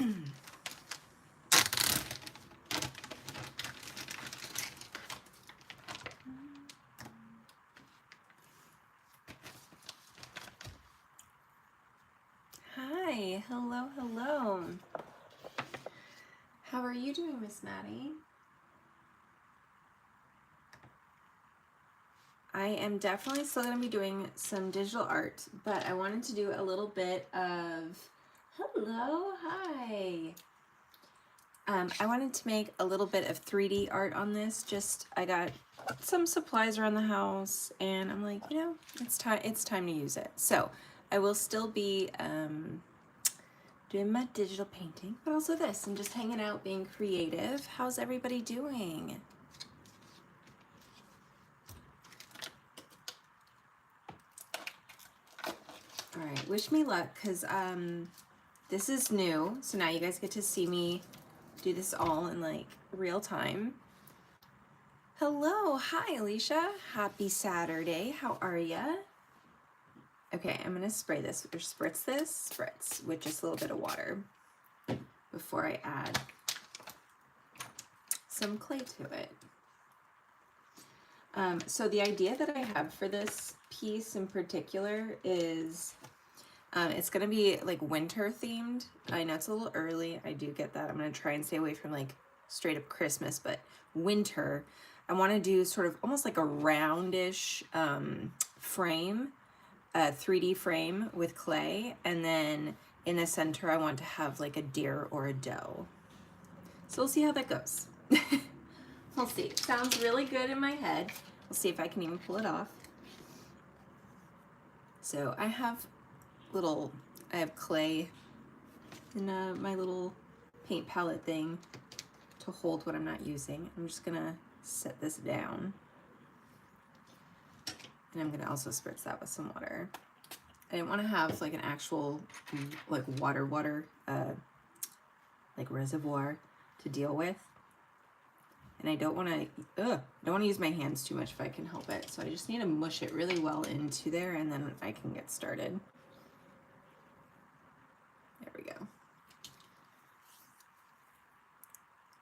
Hi, hello, hello. How are you doing, Miss Maddie? I am definitely still going to be doing some digital art, but I wanted to do a little bit of, hello, hi. I wanted to make a little bit of 3D art on this. I got some supplies around the house and I'm like, you know, it's time to use it. So I will still be doing my digital painting, but also this and just hanging out, being creative. How's everybody doing? All right, wish me luck, because this is new, so now you guys get to see me do this all in like real time. Hello, hi Alicia, happy Saturday, how are ya? Okay, I'm gonna spray this, or spritz with just a little bit of water before I add some clay to it. So the idea that I have for this piece in particular is it's gonna be like winter themed. I know it's a little early, I do get that. I'm gonna try and stay away from like straight up Christmas, but winter, I wanna do sort of almost like a roundish frame, a 3D frame with clay, and then in the center I want to have like a deer or a doe. So we'll see how that goes. We'll see. It sounds really good in my head. We'll see if I can even pull it off. So I have clay in my little paint palette thing to hold what I'm not using. I'm just gonna set this down. And I'm gonna also spritz that with some water. I didn't want to have like an actual like water like reservoir to deal with. And I don't want to use my hands too much if I can help it. So I just need to mush it really well into there and then I can get started. There we go.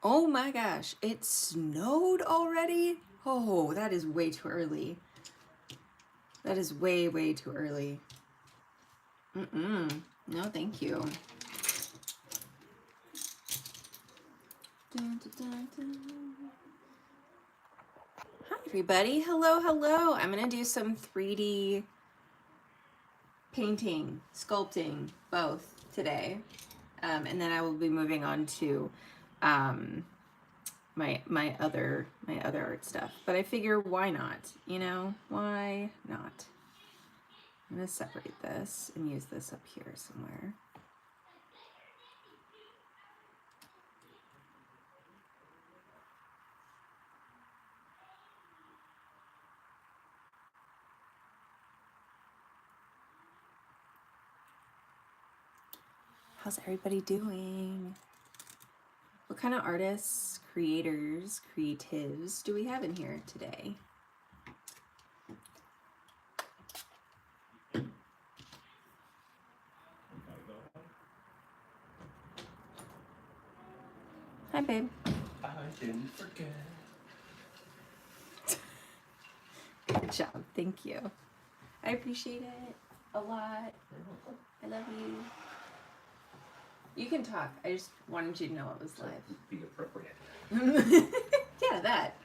Oh my gosh, it snowed already? Oh, that is way too early. That is way, way too early. No, thank you. Dun, dun, dun, dun. Hi, everybody. Hello, hello. I'm going to do some 3D painting, sculpting, both today. And then I will be moving on to my other art stuff. But I figure, why not? You know, why not? I'm going to separate this and use this up here somewhere. How's everybody doing? What kind of artists, creators, creatives do we have in here today? Hi, babe. I didn't forget. Good job. Thank you. I appreciate it a lot. I love you. You can talk. I just wanted you to know it was live. Be appropriate. Yeah, that.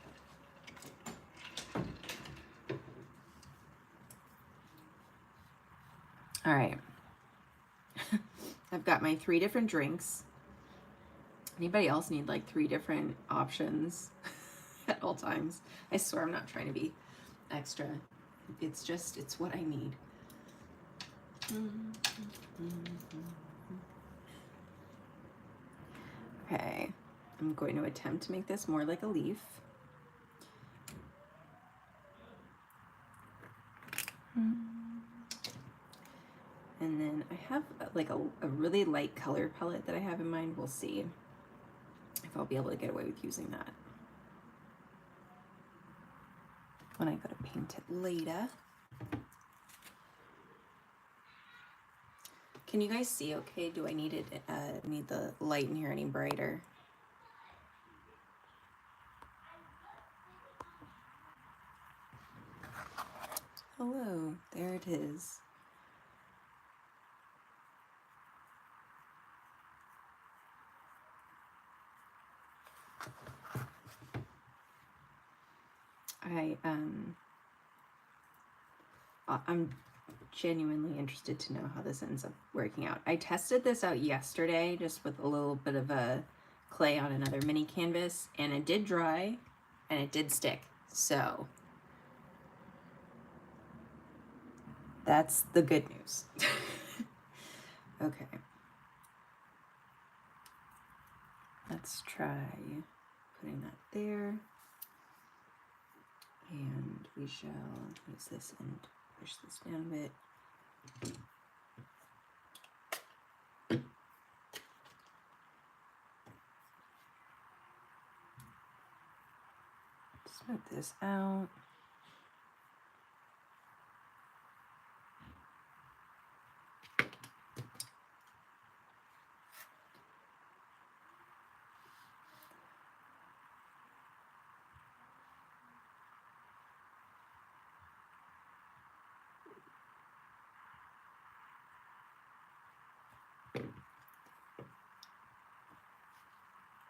All right. I've got my 3 different drinks. Anybody else need like 3 different options at all times? I swear I'm not trying to be extra. It's what I need. Okay, I'm going to attempt to make this more like a leaf. And then I have like a really light color palette that I have in mind. We'll see if I'll be able to get away with using that when I go to paint it later. Can you guys see okay? Do I need it, need the light in here any brighter? Hello, there it is. I'm genuinely interested to know how this ends up working out. I tested this out yesterday just with a little bit of a clay on another mini canvas, and it did dry and it did stick. So that's the good news. Okay. Let's try putting that there. And we shall use this and push this down a bit. Smooth this out.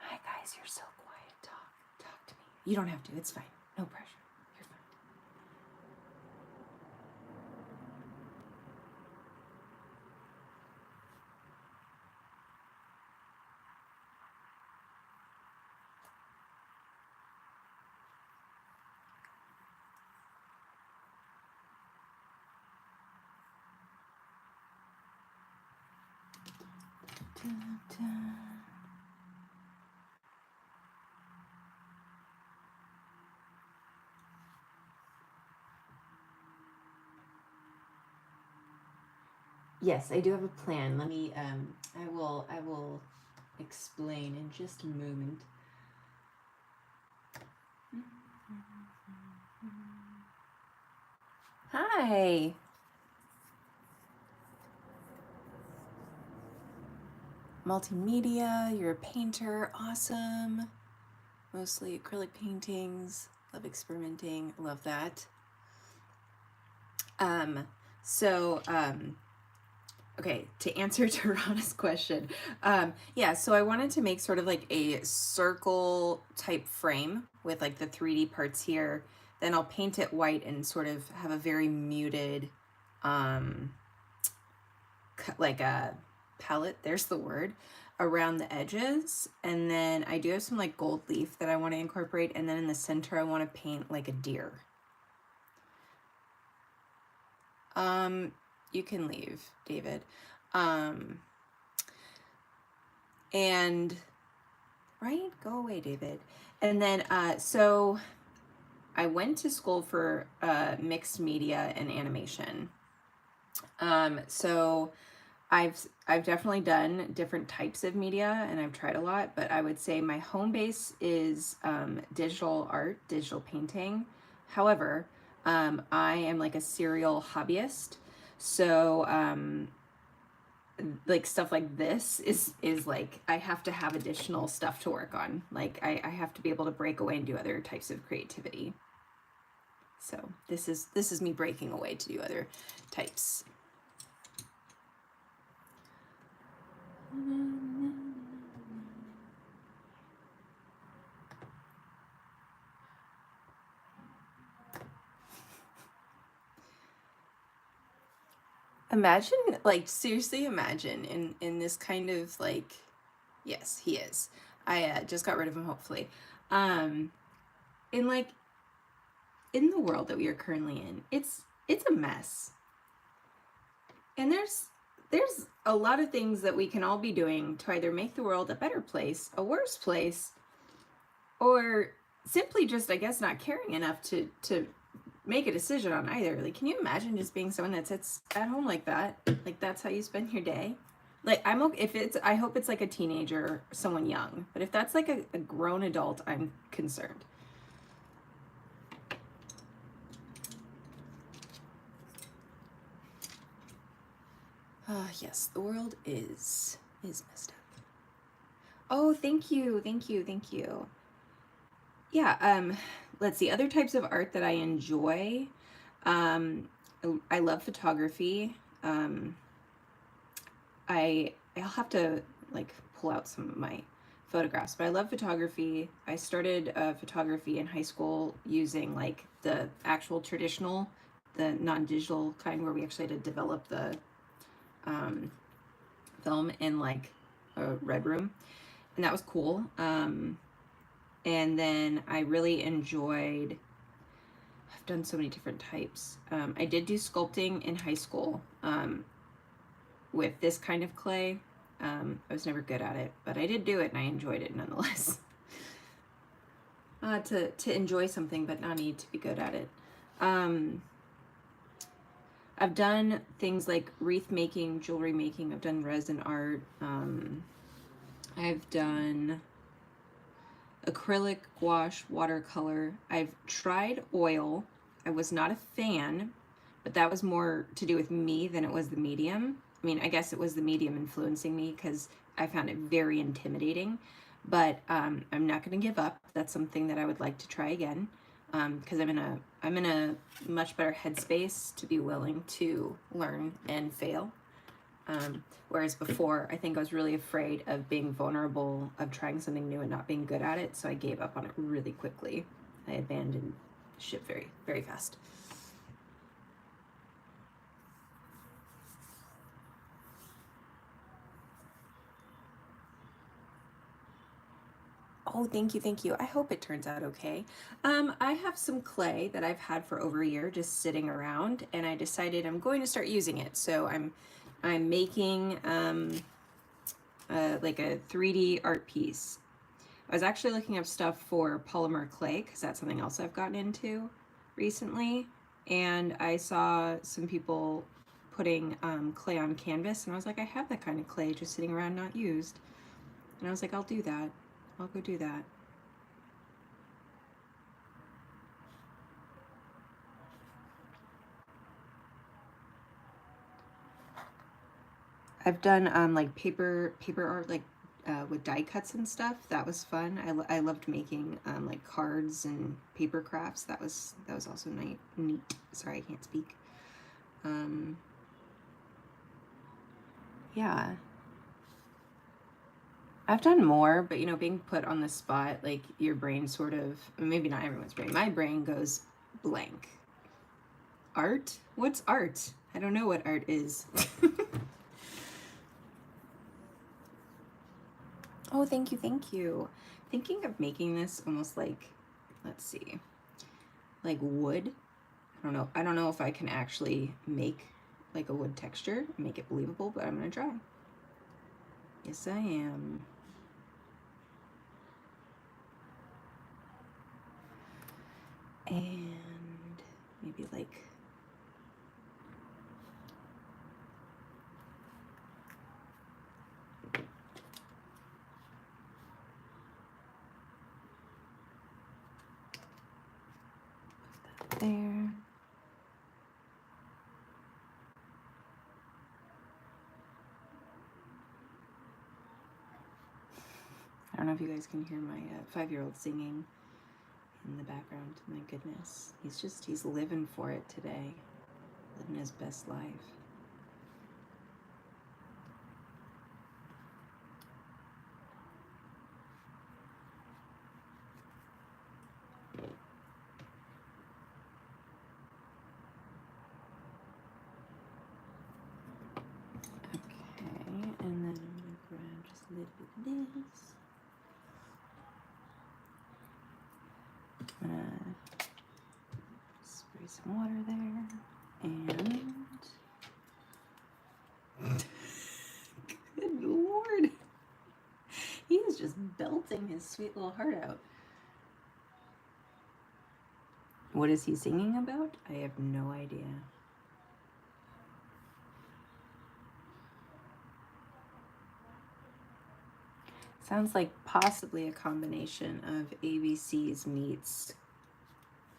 Hi guys, you're so quiet. Talk to me. You don't have to, it's fine. No pressure. You're fine. Dun, dun. Yes, I do have a plan. Let me I will explain in just a moment. Hi. Multimedia, you're a painter, awesome. Mostly acrylic paintings, love experimenting, love that. Okay, to answer Tarana's question, yeah, so I wanted to make sort of like a circle type frame with like the 3D parts here. Then I'll paint it white and sort of have a very muted, like a palette, there's the word, around the edges. And then I do have some like gold leaf that I want to incorporate. And then in the center, I want to paint like a deer. You can leave, David. And right, go away, David. And then so I went to school for mixed media and animation. So I've definitely done different types of media and I've tried a lot, but I would say my home base is digital art, digital painting. However, I am like a serial hobbyist. So like stuff like this is like I have to have additional stuff to work on. Like I have to be able to break away and do other types of creativity. So this is me breaking away to do other types. Imagine, like, seriously imagine in this kind of like, yes, he is. I just got rid of him, hopefully. In like, in the world that we are currently in, it's a mess. And there's a lot of things that we can all be doing to either make the world a better place, a worse place, or simply just, I guess, not caring enough to make a decision on either. Like, can you imagine just being someone that sits at home like that? Like, that's how you spend your day? Like, I'm okay if it's, I hope it's like a teenager, someone young. But if that's like a grown adult, I'm concerned. Yes, the world is messed up. Oh, thank you, thank you, thank you. Yeah, let's see, other types of art that I enjoy. I love photography. I'll have to like pull out some of my photographs, but I love photography. I started photography in high school using like the actual traditional, the non-digital kind where we actually had to develop the um, film in like a red room, and that was cool. And then I really enjoyed. I've done so many different types. I did do sculpting in high school with this kind of clay. I was never good at it, but I did do it and I enjoyed it nonetheless. To enjoy something but not need to be good at it. I've done things like wreath making, jewelry making. I've done resin art. I've done acrylic, gouache, watercolor. I've tried oil. I was not a fan, but that was more to do with me than it was the medium. I mean, I guess it was the medium influencing me because I found it very intimidating, but I'm not going to give up. That's something that I would like to try again because I'm in a much better headspace to be willing to learn and fail. Whereas before, I think I was really afraid of being vulnerable, of trying something new and not being good at it, so I gave up on it really quickly. I abandoned ship very, very fast. Oh, thank you, thank you. I hope it turns out okay. I have some clay that I've had for over a year just sitting around, and I decided I'm going to start using it. So I'm making like a 3D art piece. I was actually looking up stuff for polymer clay because that's something else I've gotten into recently, and I saw some people putting clay on canvas, and I was like, I have that kind of clay just sitting around not used, and I was like, I'll do that. I'll go do that. I've done like paper art, like with die cuts and stuff. That was fun. I loved making like cards and paper crafts. That was also neat. Sorry, I can't speak. Yeah, I've done more, but you know, being put on the spot, like your brain sort of, maybe not everyone's brain. My brain goes blank. Art? What's art? I don't know what art is. Oh, thank you, thank you. Thinking of making this almost like, let's see, like wood. I don't know if I can actually make like a wood texture, make it believable, but I'm gonna try. Yes, I am. And maybe like there. I don't know if you guys can hear my 5-year-old singing in the background. My goodness. He's living for it today. Living his best life. Okay, and then I'm gonna grab just a little bit of this. I'm gonna spray some water there, and good lord, he is just belting his sweet little heart out. What is he singing about? I have no idea. Sounds like possibly a combination of ABC's meets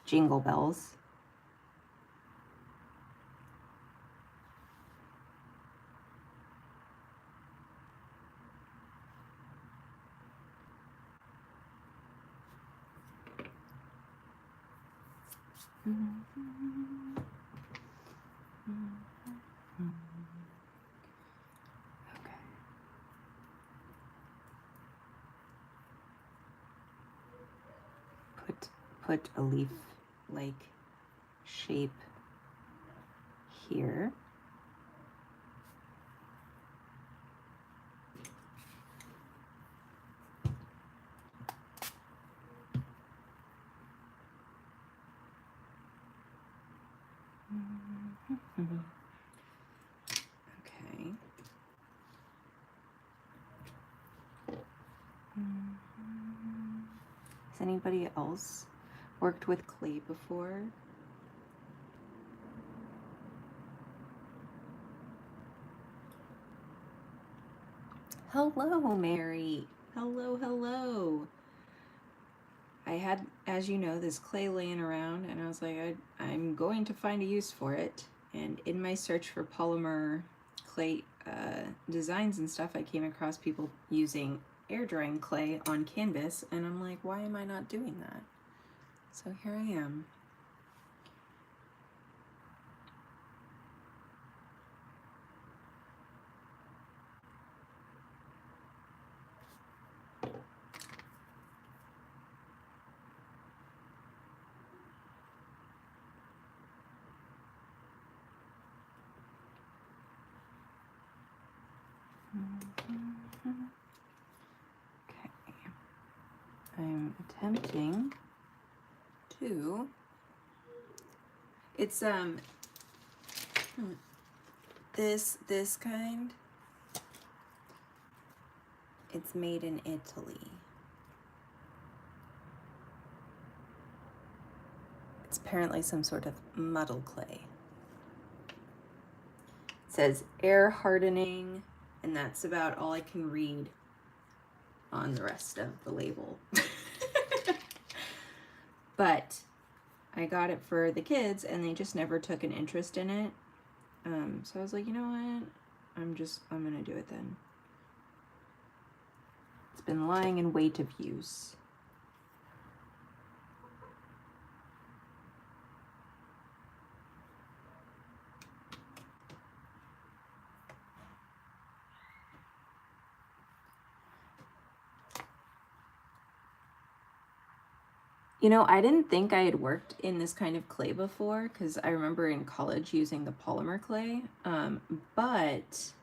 Jingle Bells. Okay. Put a leaf-like shape here. Okay. Has anybody else worked with clay before? Hello, Mary. Hello, hello. I had, as you know, this clay laying around, and I was like, I'm going to find a use for it. And in my search for polymer clay designs and stuff, I came across people using air drying clay on canvas, and I'm like, why am I not doing that? So here I am. Okay. I'm attempting to, it's this kind, it's made in Italy. It's apparently some sort of muddle clay. It says air hardening, and that's about all I can read on the rest of the label. But I got it for the kids, and they just never took an interest in it. So I was like, you know what? I'm gonna do it then. It's been lying in wait of use. You know, I didn't think I had worked in this kind of clay before, because I remember in college using the polymer clay. But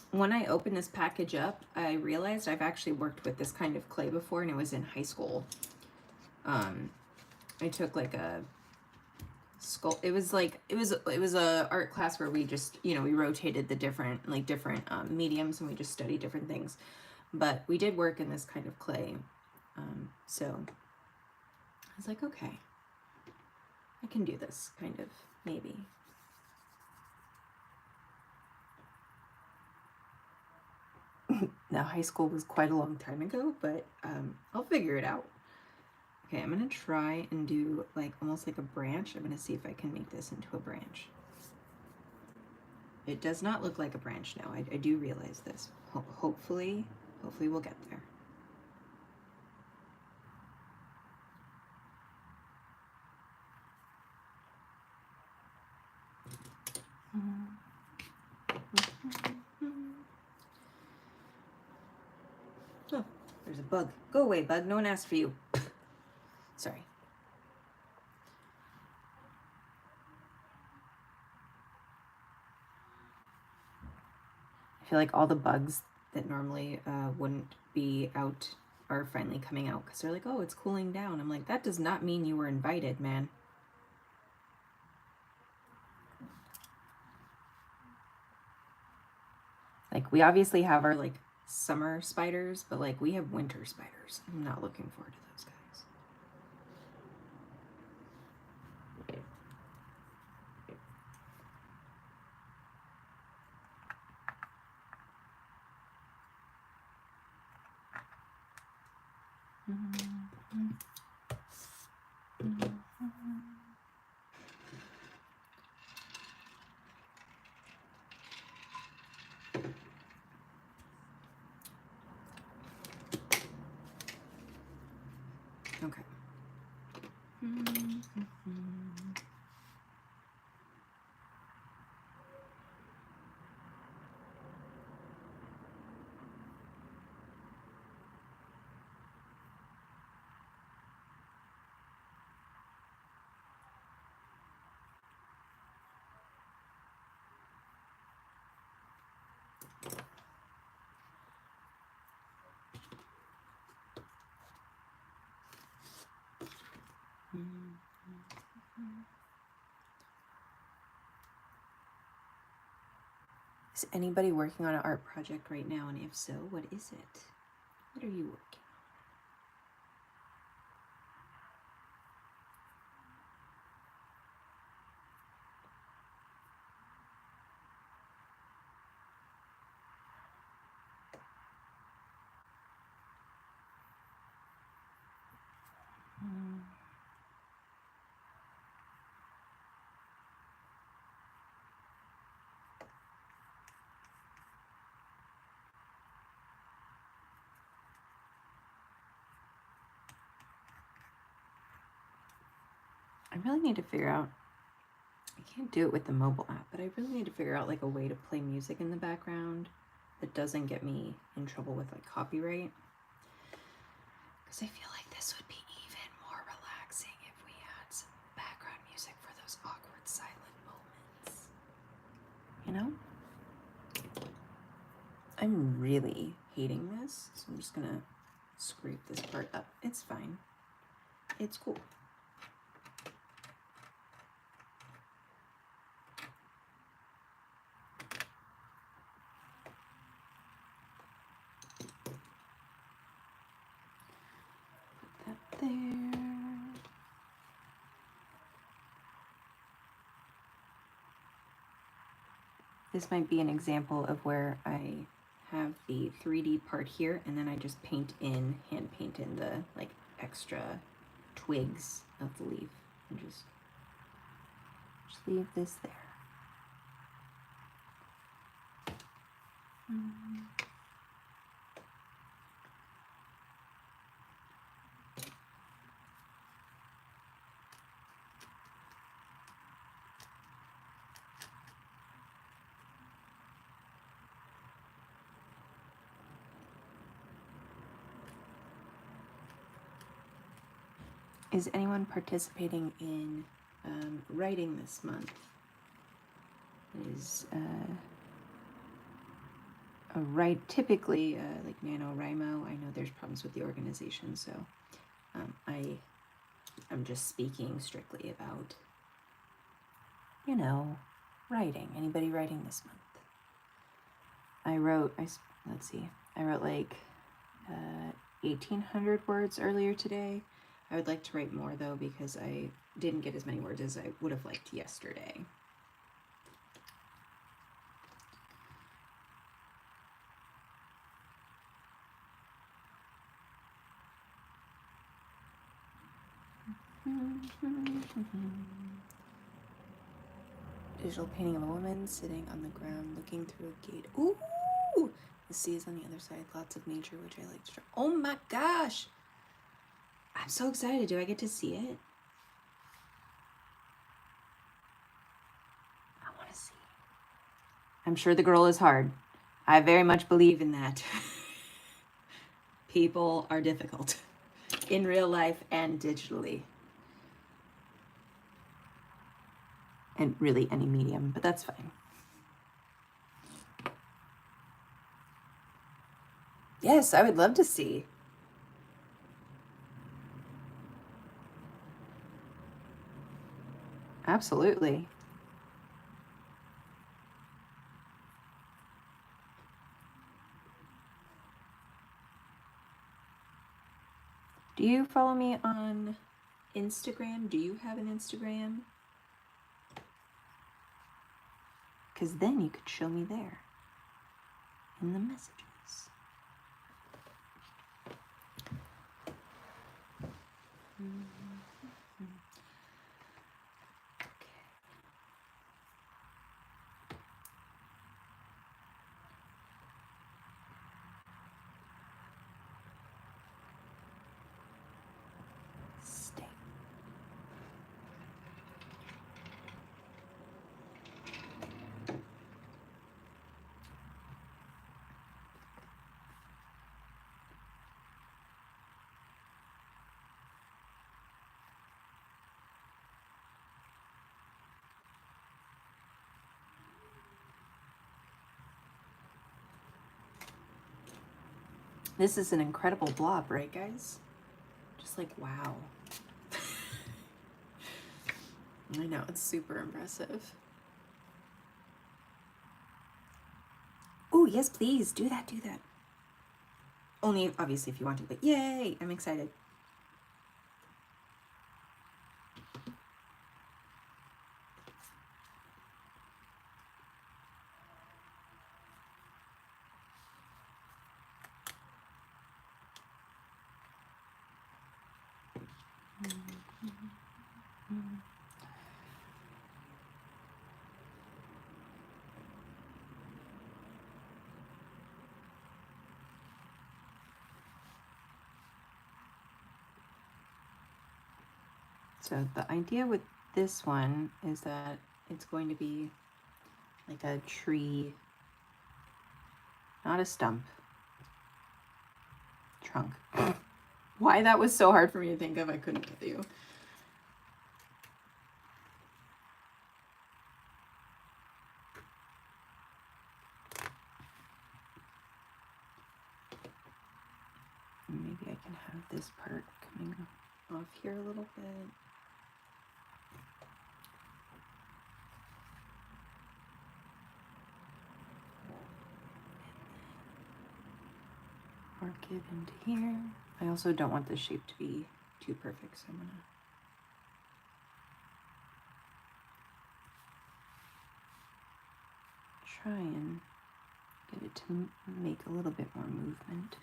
when I opened this package up, I realized I've actually worked with this kind of clay before, and it was in high school. I took like a it was a art class where we just, you know, we rotated the different mediums, and we just studied different things. But we did work in this kind of clay. So I was like, okay, I can do this kind of, maybe. Now, high school was quite a long time ago, but I'll figure it out. Okay, I'm gonna try and do like almost like a branch. I'm gonna see if I can make this into a branch. It does not look like a branch now. I do realize this. Hopefully we'll get there. Oh, there's a bug. Go away, bug. No one asked for you. Sorry. I feel like all the bugs that normally wouldn't be out are finally coming out, because they're like, oh, it's cooling down. I'm like, that does not mean you were invited, man. Like, we obviously have our like summer spiders, but like we have winter spiders. I'm not looking forward to those guys. Okay. Is anybody working on an art project right now? And if so, what is it? What are you working on? I really need to figure out, I can't do it with the mobile app, but I really need to figure out like a way to play music in the background that doesn't get me in trouble with like copyright. Because I feel like this would be even more relaxing if we had some background music for those awkward silent moments. You know? I'm really hating this, so I'm just gonna scrape this part up. It's fine. It's cool. Put that there. This might be an example of where I have the 3D part here and then I just hand paint in the like extra twigs of the leaf and just leave this there. Is anyone participating in writing this month? Is typically like NaNoWriMo. I know there's problems with the organization, so I'm just speaking strictly about, you know, writing. Anybody writing this month? I wrote like 1,800 words earlier today. I would like to write more though because I didn't get as many words as I would have liked yesterday. Digital painting of a woman sitting on the ground looking through a gate. Ooh! The sea is on the other side. Lots of nature, which I like to draw. Oh my gosh! I'm so excited. Do I get to see it? I want to see. I'm sure the girl is hard. I very much believe in that. People are difficult in real life and digitally. And really any medium, but that's fine. Yes, I would love to see. Absolutely. Do you follow me on Instagram? Do you have an Instagram? Because then you could show me there in the messages. This is an incredible blob, right, guys? Just like, wow. I know, it's super impressive. Oh, yes, please. Do that, do that. Only, obviously, if you want to, but yay! I'm excited. So the idea with this one is that it's going to be like a tree, not a stump, trunk. Why that was so hard for me to think of, I couldn't tell you. Maybe I can have this part coming off here a little bit. Work it into here. I also don't want the shape to be too perfect, so I'm gonna try and get it to make a little bit more movement.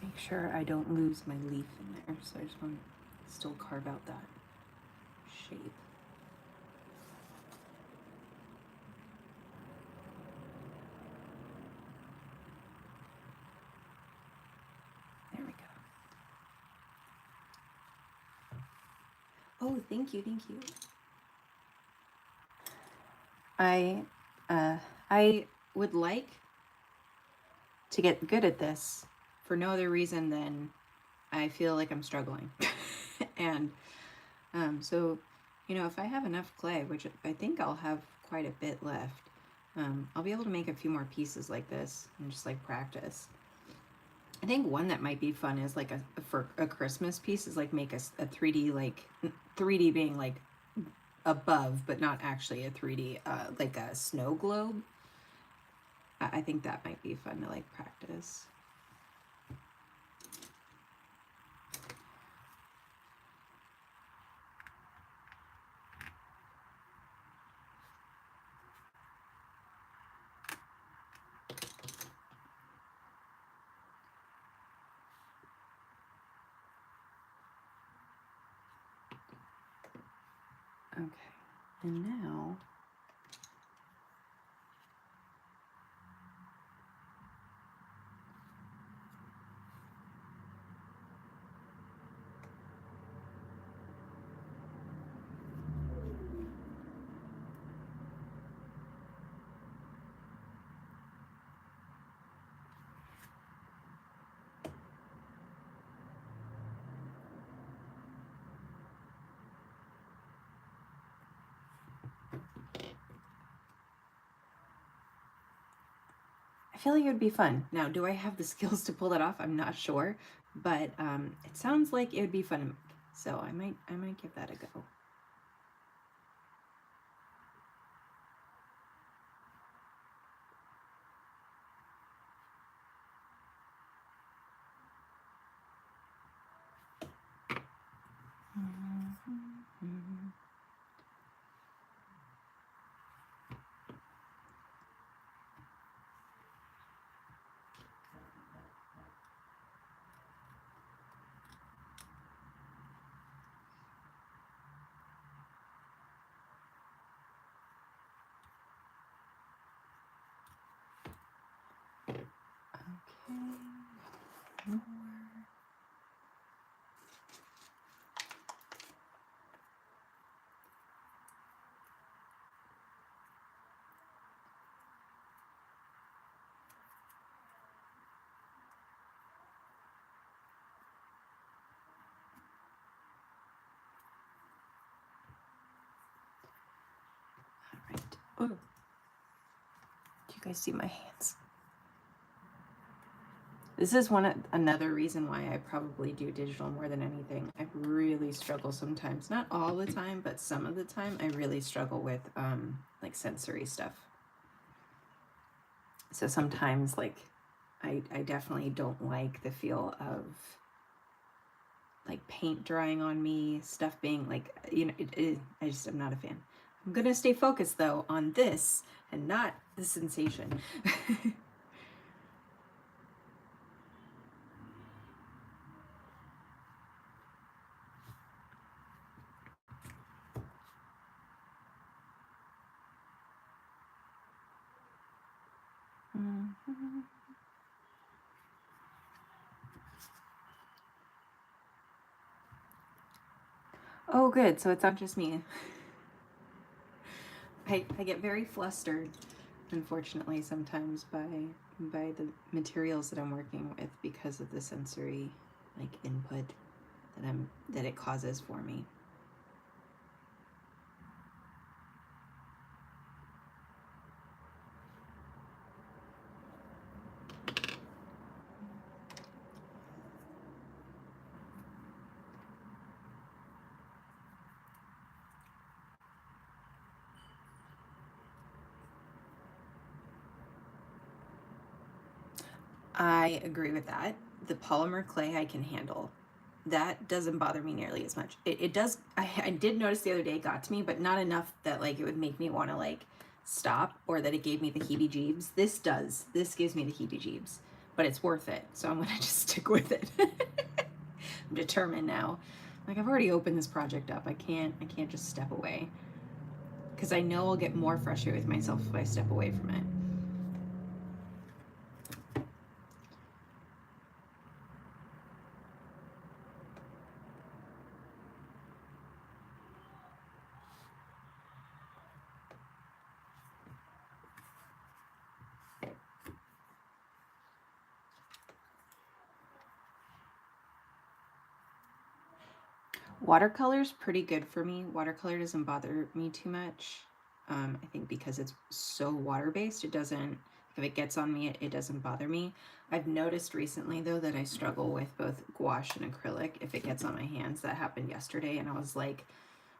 Make sure I don't lose my leaf in there, so I just want to still carve out that shape. There we go. Oh, thank you, thank you. I would like to get good at this for no other reason than I feel like I'm struggling. And so, you know, if I have enough clay, which I think I'll have quite a bit left, I'll be able to make a few more pieces like this and just like practice. I think one that might be fun is like for a Christmas piece is like make a 3D, like 3D being like above, but not actually a 3D, like a snow globe. I think that might be fun to like practice. Okay, and now I feel like it would be fun. Now, do I have the skills to pull that off? I'm not sure, but it sounds like it would be fun to make. So I might give that a go. All right. Oh. Do you guys see my hands? This is another reason why I probably do digital more than anything. I really struggle sometimes, not all the time, but some of the time I really struggle with like sensory stuff. So sometimes like I definitely don't like the feel of like paint drying on me, stuff being like, you know, I'm not a fan. I'm gonna stay focused though on this and not the sensation. Oh, good. So it's not just me. I get very flustered, unfortunately, sometimes by the materials that I'm working with because of the sensory like input that it causes for me. I agree with that. The polymer clay I can handle. That doesn't bother me nearly as much. It does. I did notice the other day it got to me, but not enough that like it would make me want to like stop or that it gave me the heebie-jeebs. This does. This gives me the heebie-jeebs, but it's worth it. So I'm gonna just stick with it. I'm determined now. Like I've already opened this project up. I can't just step away because I know I'll get more frustrated with myself if I step away from it. Watercolor's pretty good for me. Watercolor doesn't bother me too much. I think because it's so water-based, it doesn't, if it gets on me, it doesn't bother me. I've noticed recently, though, that I struggle with both gouache and acrylic if it gets on my hands. That happened yesterday, and I was like,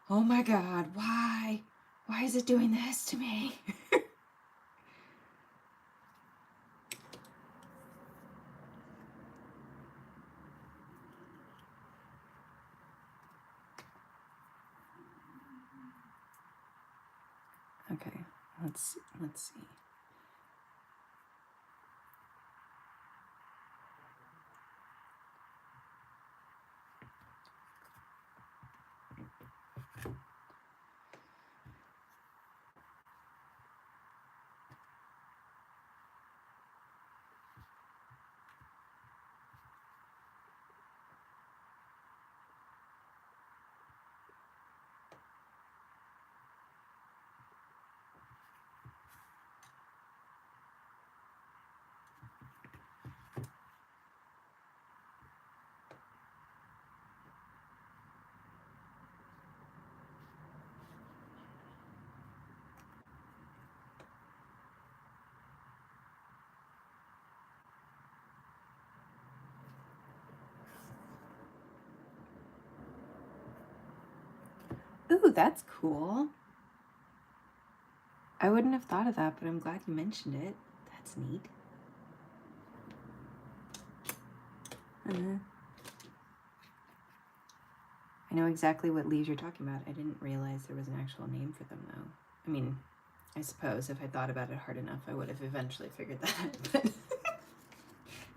oh my God, why? Why is it doing this to me? Okay, let's see. Ooh, that's cool. I wouldn't have thought of that, but I'm glad you mentioned it. That's neat. I know exactly what leaves you're talking about. I didn't realize there was an actual name for them, though. I mean, I suppose if I thought about it hard enough, I would have eventually figured that out, but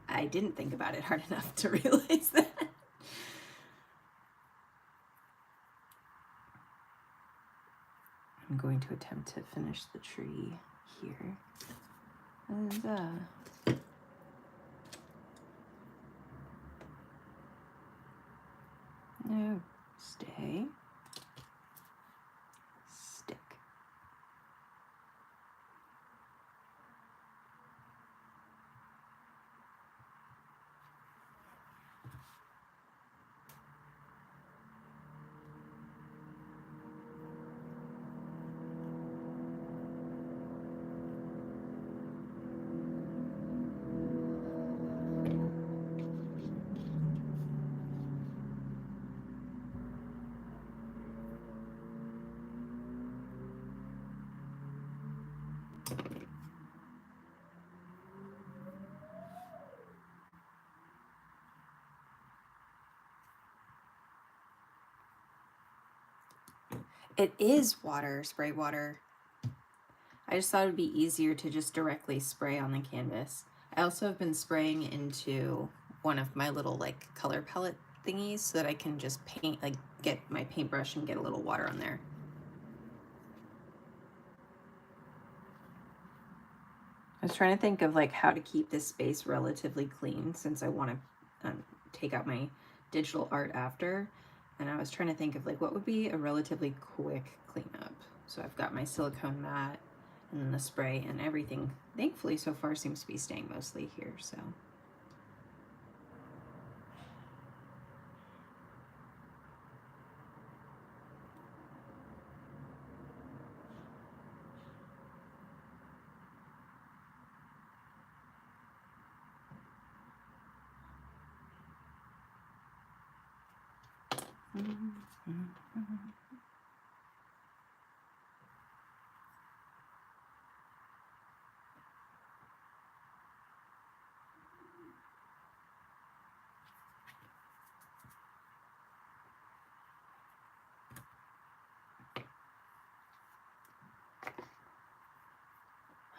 I didn't think about it hard enough to realize that. I'm going to attempt to finish the tree here. And, no, stay, stick. It is water, spray water. I just thought it would be easier to just directly spray on the canvas. I also have been spraying into one of my little like color palette thingies so that I can just paint, like get my paintbrush and get a little water on there. I was trying to think of like how to keep this space relatively clean since I want to take out my digital art after. And I was trying to think of like what would be a relatively quick cleanup. So I've got my silicone mat and then the spray, and everything thankfully so far seems to be staying mostly here. So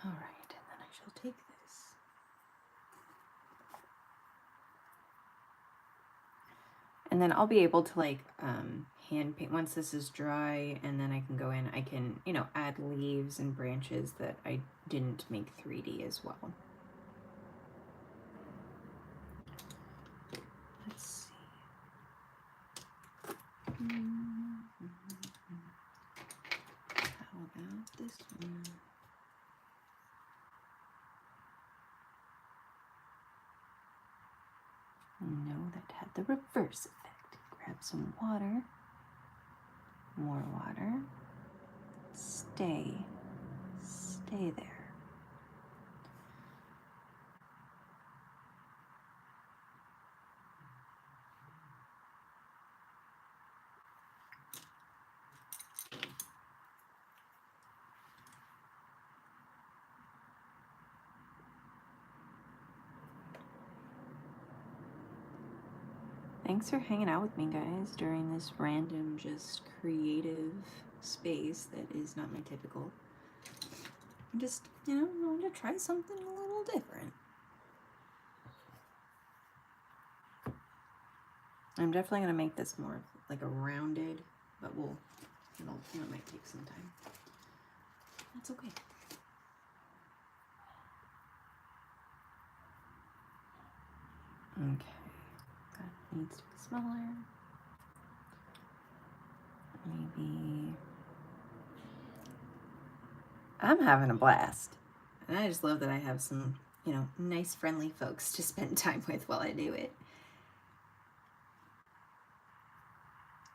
all right, and then I shall take this. And then I'll be able to like hand paint once this is dry, and then I can go in, I can, you know, add leaves and branches that I didn't make 3D as well. Let's see. How about this one? No, that had the reverse effect. Grab some water. More water. Stay there. Thanks for hanging out with me, guys, during this random, just creative space that is not my typical. I'm just, you know, I wanted to try something a little different. I'm definitely going to make this more like a rounded, but it might take some time. That's okay. Okay, that needs to be smaller. Maybe. I'm having a blast. And I just love that I have some, you know, nice, friendly folks to spend time with while I do it.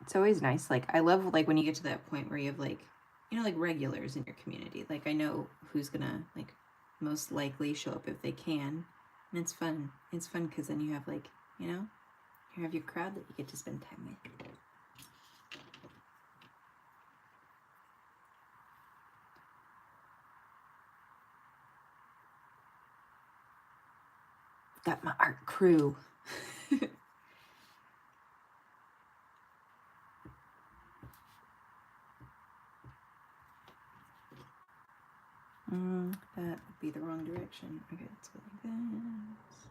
It's always nice. Like, I love, like, when you get to that point where you have, like, you know, like regulars in your community. Like, I know who's gonna, like, most likely show up if they can. And it's fun. It's fun because then you have, like, you know, you have your crowd that you get to spend time with. Got my art crew. That would be the wrong direction. Okay, let's go like this.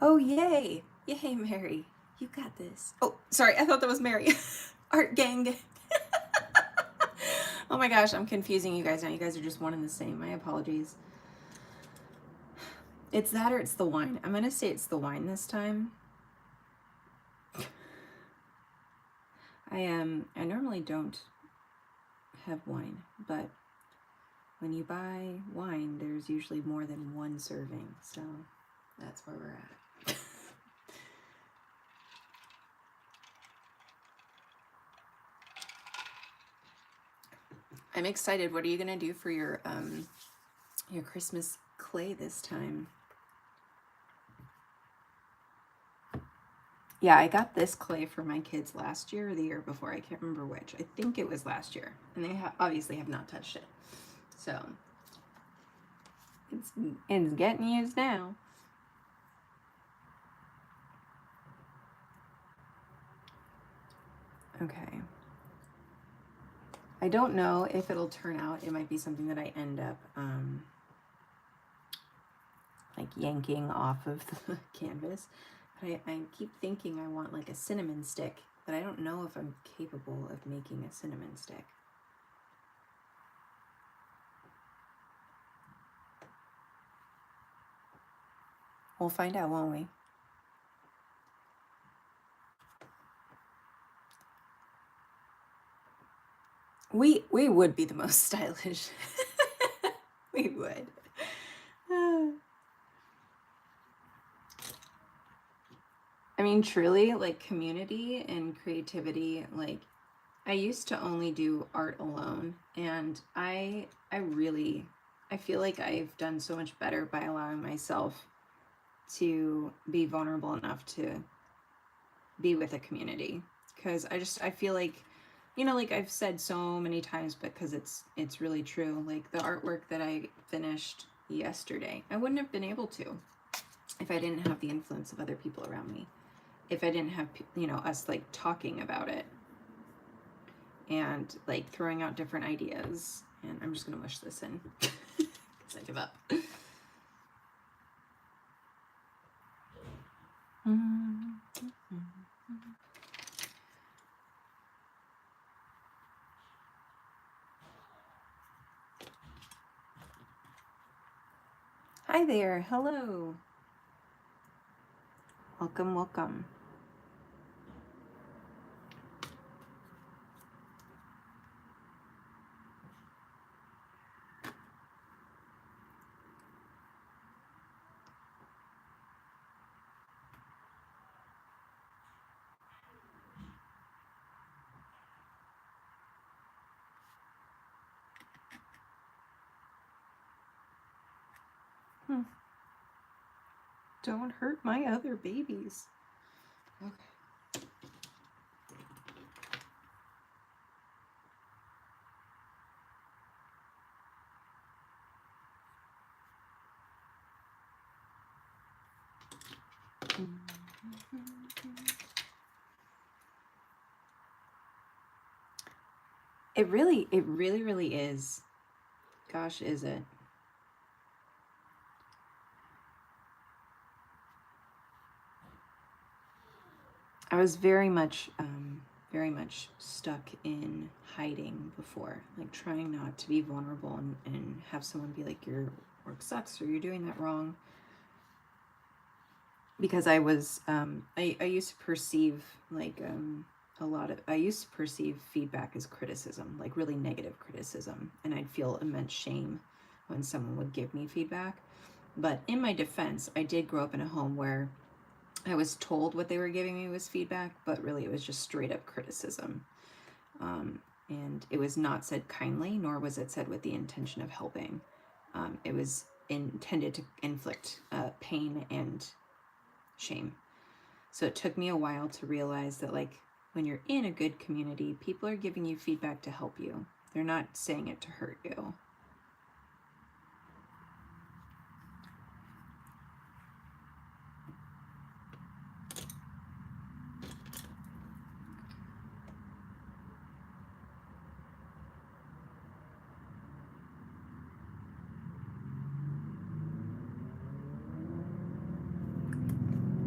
Oh, yay! Yay, Mary. You got this. Oh, sorry, I thought that was Mary. Art gang. Oh my gosh, I'm confusing you guys now. You guys are just one and the same. My apologies. It's that or it's the wine. I'm gonna say it's the wine this time. I normally don't have wine, but when you buy wine, there's usually more than one serving, so that's where we're at. I'm excited. What are you gonna do for your Christmas clay this time? Yeah, I got this clay for my kids last year or the year before. I can't remember which. I think it was last year. And they obviously have not touched it. So it's getting used now. Okay. I don't know if it'll turn out. It might be something that I end up like yanking off of the canvas. But I keep thinking I want like a cinnamon stick, but I don't know if I'm capable of making a cinnamon stick. We'll find out, won't we? We would be the most stylish. We would. I mean, truly, like community and creativity, like I used to only do art alone, and I feel like I've done so much better by allowing myself to be vulnerable enough to be with a community, because I feel like, you know, like I've said so many times, because it's really true. Like the artwork that I finished yesterday, I wouldn't have been able to if I didn't have the influence of other people around me. If I didn't have, you know, us like talking about it and like throwing out different ideas. And I'm just gonna mush this in because I give up. Hi there, hello. Welcome, welcome. Don't hurt my other babies. Okay. It really is. Gosh, is it? I was very much stuck in hiding before, like trying not to be vulnerable and have someone be like, your work sucks or you're doing that wrong. Because I was, I used to perceive like I used to perceive feedback as criticism, like really negative criticism. And I'd feel immense shame when someone would give me feedback. But in my defense, I did grow up in a home where I was told what they were giving me was feedback, but really it was just straight up criticism. And it was not said kindly, nor was it said with the intention of helping. It was intended to inflict pain and shame. So it took me a while to realize that, like, when you're in a good community, people are giving you feedback to help you. They're not saying it to hurt you.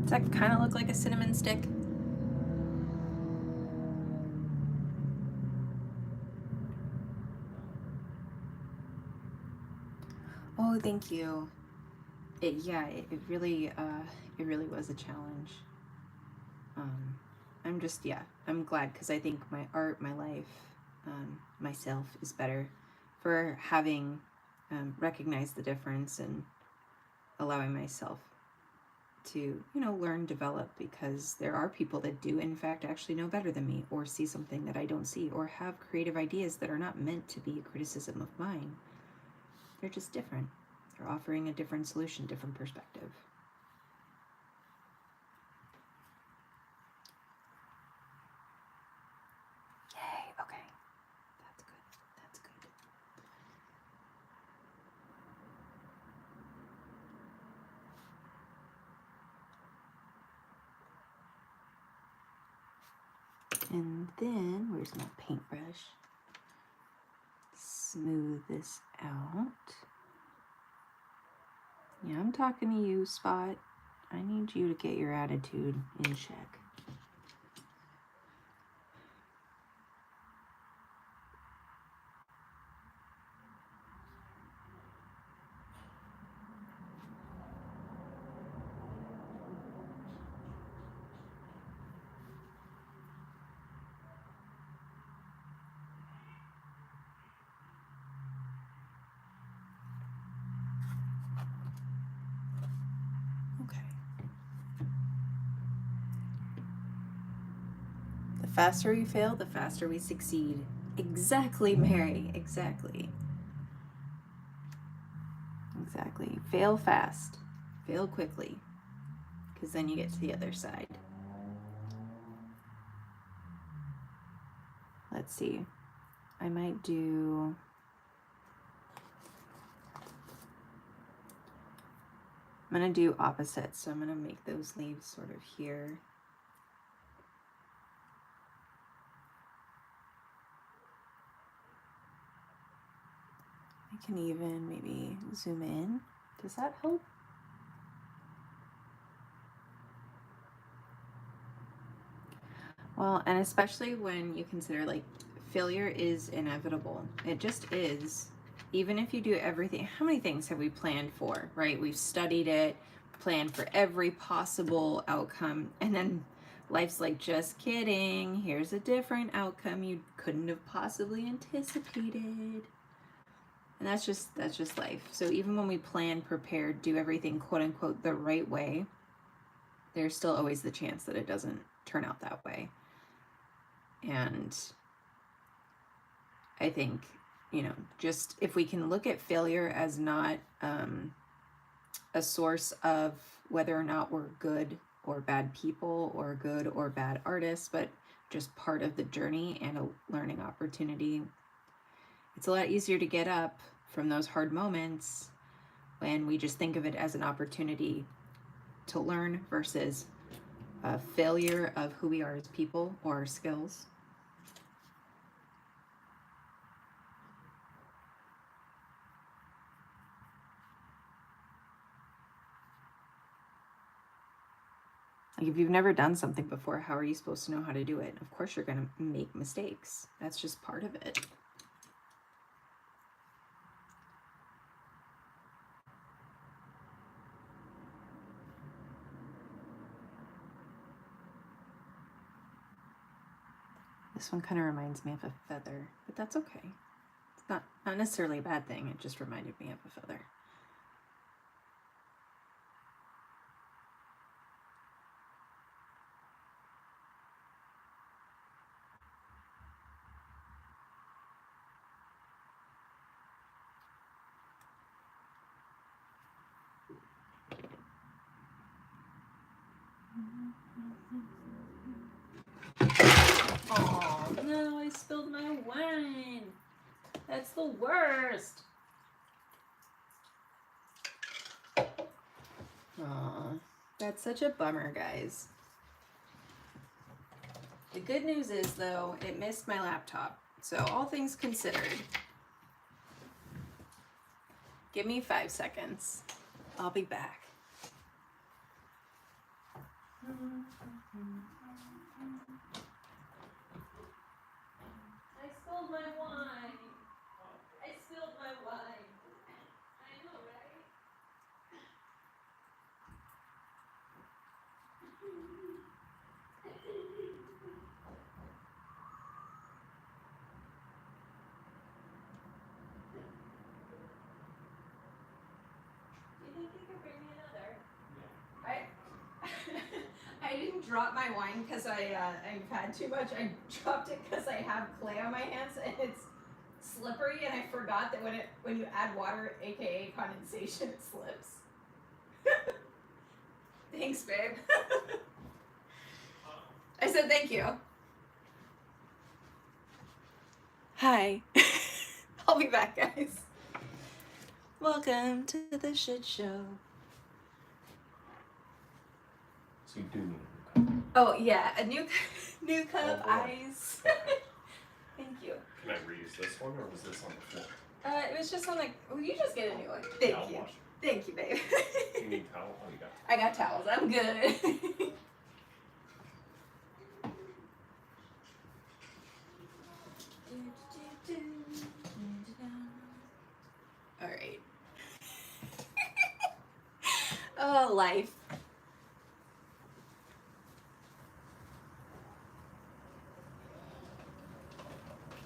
Does that kind of look like a cinnamon stick? Oh, thank you. It really was a challenge. I'm glad, because I think my art, my life, myself is better for having recognized the difference and allowing myself to, you know, learn, develop, because there are people that do in fact actually know better than me, or see something that I don't see, or have creative ideas that are not meant to be a criticism of mine. They're just different. They're offering a different solution, different perspective. And then, where's my paintbrush? Smooth this out. Yeah, I'm talking to you, Spot. I need you to get your attitude in check. Okay. The faster we fail, the faster we succeed. Exactly, Mary. Exactly. Exactly. Fail fast. Fail quickly. Because then you get to the other side. Let's see. I might do... I'm going to do opposites. So I'm going to make those leaves sort of here. I can even maybe zoom in. Does that help? Well, and especially when you consider like failure is inevitable. It just is. Even if you do everything, how many things have we planned for, right? We've studied it, planned for every possible outcome, and then life's like, just kidding. Here's a different outcome you couldn't have possibly anticipated. And that's just life. So even when we plan, prepare, do everything quote unquote the right way, there's still always the chance that it doesn't turn out that way. And I think, you know, just if we can look at failure as not a source of whether or not we're good or bad people or good or bad artists, but just part of the journey and a learning opportunity, it's a lot easier to get up from those hard moments when we just think of it as an opportunity to learn versus a failure of who we are as people or our skills. Like if you've never done something before, how are you supposed to know how to do it? Of course you're going to make mistakes. That's just part of it. This one kind of reminds me of a feather, but that's okay. It's not necessarily a bad thing. It just reminded me of a feather. Oh no, I spilled my wine. That's the worst. Aw, that's such a bummer, guys. The good news is, though, it missed my laptop. So all things considered, give me 5 seconds. I'll be back. I spilled my wine. I spilled my wine. I know, right? Do you think you could bring me another? I didn't drop my wine because I've had too much. I dropped it because I have clay on my hands and it's slippery, and I forgot that when you add water, aka condensation, it slips. Thanks, babe. I said thank you. Hi. I'll be back, guys. Welcome to the shit show. So you do need a new copy. Oh yeah, a new cup, Oh, boy. eyes. Okay. Thank you. Can I reuse this one, or was this on the floor? It was just on like, well, you just get a new one. Thank I'll you. wash Thank you, babe. it. You need towel? Oh, you got I got towels. I'm good. All right. Oh, life.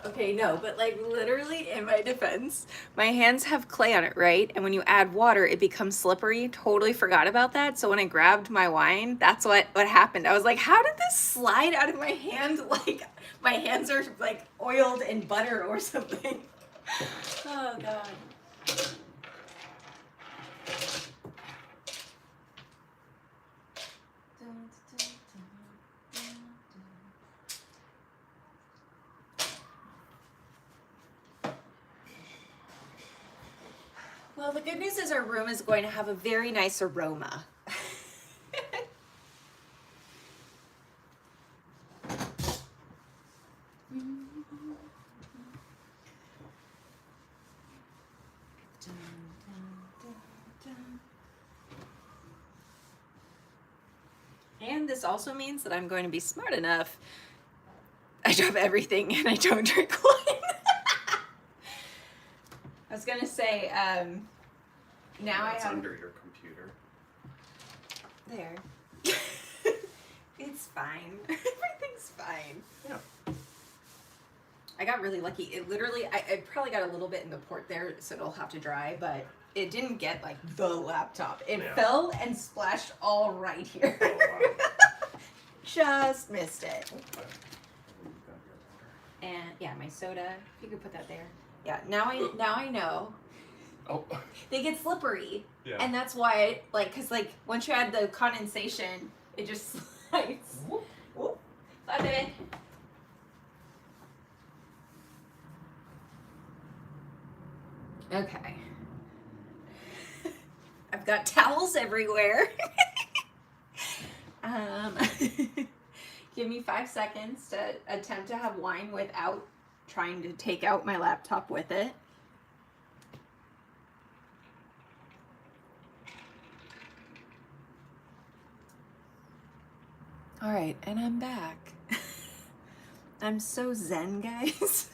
Okay, no, but like literally in my defense, my hands have clay on it, right? And when you add water, it becomes slippery. Totally forgot about that. So when I grabbed my wine, that's what happened. I was like, how did this slide out of my hand? Like my hands are like oiled in butter or something. Oh God. Well, the good news is our room is going to have a very nice aroma. And this also means that I'm going to be smart enough. I drop everything and I don't drink wine. I was gonna say, now It's I have under your computer. there. It's fine. Everything's fine. Yeah. I got really lucky. It literally, I probably got a little bit in the port there, so it'll have to dry, but it didn't get like the laptop. It fell and splashed all right here. Oh, wow. Just missed it. Okay. And yeah, my soda. If you could put that there. Yeah. Now I know. Oh. They get slippery. Yeah. And that's why, like, cause like once you add the condensation, it just slides. Whoop. Whoop. Bye, baby. Okay. I've got towels everywhere. Give me 5 seconds to attempt to have wine without trying to take out my laptop with it. All right, and I'm back. I'm so zen, guys.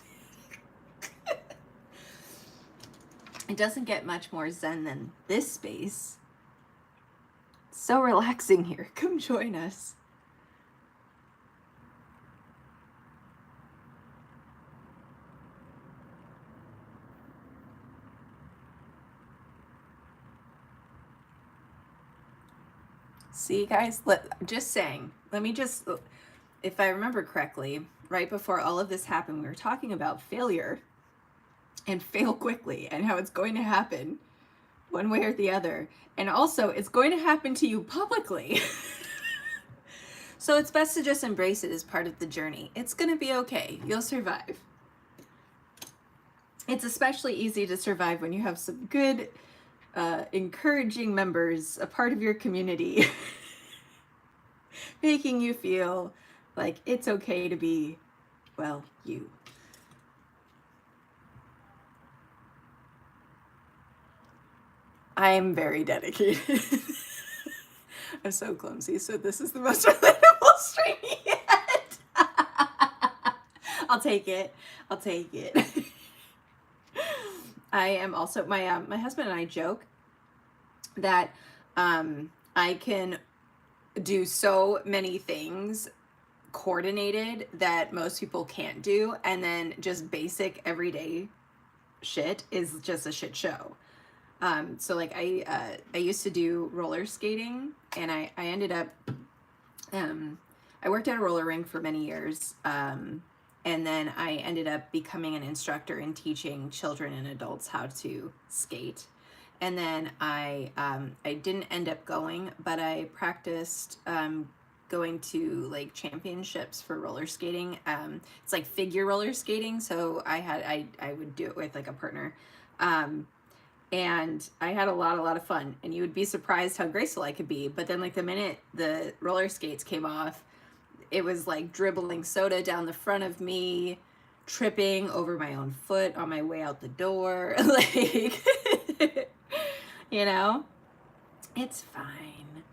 It doesn't get much more zen than this space. It's so relaxing here. Come join us. See, guys, just saying. Let me just, if I remember correctly, right before all of this happened, we were talking about failure and fail quickly and how it's going to happen one way or the other. And also, it's going to happen to you publicly. So it's best to just embrace it as part of the journey. It's going to be okay. You'll survive. It's especially easy to survive when you have some good, encouraging members, a part of your community, making you feel like it's okay to be, well, you. I am very dedicated. I'm so clumsy, so this is the most relatable stream yet. I'll take it. I'll take it. I am also, my husband and I joke that I can do so many things coordinated that most people can't do, and then just basic everyday shit is just a shit show. So like I used to do roller skating, and I ended up, I worked at a roller rink for many years, and then I ended up becoming an instructor and teaching children and adults how to skate. And then I didn't end up going, but I practiced going to like championships for roller skating. It's like figure roller skating, so I would do it with like a partner. And I had a lot of fun, and you would be surprised how graceful I could be. But then like the minute the roller skates came off, it was like dribbling soda down the front of me, tripping over my own foot on my way out the door. Like, you know, it's fine.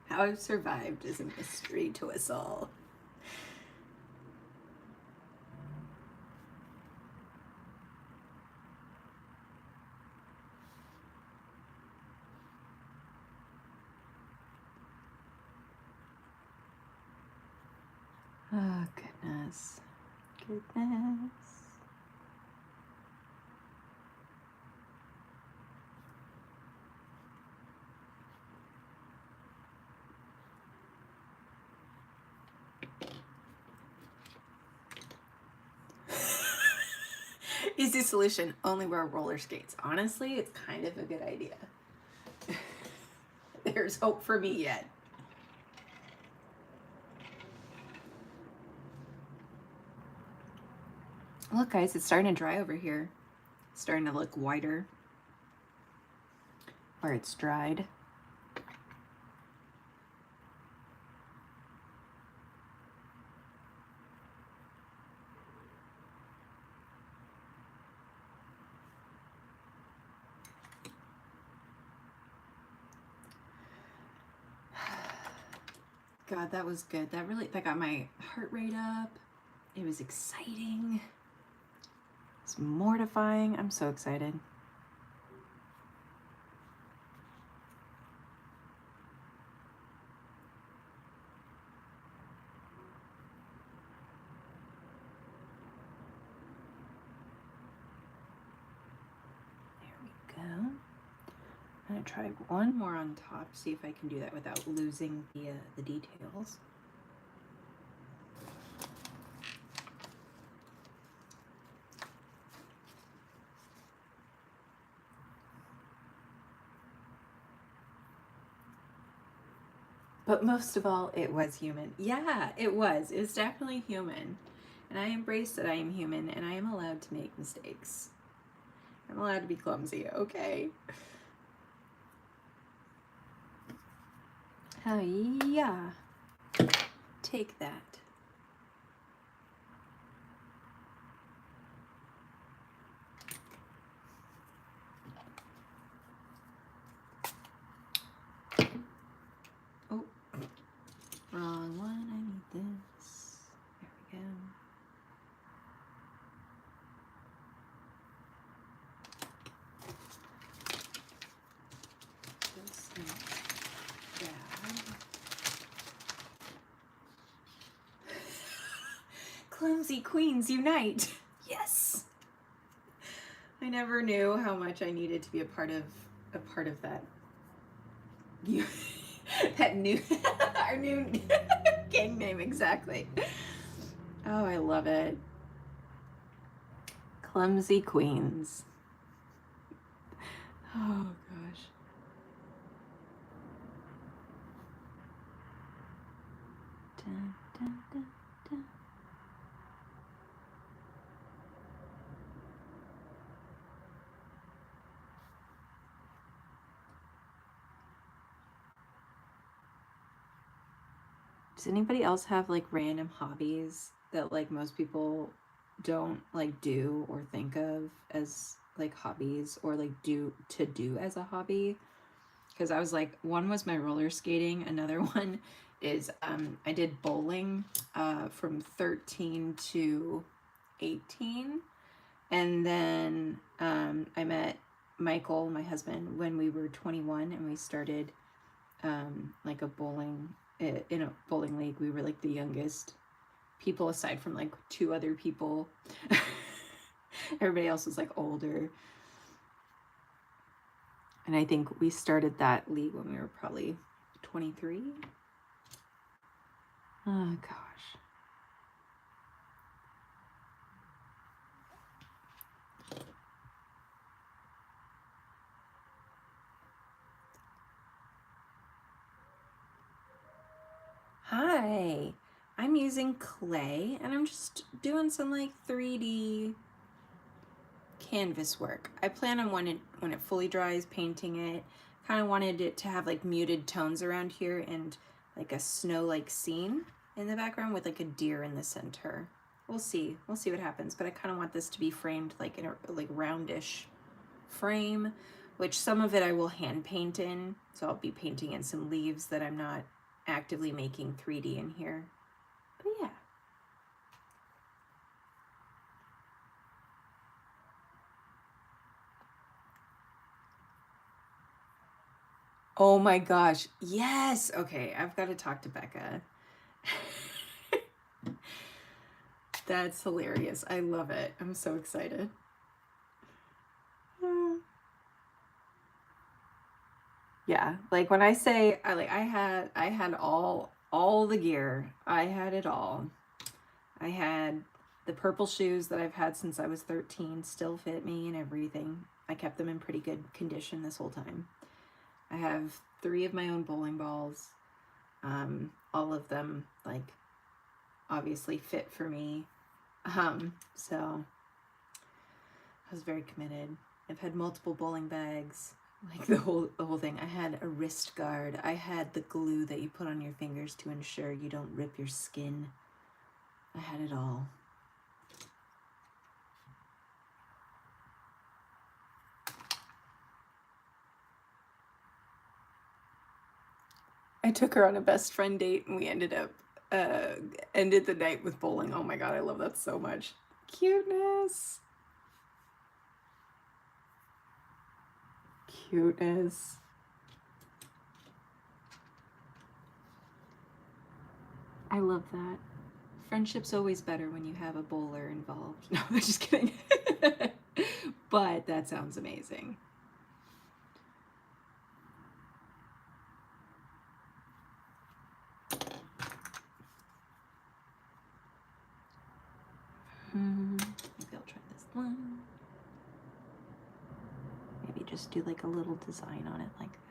How I've survived is a mystery to us all. Oh, goodness. Goodness. Easy solution, only wear roller skates. Honestly, it's kind of a good idea. There's hope for me yet. Look, guys, it's starting to dry over here. It's starting to look whiter where it's dried. God, that was good. That got my heart rate up. It was exciting. It's mortifying. I'm so excited. There we go. I'm gonna try one more on top, see if I can do that without losing the details. But most of all, it was human. Yeah, it was. It was definitely human. And I embrace that I am human and I am allowed to make mistakes. I'm allowed to be clumsy, okay? Oh, yeah. Take that. Oh, wrong one. I need this. There we go. This and that. Clumsy queens unite. Yes. I never knew how much I needed to be a part of that. That new our new gang name, exactly. Oh, I love it. Clumsy Queens. Oh gosh. Dun, dun, dun, dun. Does anybody else have like random hobbies that like most people don't like do or think of as like hobbies or like do as a hobby? Because I was like, one was my roller skating, another one is I did bowling from 13 to 18, and then I met Michael, my husband, when we were 21, and we started like a bowling in a bowling league. We were like the youngest people aside from like two other people. Everybody else was like older. And I think we started that league when we were probably 23. Oh gosh. Hi, I'm using clay and I'm just doing some like 3D canvas work. I plan on when it fully dries, painting it, Kind of wanted it to have like muted tones around here and like a snow-like scene in the background with like a deer in the center. We'll see what happens, but I kind of want this to be framed like in a like roundish frame, which some of it I will hand paint in. So I'll be painting in some leaves that I'm not actively making 3D in here. But yeah. Oh my gosh. Yes. Okay, I've got to talk to Becca. That's hilarious. I love it. I'm so excited. Yeah, like when I say I had all the gear. I had it all. I had the purple shoes that I've had since I was 13, still fit me and everything. I kept them in pretty good condition this whole time. I have 3 of my own bowling balls. All of them like obviously fit for me. So I was very committed. I've had multiple bowling bags, like the whole thing. I had a wrist guard. I had the glue that you put on your fingers to ensure you don't rip your skin. I had it all. I took her on a best friend date and we ended the night with bowling. Oh my god, I love that so much. Cuteness. Cuteness. I love that. Friendship's always better when you have a bowler involved. No, I'm just kidding. But that sounds amazing. Maybe I'll try this one. Maybe just do like a little design on it like that.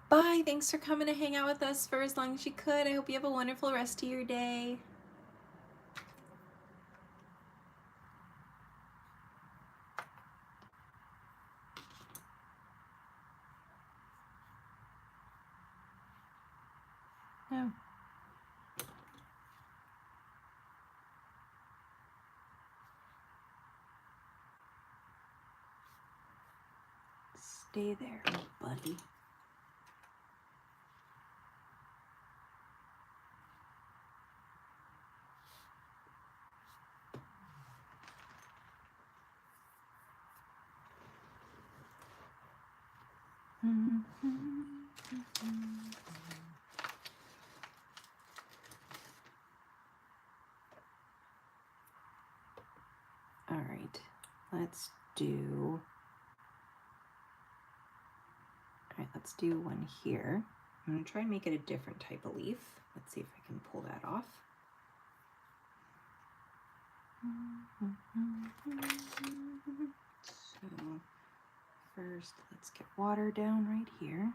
Bye. Thanks for coming to hang out with us for as long as you could. I hope you have a wonderful rest of your day. No. Stay there, buddy. All right, let's do one here. I'm gonna try and make it a different type of leaf. Let's see if I can pull that off. So first, let's get water down right here.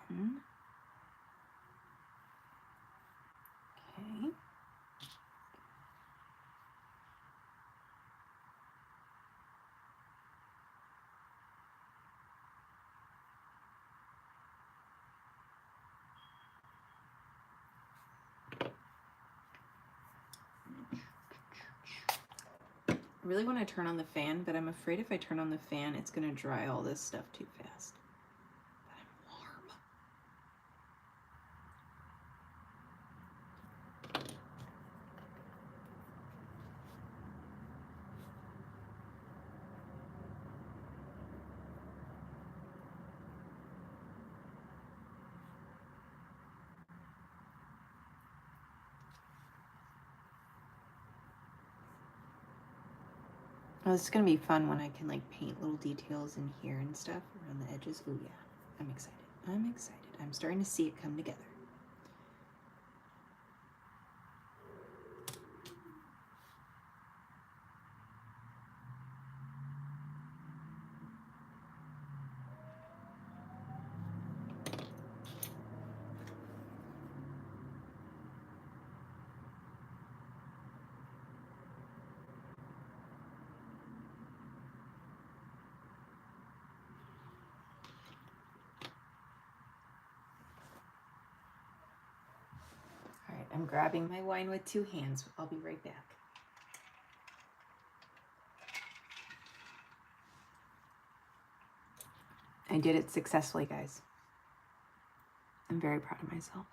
And then, okay. I really want to turn on the fan, but I'm afraid if I turn on the fan, it's going to dry all this stuff too fast. But I'm warm. Oh, this is going to be fun when I can like paint little details in here and stuff around the edges. Oh yeah, I'm excited. I'm excited. I'm starting to see it come together. I'm grabbing my wine with 2 hands. I'll be right back. I did it successfully, guys. I'm very proud of myself.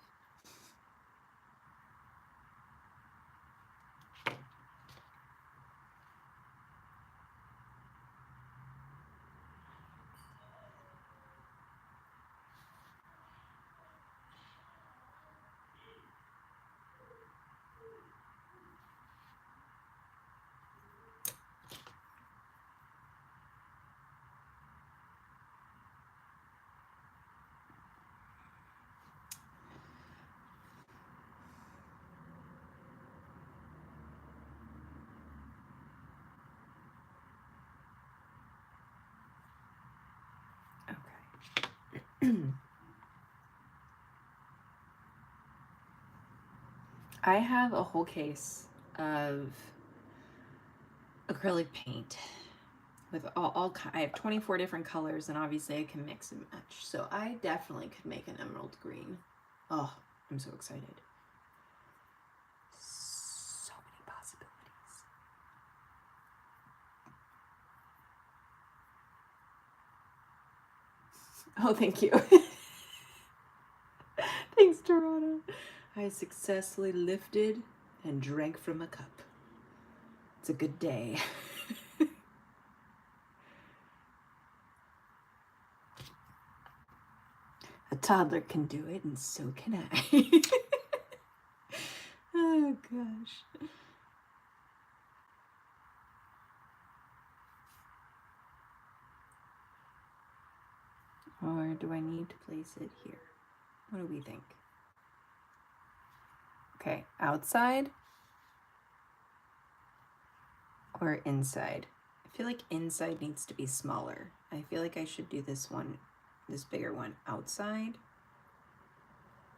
Okay. I have a whole case of acrylic paint with I have 24 different colors, and obviously I can mix and match. So I definitely could make an emerald green. Oh, I'm so excited. So many possibilities. Oh, thank you. Thanks, Toronto. I successfully lifted and drank from a cup. It's a good day. A toddler can do it, and so can I. Oh, gosh. Or do I need to place it here? What do we think? Okay, outside or inside? I feel like inside needs to be smaller. I feel like I should do this one, this bigger one outside,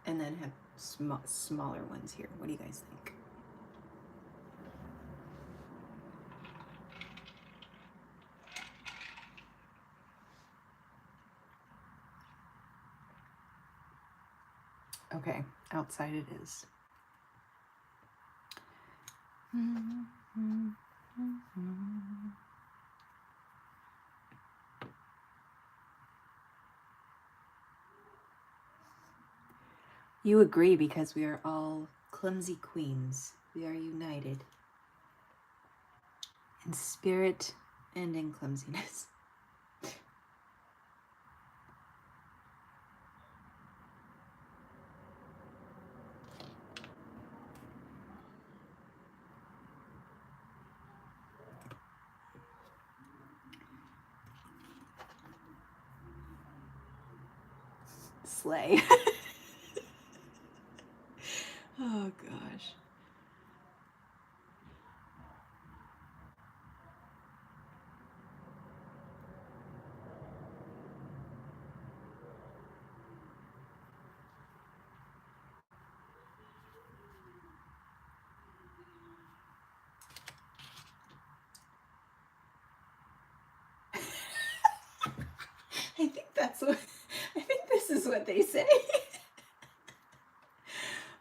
and then have smaller ones here. What do you guys think? Okay, outside it is. You agree because we are all clumsy queens. We are united in spirit and in clumsiness. Slay. Oh gosh. I think this is what they say.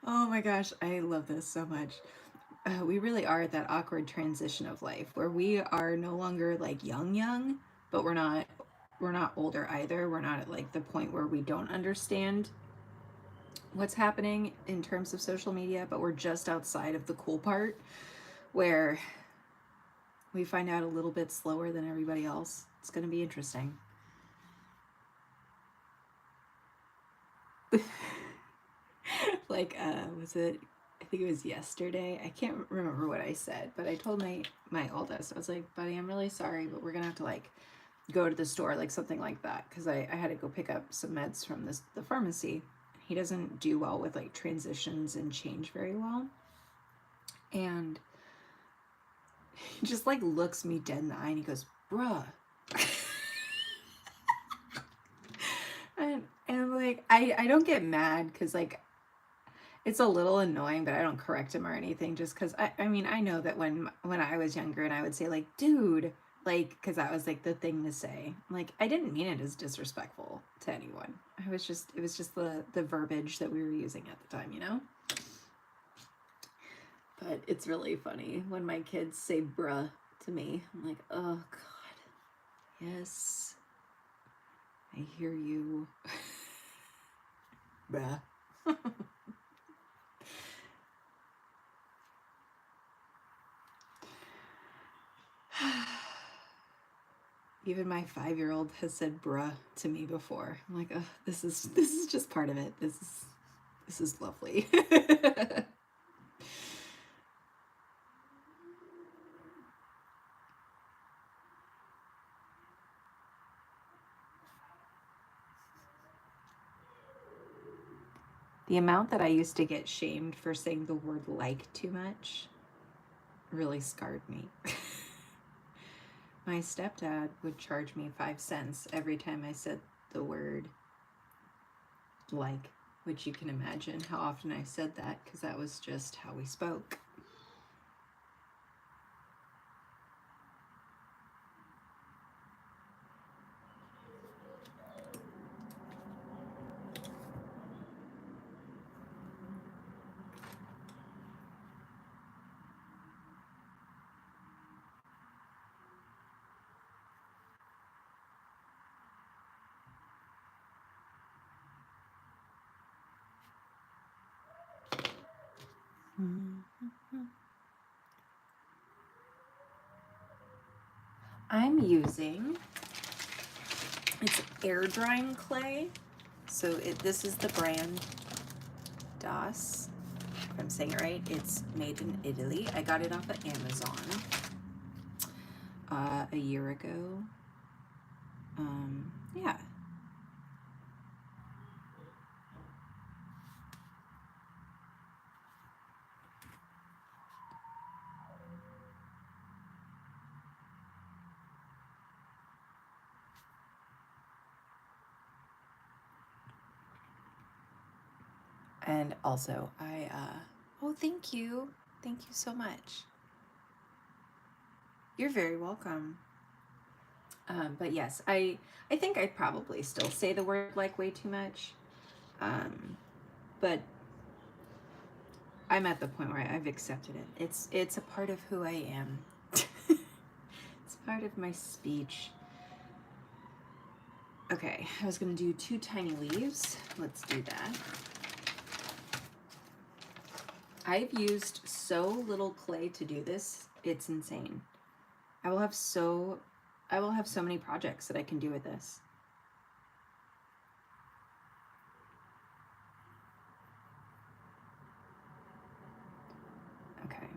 Oh my gosh, I love this so much. We really are at that awkward transition of life where we are no longer like young, but we're not older either. We're not at like the point where we don't understand what's happening in terms of social media, but we're just outside of the cool part where we find out a little bit slower than everybody else. It's going to be interesting. Like, was it, I think it was yesterday. I can't remember what I said, but I told my oldest, I was like, buddy, I'm really sorry, but we're going to have to like go to the store, like something like that. Cause I had to go pick up some meds from the pharmacy. He doesn't do well with like transitions and change very well. And he just like looks me dead in the eye and he goes, bruh. and I'm like, I don't get mad because like it's a little annoying, but I don't correct him or anything just because I mean, I know that when I was younger and I would say like, dude, like, because that was like the thing to say. Like, I didn't mean it as disrespectful to anyone. It was just the verbiage that we were using at the time, you know? But it's really funny when my kids say bruh to me. I'm like, oh God, yes, I hear you. Bruh. Even my 5-year-old has said bruh to me before. I'm like, oh, this is just part of it. This is lovely. The amount that I used to get shamed for saying the word like too much really scarred me. My stepdad would charge me 5 cents every time I said the word like, which you can imagine how often I said that because that was just how we spoke. I'm using, it's air drying clay. So this is the brand Das. If I'm saying it right, it's made in Italy. I got it off of Amazon a year ago. Yeah. And also, oh, thank you. Thank you so much. You're very welcome. But yes, I think I'd probably still say the word like way too much. But I'm at the point where I've accepted it. It's a part of who I am. It's part of my speech. Okay, I was gonna do 2 tiny leaves. Let's do that. I've used so little clay to do this. It's insane. I will have so many projects that I can do with this. Okay.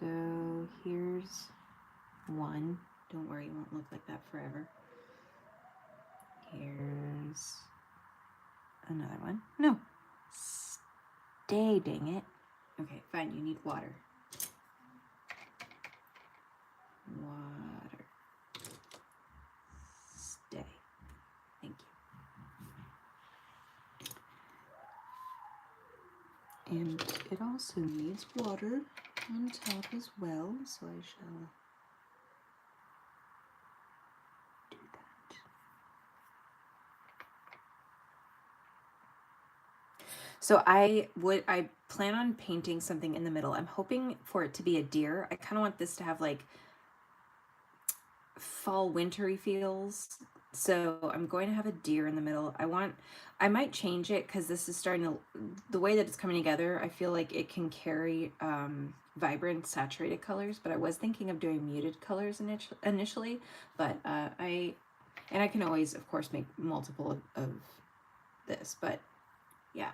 So here's one. Don't worry, it won't look like that forever. Here's another one. No. Stay, dang it. Okay, fine, you need water. Water. Stay. Thank you. And it also needs water on top as well, so I shall do that. So I plan on painting something in the middle. I'm hoping for it to be a deer. I kind of want this to have like fall wintry feels. So I'm going to have a deer in the middle. I might change it because this is starting to, the way that it's coming together, I feel like it can carry vibrant saturated colors, but I was thinking of doing muted colors initially, but I can always of course make multiple of this, but yeah.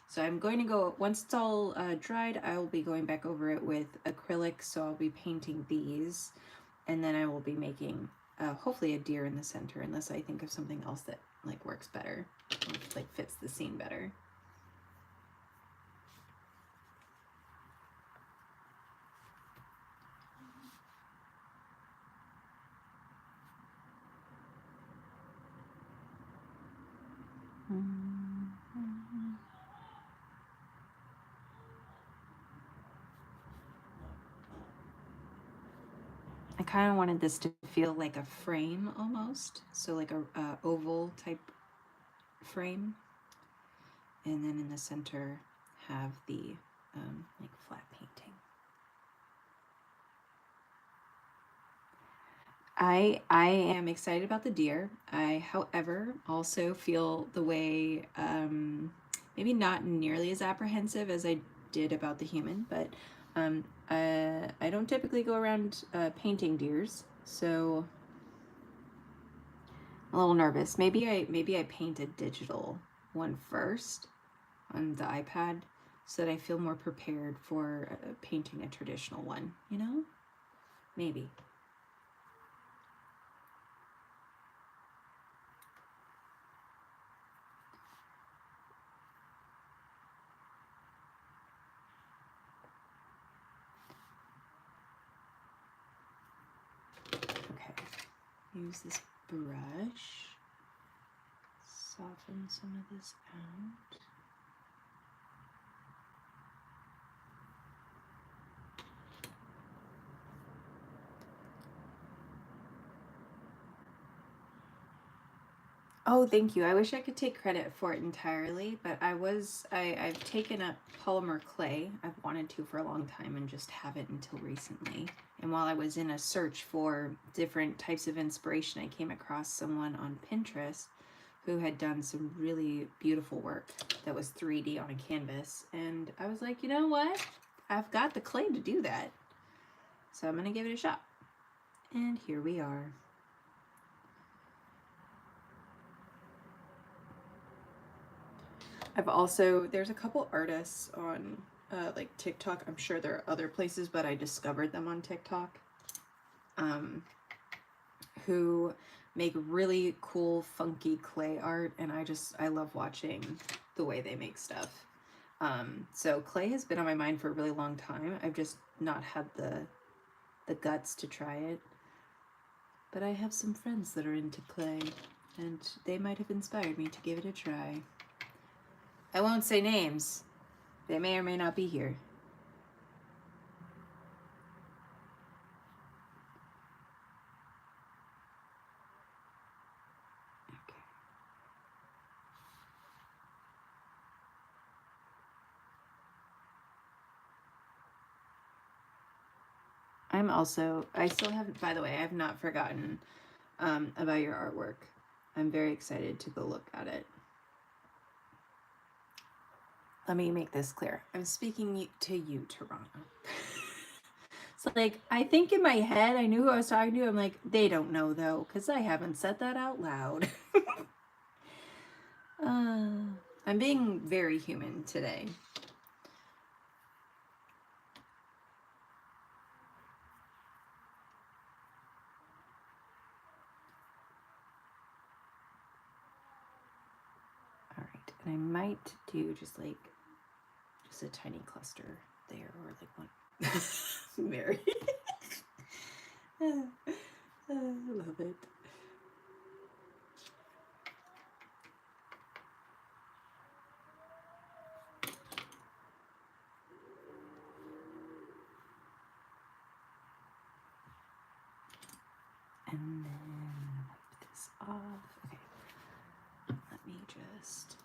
So I'm going to go, once it's all dried, I will be going back over it with acrylic, so I'll be painting these, and then I will be making hopefully a deer in the center, unless I think of something else that like works better, or, like fits the scene better. I kind of wanted this to feel like a frame almost, so like a oval type frame, and then in the center have the like flat painting. I am excited about the deer. I, however, also feel the way, maybe not nearly as apprehensive as I did about the human, but I don't typically go around painting deers, so I'm a little nervous. Maybe I paint a digital one first on the iPad so that I feel more prepared for painting a traditional one, you know? Maybe. Okay. Use this brush. Soften some of this out. Oh, thank you. I wish I could take credit for it entirely, but I've taken up polymer clay. I've wanted to for a long time and just haven't until recently. And while I was in a search for different types of inspiration, I came across someone on Pinterest who had done some really beautiful work that was 3D on a canvas. And I was like, you know what? I've got the clay to do that. So I'm gonna give it a shot. And here we are. There's a couple artists on like TikTok. I'm sure there are other places, but I discovered them on TikTok, who make really cool, funky clay art, and I love watching the way they make stuff. So clay has been on my mind for a really long time. I've just not had the guts to try it. But I have some friends that are into clay, and they might have inspired me to give it a try. I won't say names. They may or may not be here. Okay. I still haven't, by the way, I have not forgotten about your artwork. I'm very excited to go look at it. Let me make this clear. I'm speaking to you, Toronto. So, like, I think in my head, I knew who I was talking to. I'm like, they don't know, though, because I haven't said that out loud. I'm being very human today. All right, and I might do just a tiny cluster there, or like one. Mary. I love it. And then wipe this off. Okay, let me just.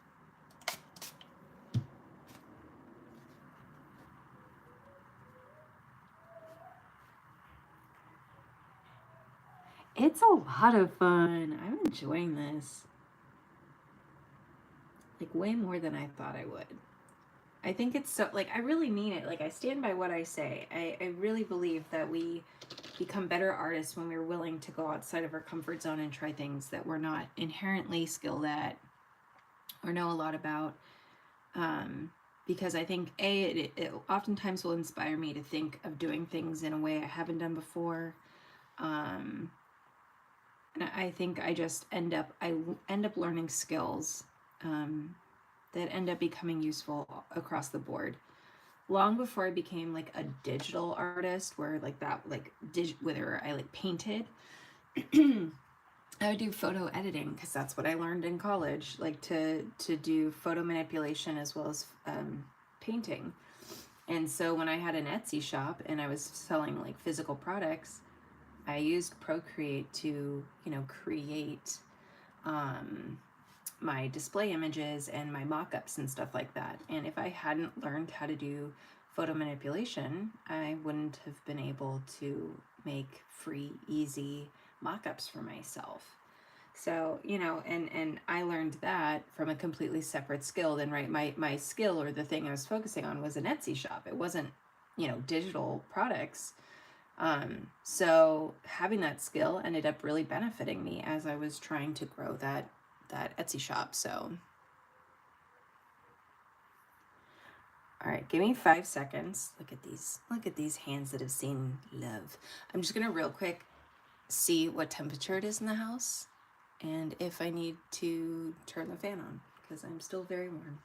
It's a lot of fun. I'm enjoying this. Like, way more than I thought I would. I think it's so, like, I really mean it. Like, I stand by what I say. I really believe that we become better artists when we're willing to go outside of our comfort zone and try things that we're not inherently skilled at or know a lot about. Because I think, it oftentimes will inspire me to think of doing things in a way I haven't done before. And I think I end up learning skills that end up becoming useful across the board. Long before I became like a digital artist, where like that, like whether I like painted, I would do photo editing because that's what I learned in college, like to do photo manipulation as well as painting. And so when I had an Etsy shop and I was selling like physical products, I used Procreate to, create my display images and my mock-ups and stuff like that. And if I hadn't learned how to do photo manipulation, I wouldn't have been able to make free, easy mock-ups for myself. So, you know, and I learned that from a completely separate skill than, right, my skill, or the thing I was focusing on, was an Etsy shop. It wasn't, you know, digital products. So having that skill ended up really benefiting me as I was trying to grow that Etsy shop. So, all right, give me 5 seconds. Look at these hands that have seen love. I'm just gonna real quick see what temperature it is in the house and if I need to turn the fan on, because I'm still very warm.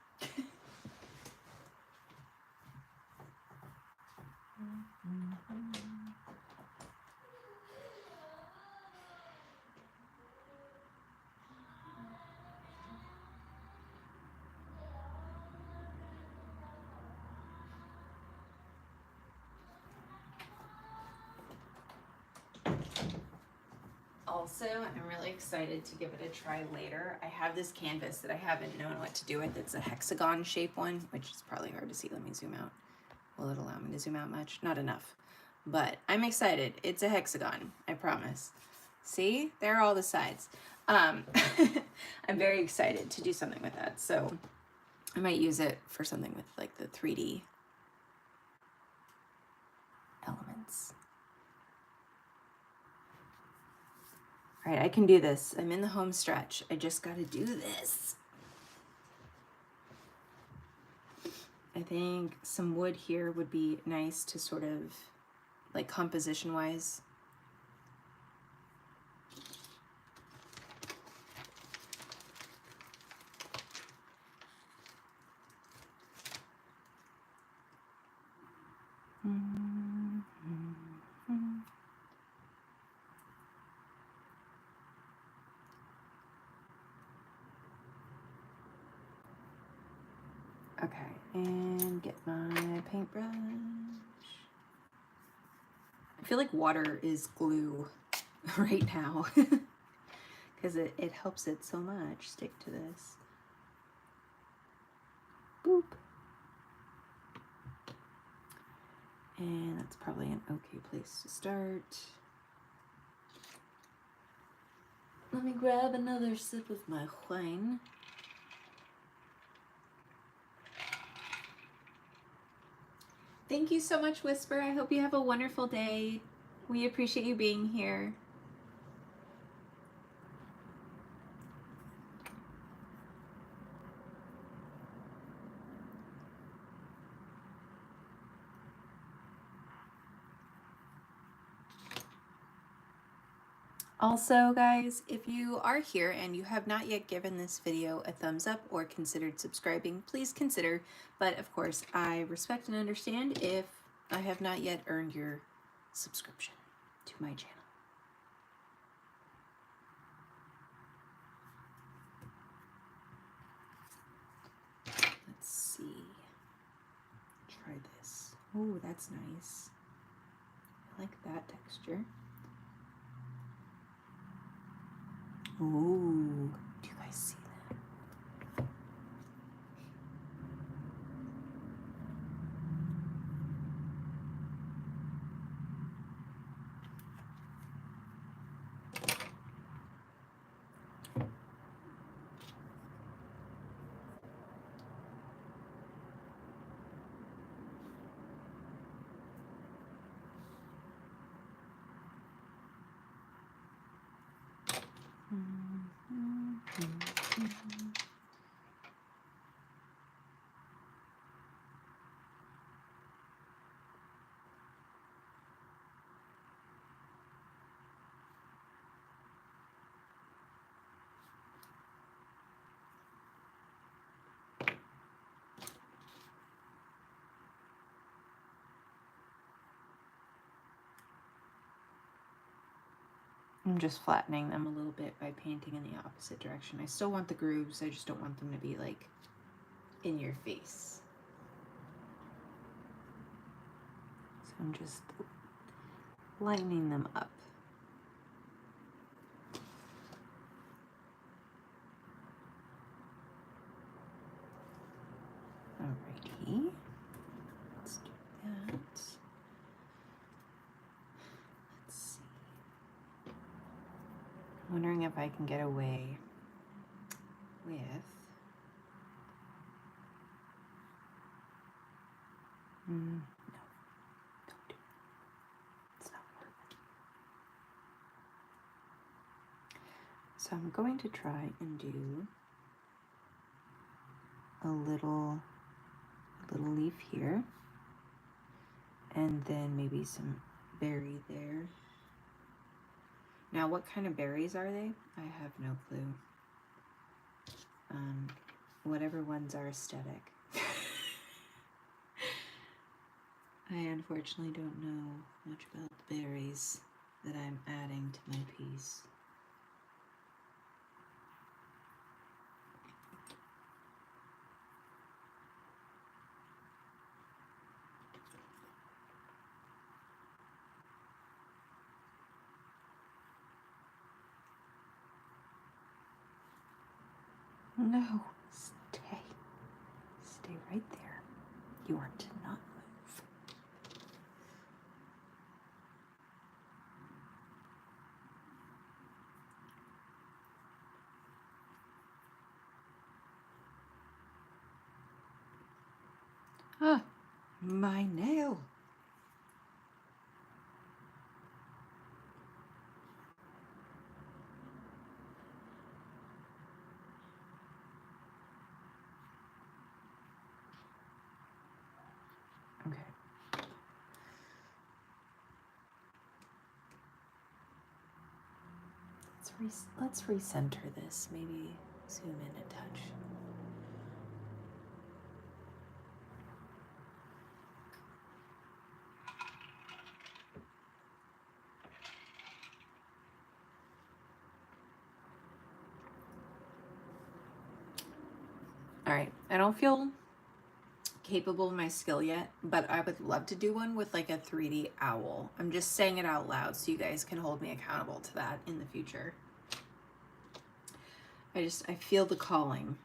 Also, I'm really excited to give it a try later. I have this canvas that I haven't known what to do with. It's a hexagon shape one, which is probably hard to see. Let me zoom out. Will it allow me to zoom out much? Not enough. But I'm excited. It's a hexagon, I promise. See? There are all the sides. I'm very excited to do something with that. So I might use it for something with like the 3D elements. All right, I can do this. I'm in the home stretch. I just got to do this. I think some wood here would be nice to sort of, like, composition wise. Okay, and get my paintbrush. I feel like water is glue right now because it helps it so much stick to this. Boop. And that's probably an okay place to start. Let me grab another sip of my wine. Thank you so much, Whisper. I hope you have a wonderful day. We appreciate you being here. Also, guys, if you are here and you have not yet given this video a thumbs up or considered subscribing, please consider. But of course, I respect and understand if I have not yet earned your subscription to my channel. Let's see. Try this. Oh, that's nice. I like that texture. Ooh, do you guys see that? I'm just flattening them a little bit by painting in the opposite direction. I still want the grooves, I just don't want them to be like in your face. So I'm just lightening them up. wondering if I can get away with no, don't do it. It's not worth it. So I'm going to try and do a little leaf here, and then maybe some berry there. Now, what kind of berries are they? I have no clue. Whatever ones are aesthetic. I unfortunately don't know much about the berries that I'm adding to my piece. No, stay. Stay right there. You are to not move. Ah, my nail. Okay. Let's recenter this. Maybe zoom in a touch. All right. I don't feel capable of my skill yet, but I would love to do one with like a 3D owl. I'm just saying it out loud so you guys can hold me accountable to that in the future. I feel the calling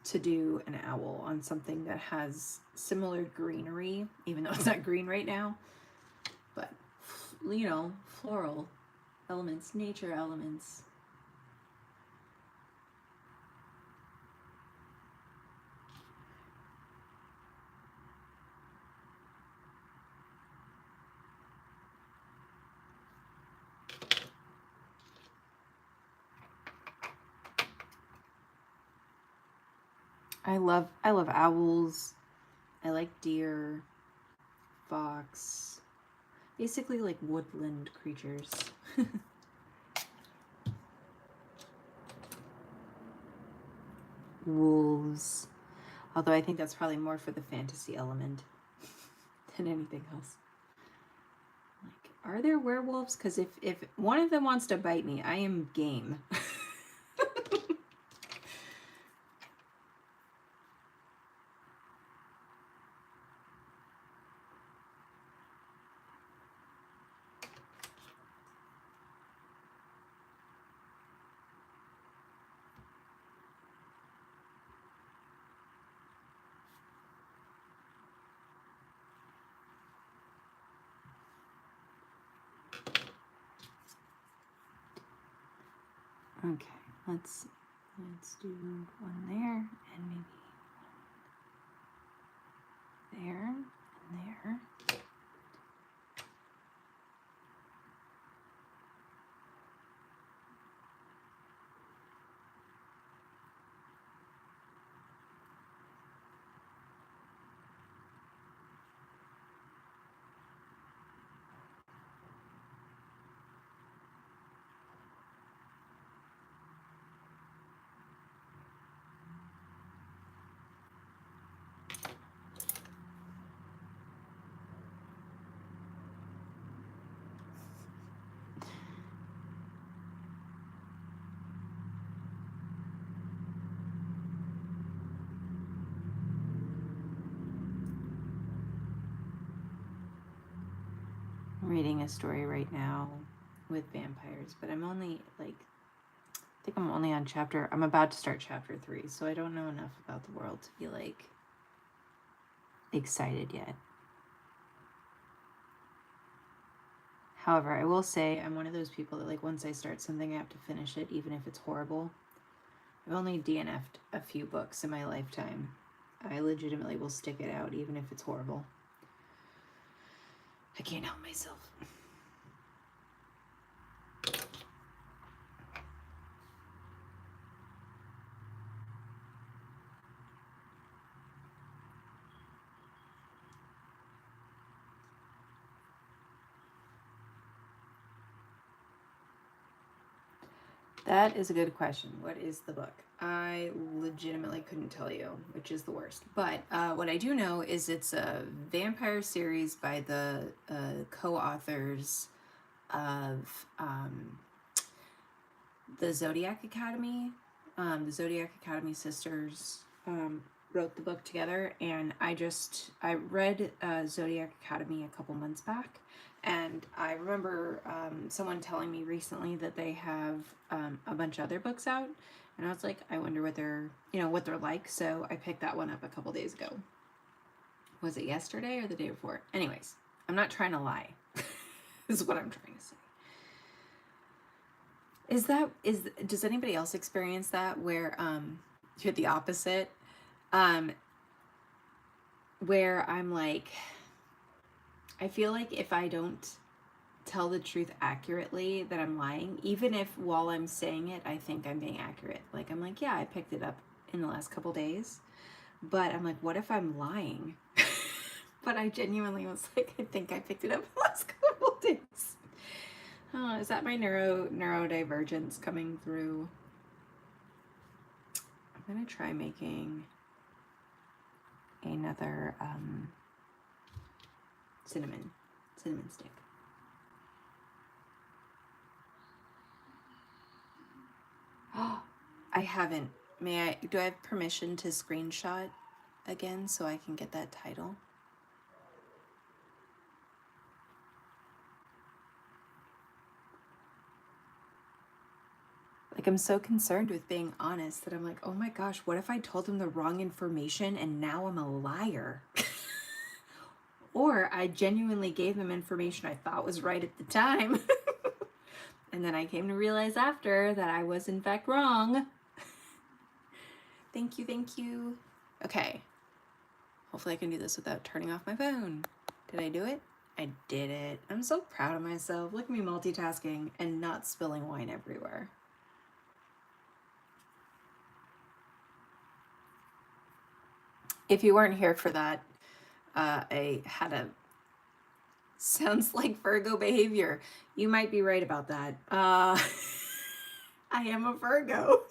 to do an owl on something that has similar greenery, even though it's not green right now, but you know, floral elements, nature elements. I love owls. I like deer, fox, basically like woodland creatures. Wolves. Although I think that's probably more for the fantasy element than anything else. Like, are there werewolves? Because if one of them wants to bite me, I am game. Okay, let's do one there and maybe one there and there. I'm reading a story right now with vampires, but I'm only like, I think I'm only on I'm about to start chapter 3, so I don't know enough about the world to be like excited yet. However, I will say I'm one of those people that, like, once I start something, I have to finish it, even if it's horrible. I've only DNF'd a few books in my lifetime. I legitimately will stick it out, even if it's horrible. I can't help myself. That is a good question. What is the book? I legitimately couldn't tell you, which is the worst. But what I do know is it's a vampire series by the co-authors of the Zodiac Academy. The Zodiac Academy sisters wrote the book together, and I read Zodiac Academy a couple months back, and I remember someone telling me recently that they have a bunch of other books out, and I was like, I wonder what they're like. So I picked that one up a couple days ago. Was it yesterday or the day before? Anyways, I'm not trying to lie. This is what I'm trying to say. Does anybody else experience that where you're the opposite? Where I'm like, I feel like if I don't tell the truth accurately, that I'm lying, even if while I'm saying it I think I'm being accurate. Like, I'm like, yeah, I picked it up in the last couple days, but I'm like, what if I'm lying? But I genuinely was like, I think I picked it up in the last couple days. Oh, is that my neurodivergence coming through? I'm gonna try making another cinnamon stick. Oh, I haven't. Do I have permission to screenshot again so I can get that title? Like, I'm so concerned with being honest that I'm like, oh my gosh, what if I told them the wrong information and now I'm a liar? Or I genuinely gave them information I thought was right at the time. And then I came to realize after that I was in fact wrong. Thank you. Okay. Hopefully I can do this without turning off my phone. Did I do it? I did it. I'm so proud of myself. Look at me multitasking and not spilling wine everywhere. If you weren't here for that, I had a sounds like Virgo behavior. You might be right about that. I am a Virgo.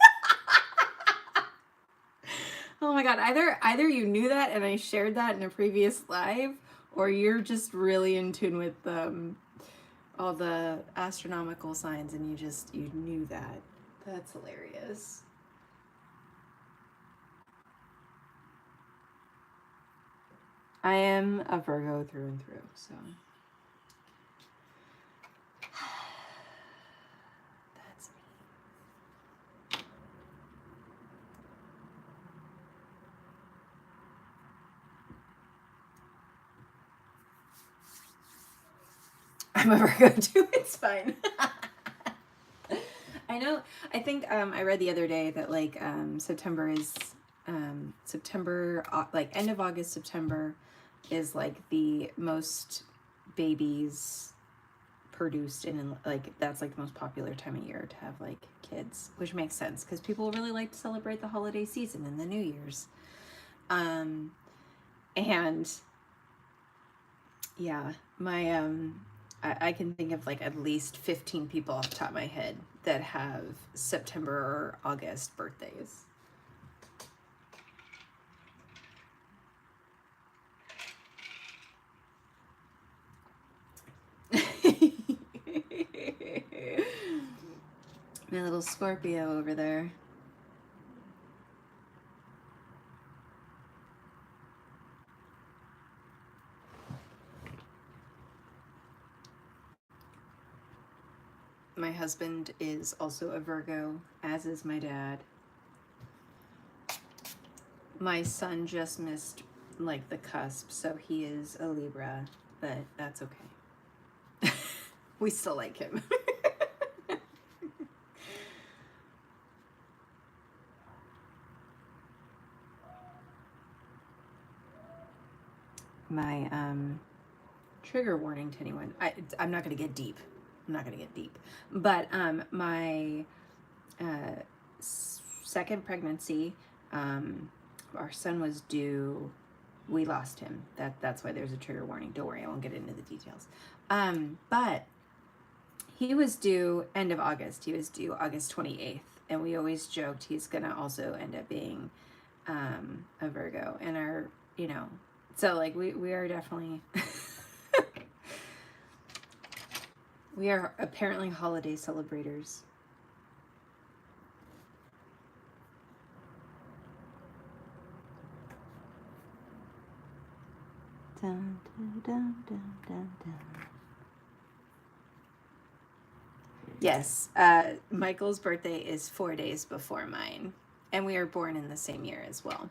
Oh my god, either you knew that and I shared that in a previous live, or you're just really in tune with all the astronomical signs and you knew that. That's hilarious. I am a Virgo through and through, so that's me. I'm a Virgo too, it's fine. I know, I think I read the other day that like September is like end of August, September is like the most babies produced in, like, that's like the most popular time of year to have like kids, which makes sense because people really like to celebrate the holiday season and the New Year's. And yeah, my I can think of like at least 15 people off the top of my head that have September or August birthdays. My little Scorpio over there. My husband is also a Virgo, as is my dad. My son just missed like the cusp, so he is a Libra, but that's okay. We still like him. My trigger warning to anyone. I'm not going to get deep. I'm not going to get deep. But my second pregnancy, our son was due. We lost him. That's why there's a trigger warning. Don't worry, I won't get into the details. But he was due end of August. He was due August 28th. And we always joked he's going to also end up being a Virgo. And our, you know, so like we are definitely, we are apparently holiday celebrators. Dun, dun, dun, dun, dun, dun. Yes, Michael's birthday is 4 days before mine, and we are born in the same year as well.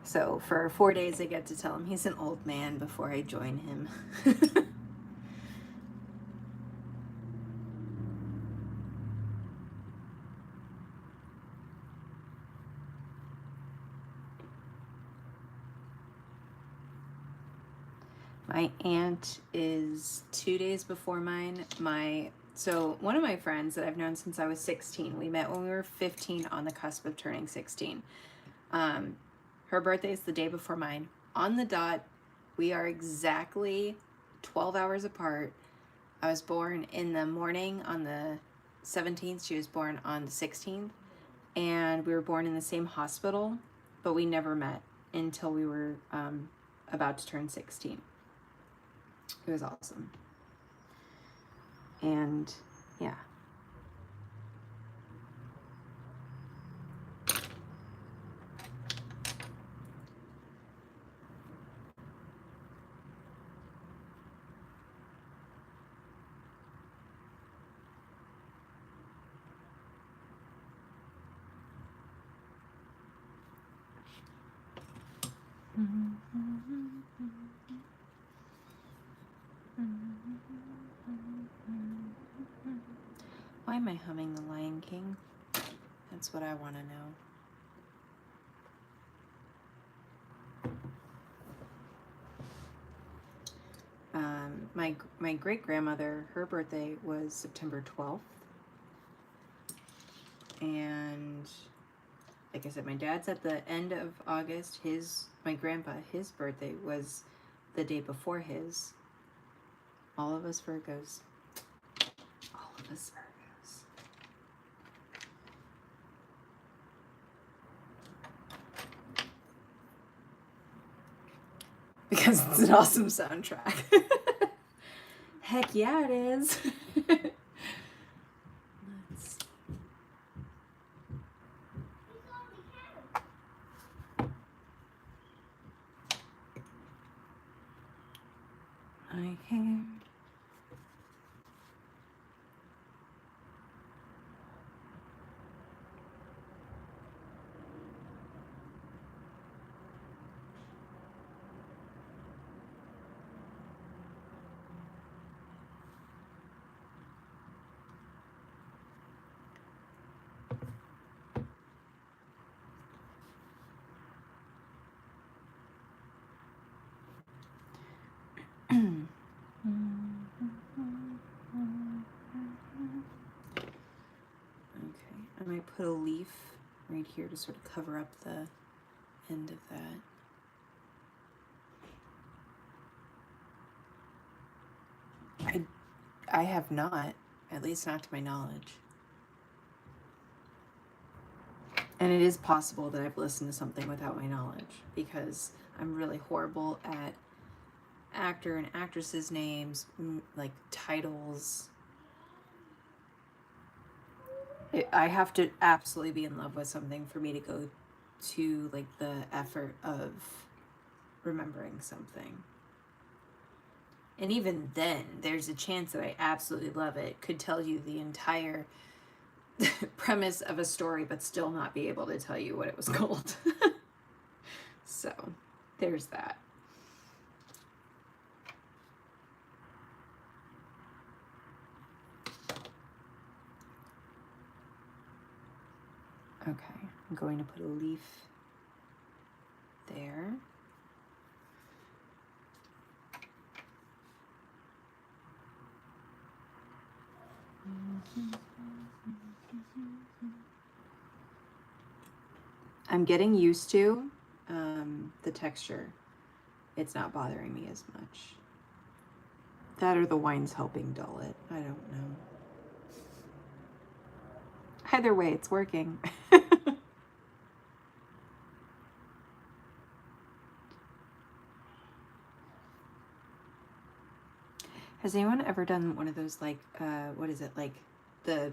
So for 4 days, I get to tell him he's an old man before I join him. My aunt is 2 days before mine. So one of my friends that I've known since I was 16, we met when we were 15 on the cusp of turning 16. Her birthday is the day before mine. On the dot, we are exactly 12 hours apart. I was born in the morning on the 17th. She was born on the 16th. And we were born in the same hospital, but we never met until we were about to turn 16. It was awesome. And yeah. Why am I humming The Lion King? That's what I want to know. My great grandmother, her birthday was September 12th, and like I said, my dad's at the end of August. My grandpa, his birthday was the day before his. All of us Virgos. All of us Virgos. Because it's an awesome soundtrack. Heck yeah, it is. Let's... Okay. I might put a leaf right here to sort of cover up the end of that. I have not, at least not to my knowledge. And it is possible that I've listened to something without my knowledge, because I'm really horrible at actor and actresses' names, like titles. I have to absolutely be in love with something for me to go to like the effort of remembering something. And even then, there's a chance that I absolutely love it, could tell you the entire premise of a story, but still not be able to tell you what it was called. So, there's that. Okay, I'm going to put a leaf there. I'm getting used to the texture. It's not bothering me as much. That or the wine's helping dull it. I don't know. Either way, it's working. Has anyone ever done one of those, like, what is it, like the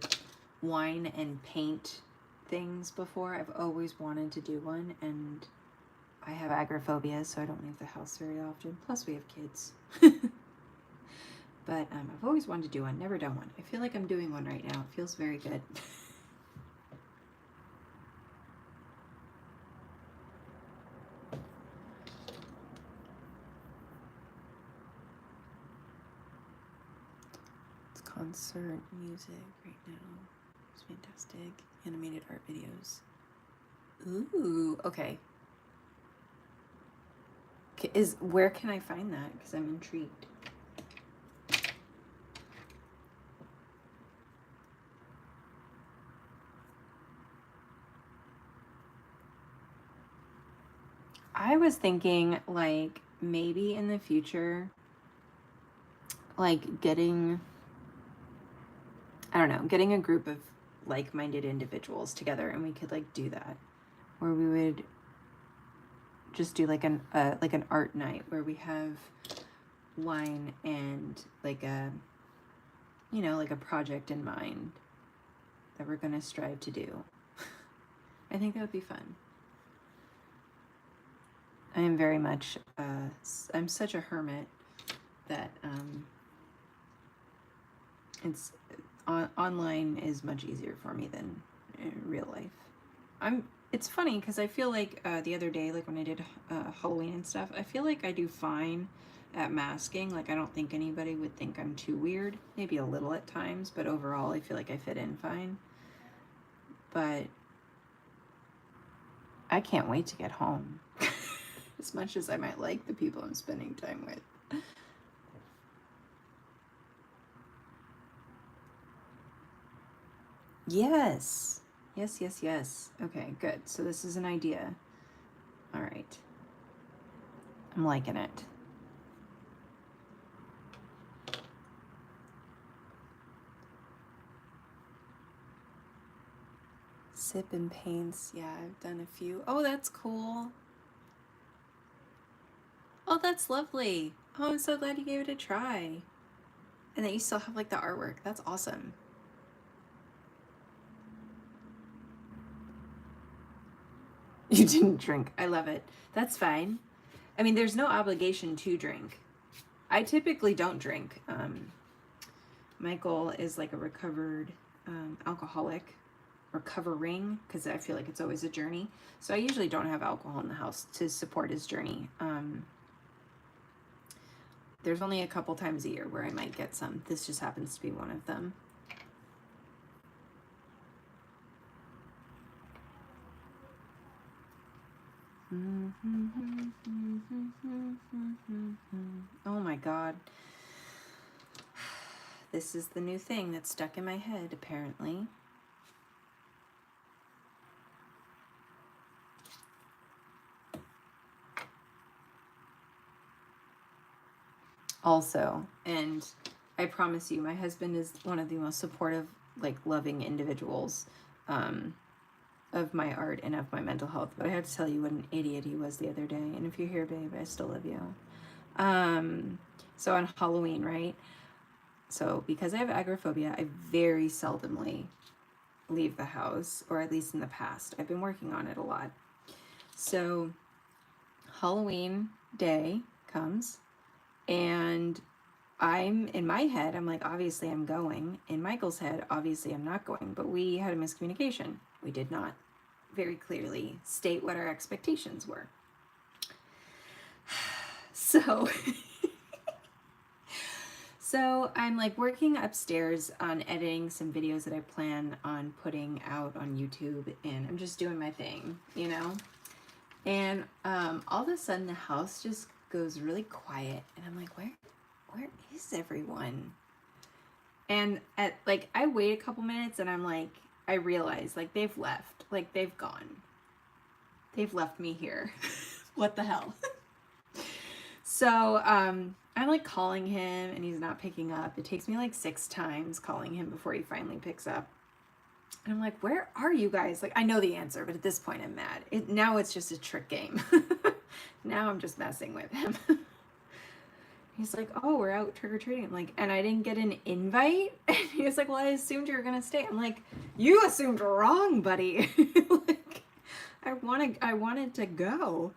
wine and paint things before? I've always wanted to do one, and I have agoraphobia, so I don't leave the house very often. Plus, we have kids. But I've always wanted to do one, never done one. I feel like I'm doing one right now. It feels very good. It's concert music right now. It's fantastic. Animated art videos. Ooh, okay. Where can I find that? Because I'm intrigued. I was thinking, like, maybe in the future, like, getting a group of like-minded individuals together, and we could, like, do that, where we would just do like an art night where we have wine and like a like a project in mind that we're gonna strive to do. I think that would be fun. I am very much I'm such a hermit that it's online is much easier for me than in real life. It's funny because I feel like the other day, like when I did Halloween and stuff, I feel like I do fine at masking. Like, I don't think anybody would think I'm too weird. Maybe a little at times, but overall I feel like I fit in fine. But I can't wait to get home. As much as I might like the people I'm spending time with. Yes. Yes. Okay, good. So this is an idea. All right. I'm liking it. Sip and paints. Yeah, I've done a few. Oh, that's cool. Oh, that's lovely. Oh, I'm so glad you gave it a try. And that you still have like the artwork. That's awesome. You didn't drink. I love it. That's fine. I mean, there's no obligation to drink. I typically don't drink. Michael is like a recovered alcoholic, recovering, because I feel like it's always a journey. So I usually don't have alcohol in the house to support his journey. There's only a couple times a year where I might get some. This just happens to be one of them. Oh my God. This is the new thing that's stuck in my head, apparently. Also, and I promise you, my husband is one of the most supportive, like, loving individuals of my art and of my mental health. But I have to tell you what an idiot he was the other day. And if you're here, babe, I still love you. So on Halloween, right? So because I have agoraphobia, I very seldomly leave the house, or at least in the past. I've been working on it a lot. So Halloween day comes, and in my head, I'm like, obviously I'm going. In Michael's head, obviously I'm not going. But we had a miscommunication. We did not very clearly state what our expectations were. So I'm like working upstairs on editing some videos that I plan on putting out on YouTube, and I'm just doing my thing, you know? And all of a sudden the house just goes really quiet, and I'm like, where is everyone? And at like I wait a couple minutes, and I'm like, I realize like they've left, like they've gone. They've left me here. What the hell? So I'm like calling him, and he's not picking up. It takes me like 6 times calling him before he finally picks up. And I'm like, where are you guys? Like, I know the answer, but at this point I'm mad. Now it's just a trick game. Now I'm just messing with him. He's like, oh, we're out trick-or-treating. I'm like, and I didn't get an invite? And he was like, well, I assumed you were going to stay. I'm like, you assumed wrong, buddy. Like, I wanted to go.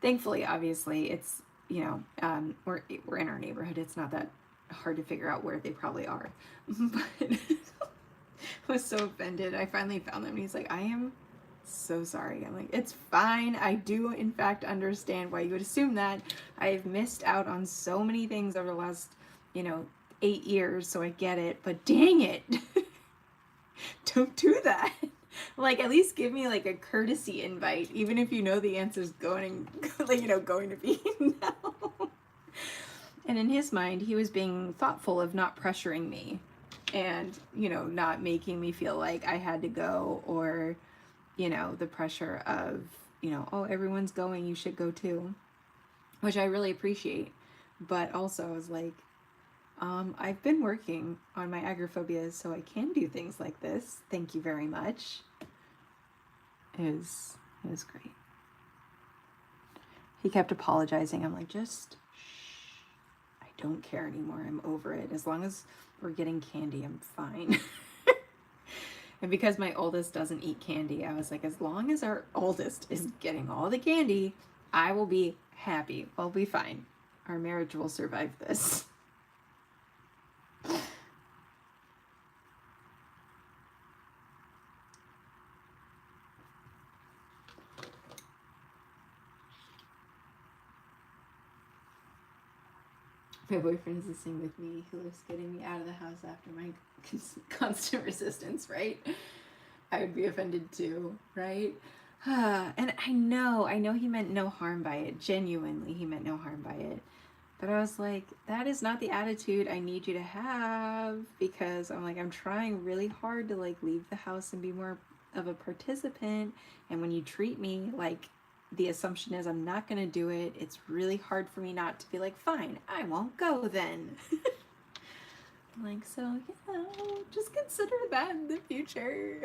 Thankfully, obviously, it's, you know, we're in our neighborhood. It's not that hard to figure out where they probably are. But I was so offended. I finally found them, and he's like, I am so sorry. I'm like, it's fine. I do, in fact, understand why you would assume that. I've missed out on so many things over the last, you know, 8 years, so I get it. But dang it. Don't do that. Like, at least give me like a courtesy invite, even if you know the answer's going, like, you know, going to be no. And in his mind, he was being thoughtful of not pressuring me, and, you know, not making me feel like I had to go, or, you know, the pressure of, you know, oh, everyone's going, you should go too, which I really appreciate. But also I was like, I've been working on my agoraphobia, so I can do things like this. Thank you very much. It was great. He kept apologizing. I'm like, just shh. I don't care anymore. I'm over it. As long as we're getting candy, I'm fine. And because my oldest doesn't eat candy, I was like, as long as our oldest is getting all the candy, I will be happy. We'll be fine. Our marriage will survive this. My boyfriend is the same with me. He loves getting me out of the house after my constant resistance, right? I would be offended too, right? And I know he meant no harm by it. Genuinely, he meant no harm by it. But I was like, that is not the attitude I need you to have, because I'm like, I'm trying really hard to like leave the house and be more of a participant. And when you treat me like the assumption is I'm not going to do it, it's really hard for me not to be like, fine, I won't go then. I'm like, so, you know, just consider that in the future.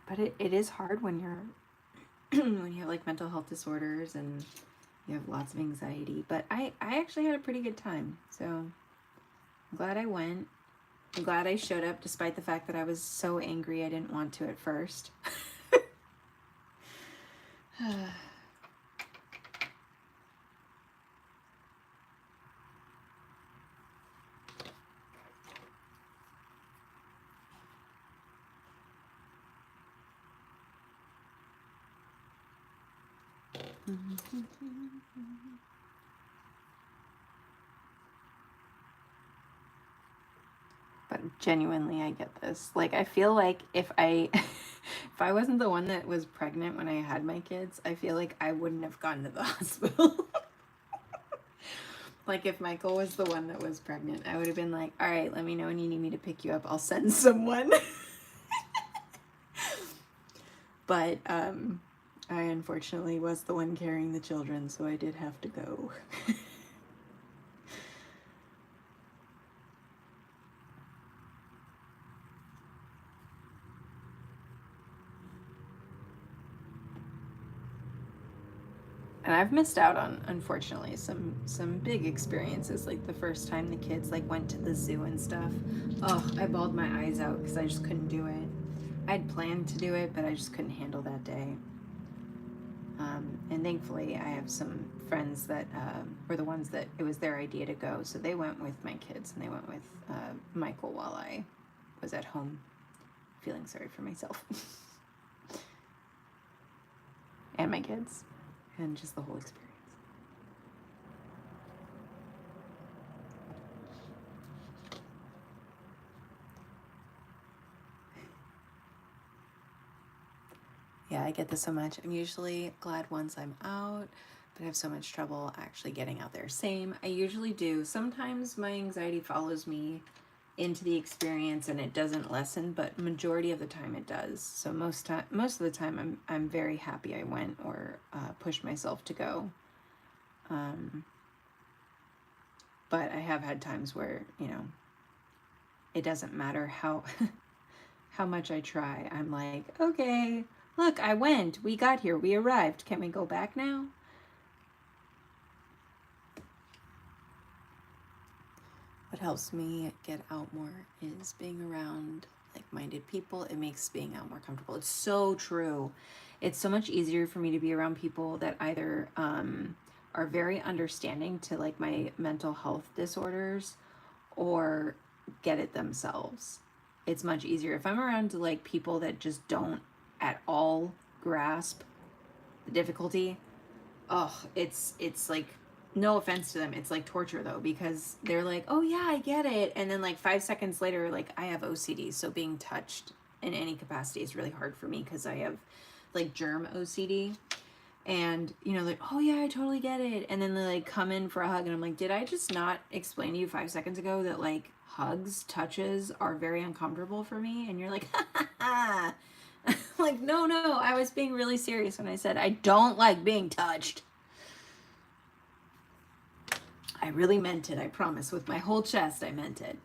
But it is hard when you're when you have like mental health disorders and you have lots of anxiety. But I actually had a pretty good time, so I'm glad I went. I'm glad I showed up despite the fact that I was so angry I didn't want to at first. But genuinely, I get this. Like, I feel like if I if I wasn't the one that was pregnant when I had my kids, I feel like I wouldn't have gone to the hospital. Like, if Michael was the one that was pregnant, I would have been like, all right, let me know when you need me to pick you up. I'll send someone. But I unfortunately was the one carrying the children, so I did have to go. And I've missed out on, unfortunately, some big experiences. Like the first time the kids like went to the zoo and stuff. Oh, I bawled my eyes out because I just couldn't do it. I'd planned to do it, but I just couldn't handle that day. And thankfully, I have some friends that were the ones that it was their idea to go. So they went with my kids, and they went with Michael while I was at home feeling sorry for myself. my kids and just the whole experience. Yeah, I get this so much. I'm usually glad once I'm out, but I have so much trouble actually getting out there. Same, I usually do. Sometimes my anxiety follows me into the experience and it doesn't lessen, but majority of the time it does. So most of the time I'm very happy I went or pushed myself to go. But I have had times where, you know, it doesn't matter how how much I try. I'm like, okay, look, I went, we got here, we arrived. Can we go back now? What helps me get out more is being around like-minded people. It makes being out more comfortable. It's so true. It's so much easier for me to be around people that either are very understanding to like my mental health disorders or get it themselves. It's much easier if I'm around like people that just don't at all grasp the difficulty. Oh, it's like, no offense to them, it's like torture though, because they're like, oh yeah, I get it, and then like 5 seconds later, like I have OCD, so being touched in any capacity is really hard for me because I have like germ OCD. And you know, like, oh yeah, I totally get it, and then they like come in for a hug and I'm like, did I just not explain to you 5 seconds ago that like hugs, touches are very uncomfortable for me? And you're like, ha ha ha. Like, no, I was being really serious when I said I don't like being touched. I really meant it, I promise. With my whole chest, I meant it.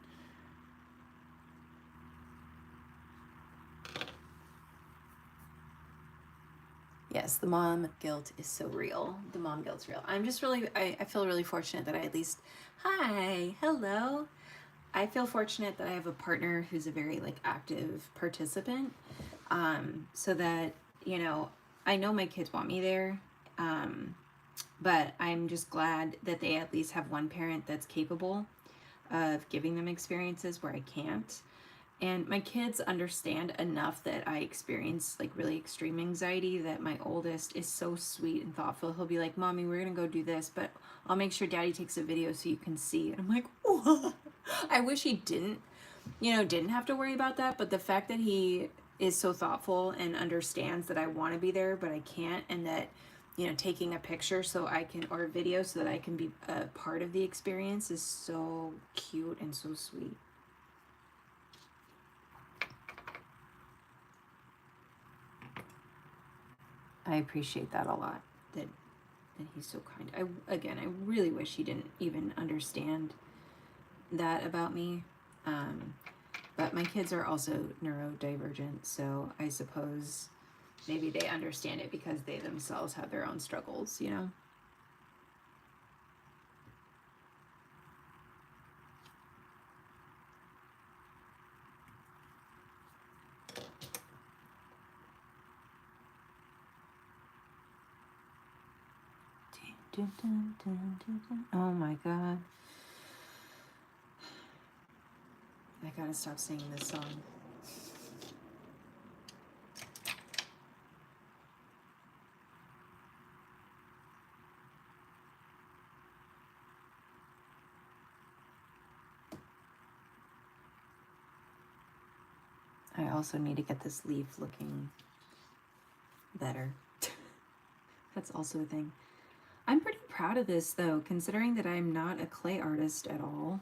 Yes, the mom guilt is so real. The mom guilt's real. I'm just really, I feel really fortunate that I at least, hi, hello. I feel fortunate that I have a partner who's a very like active participant. So that, you know, I know my kids want me there. But I'm just glad that they at least have one parent that's capable of giving them experiences where I can't. And my kids understand enough that I experience like really extreme anxiety, that my oldest is so sweet and thoughtful. He'll be like, Mommy, we're gonna go do this, but I'll make sure Daddy takes a video so you can see. And I'm like, what? I wish he didn't have to worry about that. But the fact that he is so thoughtful and understands that I want to be there, but I can't, and that, you know, taking a picture so I can, or a video so that I can be a part of the experience is so cute and so sweet. I appreciate that a lot, that he's so kind. I really wish he didn't even understand that about me. But my kids are also neurodivergent, so I suppose maybe they understand it because they themselves have their own struggles, you know? Oh my god. I gotta stop singing this song. I also need to get this leaf looking better. That's also a thing. I'm pretty proud of this though, considering that I'm not a clay artist at all.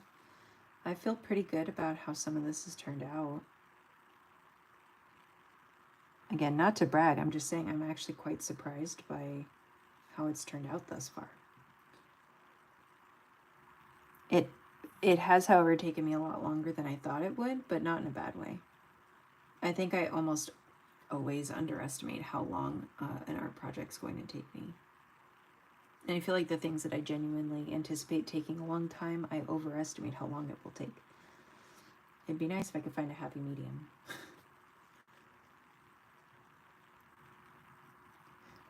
I feel pretty good about how some of this has turned out. Again, not to brag, I'm just saying I'm actually quite surprised by how it's turned out thus far. It has, however, taken me a lot longer than I thought it would, but not in a bad way. I think I almost always underestimate how long an art project's going to take me. And I feel like the things that I genuinely anticipate taking a long time, I overestimate how long it will take. It'd be nice if I could find a happy medium.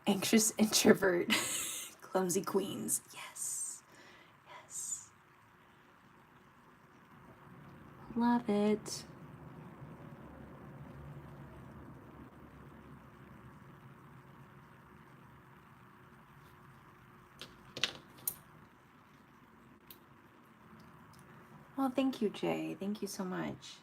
Anxious introvert. Clumsy queens. Yes. Yes. Love it. Well, thank you, Jay. Thank you so much.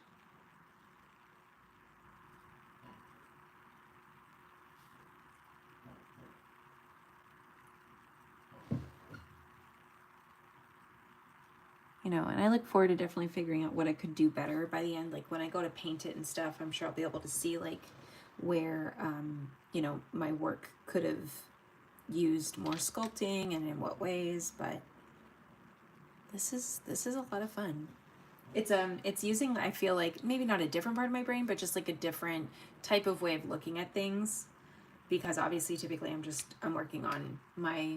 You know, and I look forward to definitely figuring out what I could do better by the end. Like when I go to paint it and stuff, I'm sure I'll be able to see like where, you know, my work could have used more sculpting and in what ways. But this is a lot of fun. It's using, I feel like, maybe not a different part of my brain, but just like a different type of way of looking at things, because obviously typically I'm working on my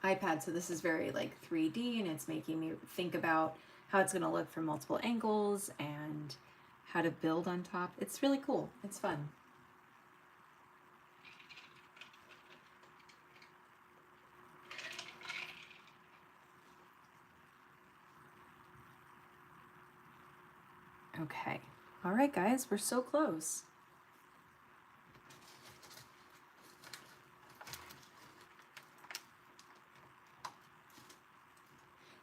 iPad, so this is very like 3D, and it's making me think about how it's going to look from multiple angles and how to build on top. It's really cool. It's fun. Okay. All right, guys, we're so close.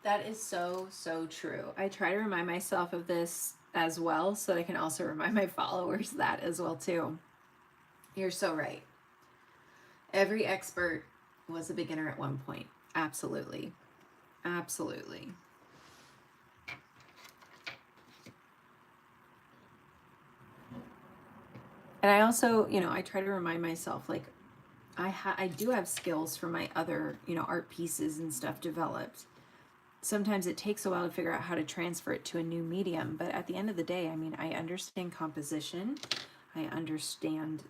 That is so, so true. I try to remind myself of this as well so that I can also remind my followers that as well too. You're so right. Every expert was a beginner at one point. Absolutely. Absolutely. And I also, you know, I try to remind myself like I do have skills for my other, you know, art pieces and stuff developed. Sometimes it takes a while to figure out how to transfer it to a new medium, but at the end of the day, I mean, I understand composition, I understand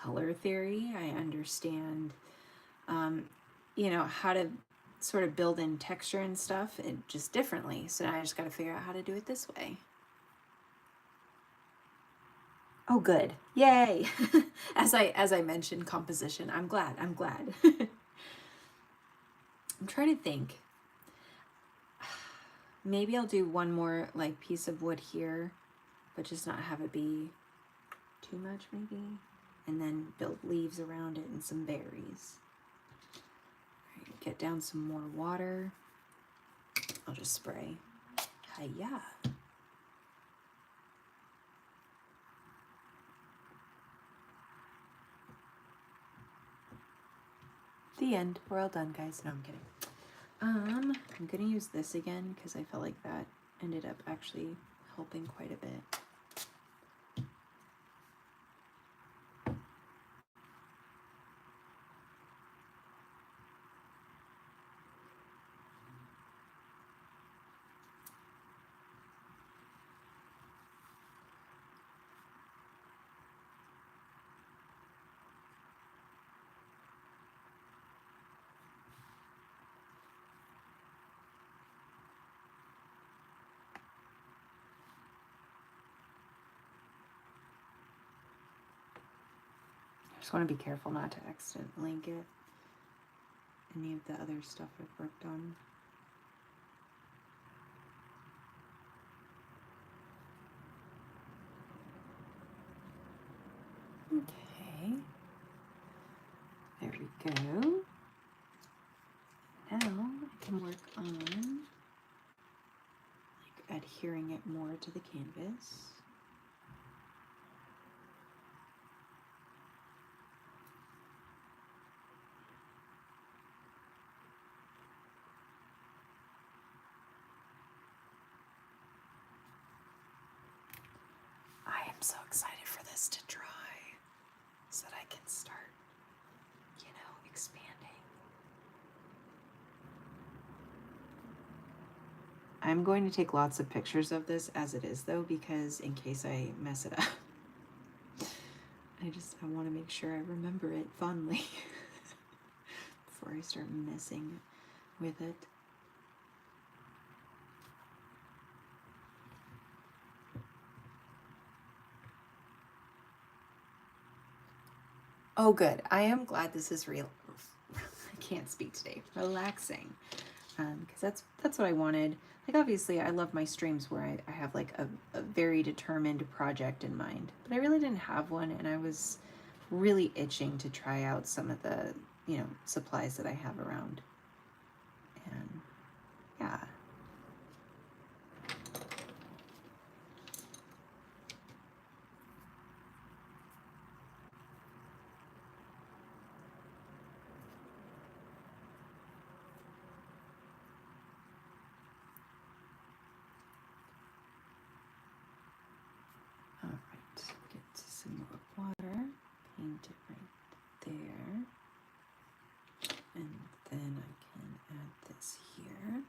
color theory, I understand, you know, how to sort of build in texture and stuff, and just differently. So now I just got to figure out how to do it this way. Oh, good. Yay. As I mentioned composition, I'm glad. I'm trying to think. Maybe I'll do one more like piece of wood here, but just not have it be too much maybe. And then build leaves around it and some berries. All right, get down some more water. I'll just spray. Hiya. The end. We're all done, guys. No, I'm kidding. I'm gonna use this again because I felt like that ended up actually helping quite a bit. Just want to be careful not to accidentally get any of the other stuff I've worked on. Okay. There we go. Now I can work on like adhering it more to the canvas. I am so excited for this to dry so that I can start, you know, expanding. I'm going to take lots of pictures of this as it is though, because in case I mess it up, I want to make sure I remember it fondly before I start messing with it. Oh, good. I am glad this is real. I can't speak today. Relaxing, because that's what I wanted. Like obviously, I love my streams where I have like a very determined project in mind, but I really didn't have one, and I was really itching to try out some of the, you know, supplies that I have around. And yeah, paint it right there. And then I can add this here.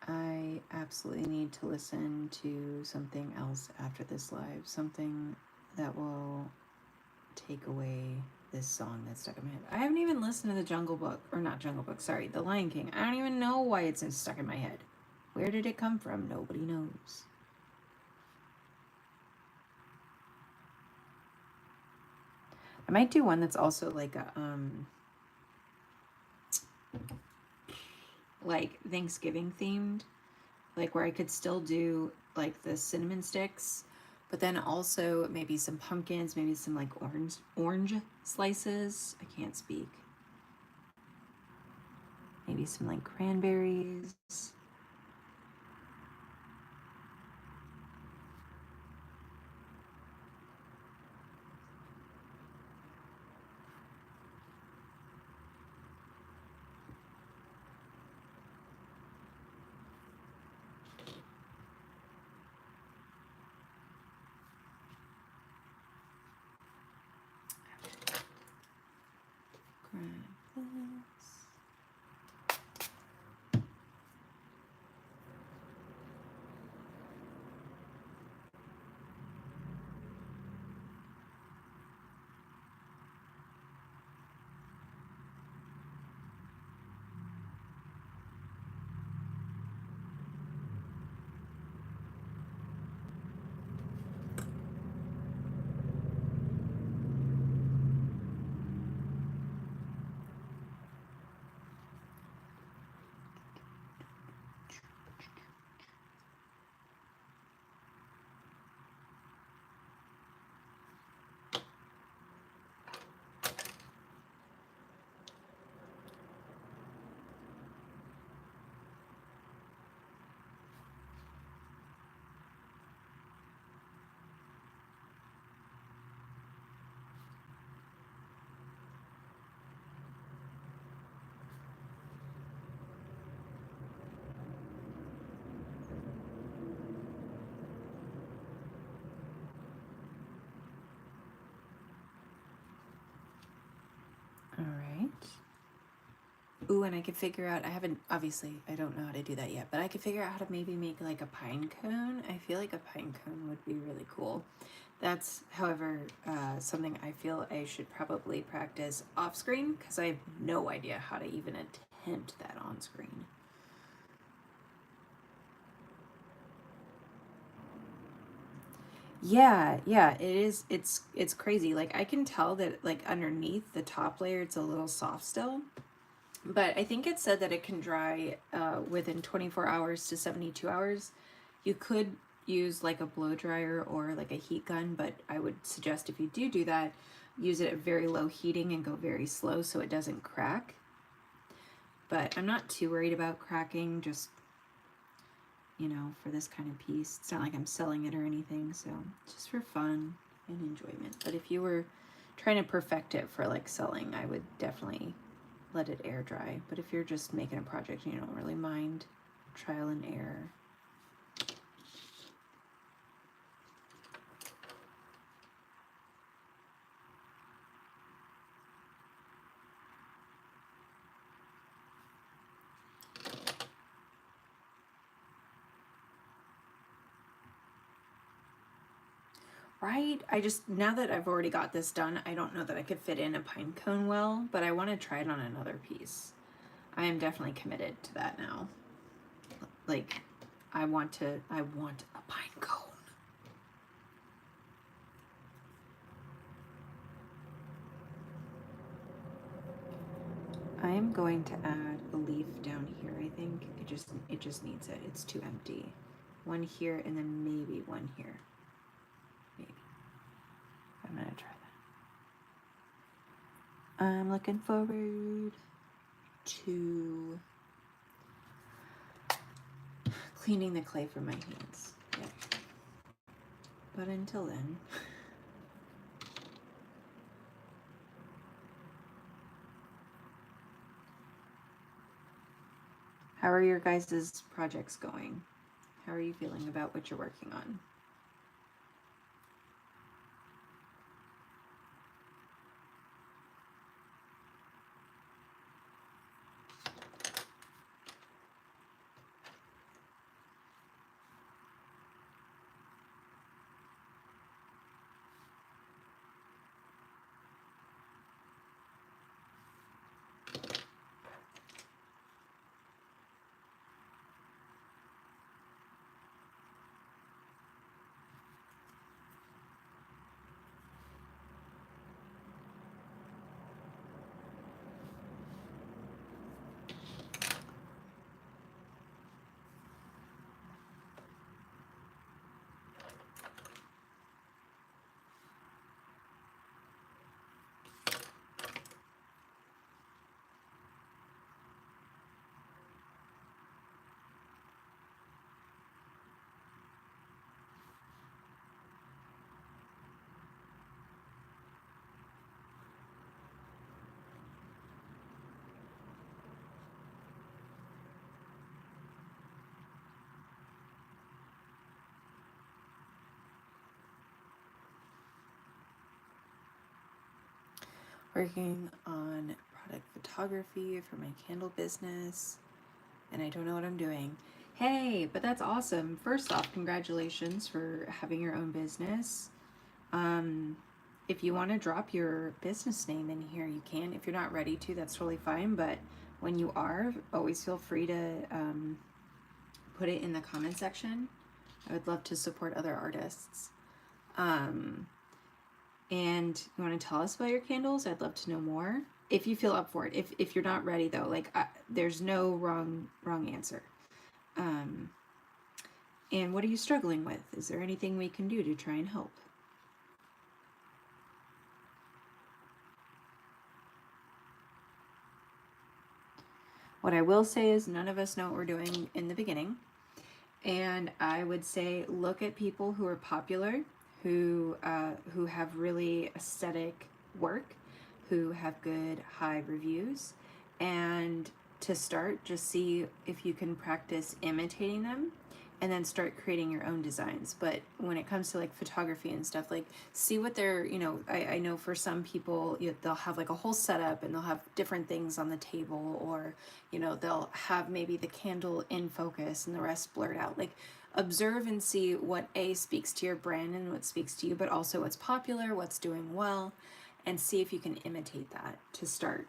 I absolutely need to listen to something else after this live, something that will take away this song that's stuck in my head. I haven't even listened to the Jungle Book, or not Jungle Book, sorry, The Lion King. I don't even know why it's stuck in my head. Where did it come from? Nobody knows. I might do one that's also like a like Thanksgiving themed, like where I could still do like the cinnamon sticks, but then also maybe some pumpkins, maybe some like orange slices. I can't speak. Maybe some like cranberries. Grab this. All right. Ooh, and I could figure out, I haven't, obviously, I don't know how to do that yet, but I could figure out how to maybe make like a pine cone. I feel like a pine cone would be really cool. That's, however, something I feel I should probably practice off screen because I have no idea how to even attempt that on screen. Yeah, it is. It's crazy. Like I can tell that like underneath the top layer, it's a little soft still. But I think it said that it can dry within 24 hours to 72 hours. You could use like a blow dryer or like a heat gun, but I would suggest if you do that, use it at very low heating and go very slow so it doesn't crack. But I'm not too worried about cracking, just, you know, for this kind of piece. It's not like I'm selling it or anything, so just for fun and enjoyment. But if you were trying to perfect it for like selling, I would definitely let it air dry. But if you're just making a project and you don't really mind trial and error. Right? I just, now that I've already got this done, I don't know that I could fit in a pine cone well, but I want to try it on another piece. I am definitely committed to that now. Like, I want a pine cone. I am going to add a leaf down here, I think. It just needs it. It's too empty. One here and then maybe one here. Maybe. I'm gonna try that. I'm looking forward to cleaning the clay from my hands. Yep. But until then. How are your guys' projects going? How are you feeling about what you're working on? Working on product photography for my candle business, and I don't know what I'm doing. Hey, but that's awesome. First off, congratulations for having your own business. If you want to drop your business name in here, you can. If you're not ready to, that's totally fine. But when you are, always feel free to put it in the comment section. I would love to support other artists. And you want to tell us about your candles? I'd love to know more. If you feel up for it. If you're not ready though, like there's no wrong answer. And what are you struggling with? Is there anything we can do to try and help? What I will say is none of us know what we're doing in the beginning. And I would say look at people who are popular, who have really aesthetic work, who have good high reviews, and to start, just see if you can practice imitating them and then start creating your own designs. But when it comes to like photography and stuff, like see what they're, I know for some people, they'll have like a whole setup and they'll have different things on the table, or, they'll have maybe the candle in focus and the rest blurred out. Like observe and see what speaks to your brand and what speaks to you, but also what's popular, what's doing well, and see if you can imitate that to start.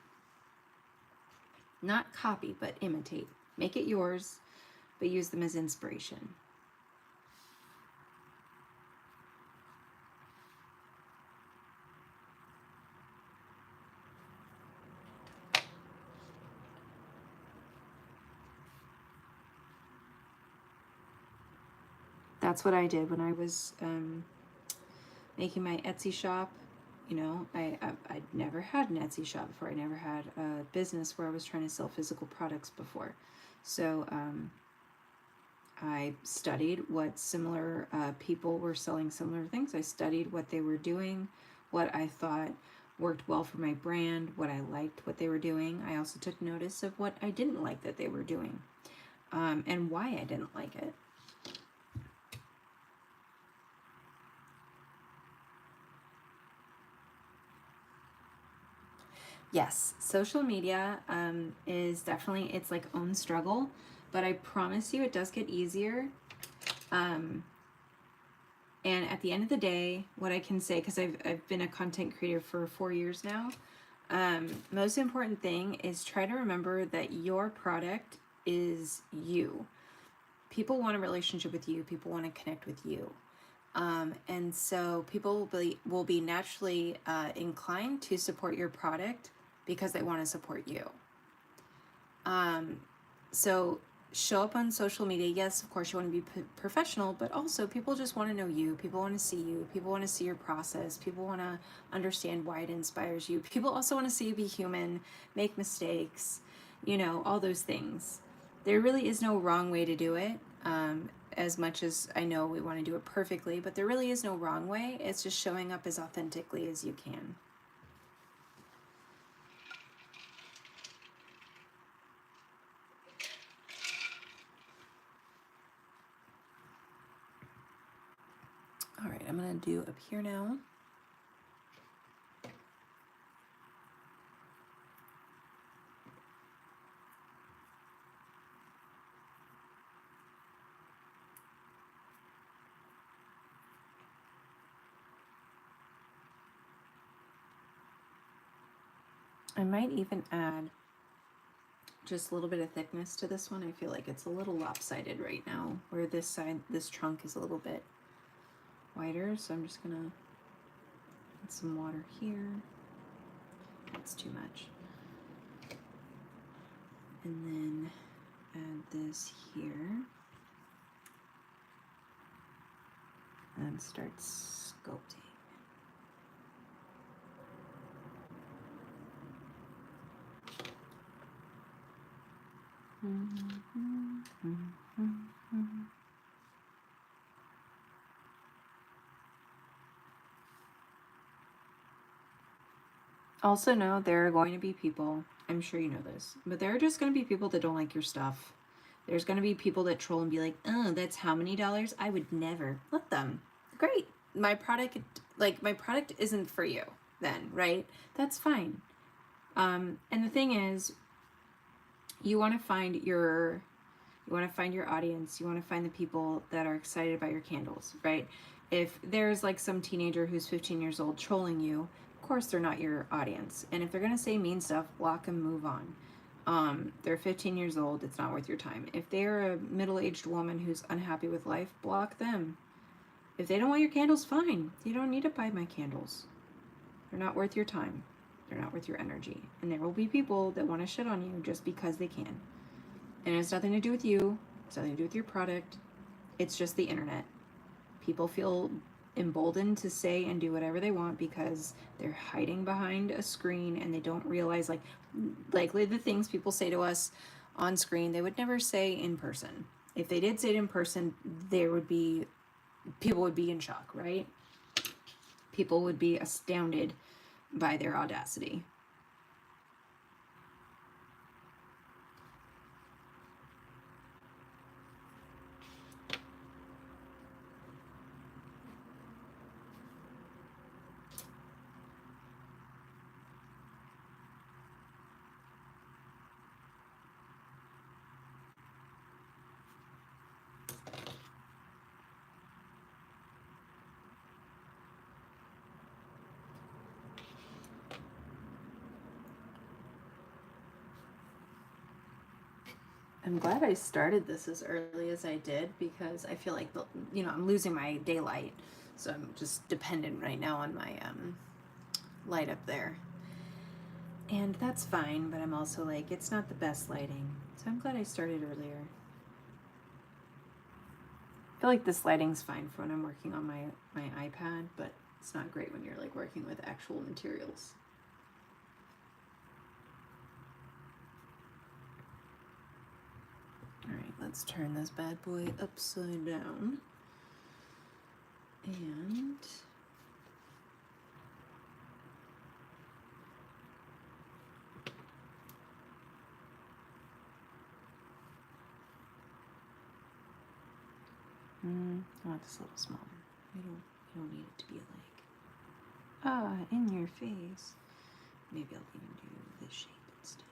Not copy, but imitate. Make it yours, but use them as inspiration. That's what I did when I was making my Etsy shop. I'd never had an Etsy shop before. I never had a business where I was trying to sell physical products before. So I studied what similar people were selling similar things. I studied what they were doing, what I thought worked well for my brand, what I liked what they were doing. I also took notice of what I didn't like that they were doing, and why I didn't like it. Yes, social media is definitely its like own struggle, but I promise you it does get easier. And at the end of the day, what I can say, because I've been a content creator for 4 years now, most important thing is try to remember that your product is you. People want a relationship with you. People want to connect with you. And so people will be naturally inclined to support your product because they want to support you. So show up on social media. Yes, of course you want to be professional, but also people just want to know you. People want to see you. People want to see your process. People want to understand why it inspires you. People also want to see you be human, make mistakes, all those things. There really is no wrong way to do it. As much as I know we want to do it perfectly, but there really is no wrong way. It's just showing up as authentically as you can. All right, I'm going to do up here now. I might even add just a little bit of thickness to this one. I feel like it's a little lopsided right now, where this side, this trunk is a little bit wider. So I'm just gonna add some water here. That's too much. And then add this here. And start sculpting. Also know there are going to be people, I'm sure you know this, but there are just going to be people that don't like your stuff. There's going to be people that troll and be like, oh, that's how many dollars? I would never. Let them. Great. My product isn't for you then, right? That's fine. And the thing is, you want to find your audience. You want to find the people that are excited about your candles, right? If there's like some teenager who's 15 years old trolling you, of course they're not your audience. And if they're going to say mean stuff, block them, move on. They're 15 years old. It's not worth your time. If they're a middle-aged woman who's unhappy with life, block them. If they don't want your candles, fine. You don't need to buy my candles. They're not worth your time. They're not worth your energy. And there will be people that want to shit on you just because they can. And it has nothing to do with you. It's nothing to do with your product. It's just the internet. People feel emboldened to say and do whatever they want because they're hiding behind a screen and they don't realize likely the things people say to us on screen they would never say in person. If they did say it in person, people would be in shock, right? People would be astounded by their audacity. I'm glad I started this as early as I did because I feel like I'm losing my daylight, so I'm just dependent right now on my light up there, and that's fine. But I'm also like it's not the best lighting, so I'm glad I started earlier. I feel like this lighting's fine for when I'm working on my iPad, but it's not great when you're like working with actual materials. Alright, let's turn this bad boy upside down. And I want this a little smaller. You don't need it to be like in your face. Maybe I'll even do this shape instead.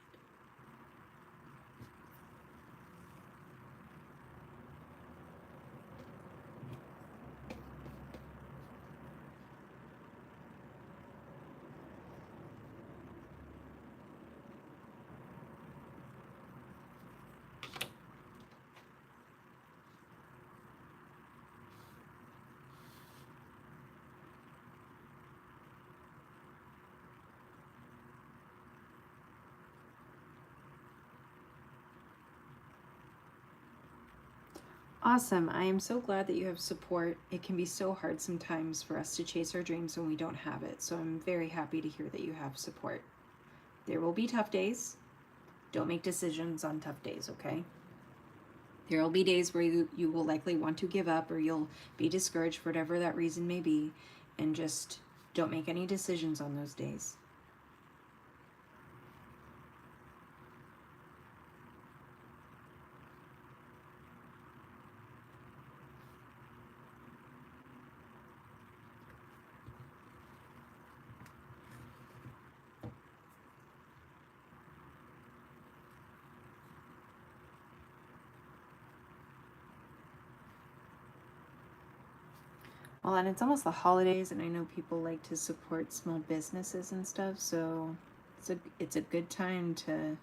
Awesome. I am so glad that you have support. It can be so hard sometimes for us to chase our dreams when we don't have it. So I'm very happy to hear that you have support. There will be tough days. Don't make decisions on tough days, okay? There will be days where you will likely want to give up or you'll be discouraged for whatever that reason may be, and just don't make any decisions on those days. Well, and it's almost the holidays, and I know people like to support small businesses and stuff, so it's a good time to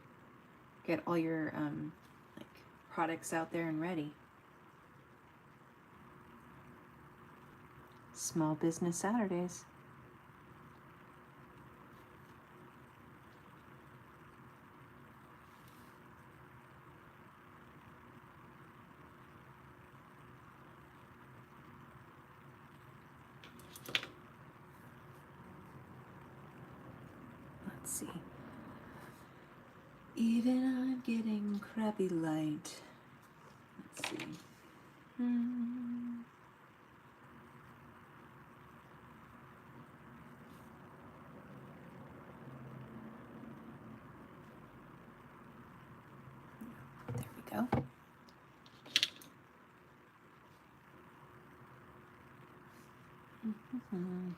get all your like products out there and ready. Small Business Saturdays. Let's see. Even I'm getting crappy light. Let's see. There we go. And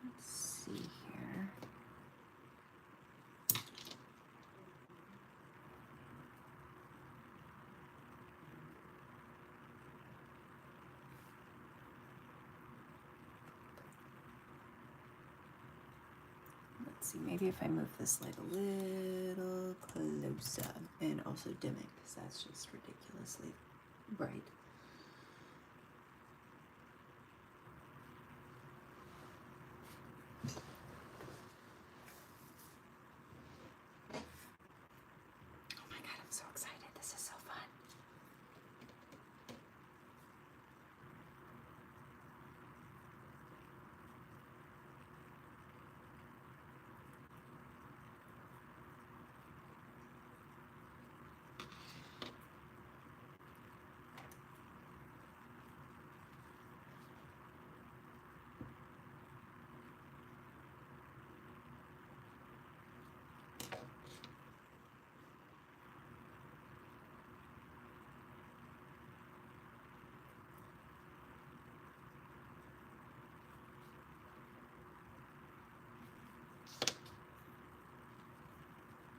let's see here. Let's see, maybe if I move this light a little closer and also dim it, because that's just ridiculously bright. Oh my god, I'm so excited. This is so fun.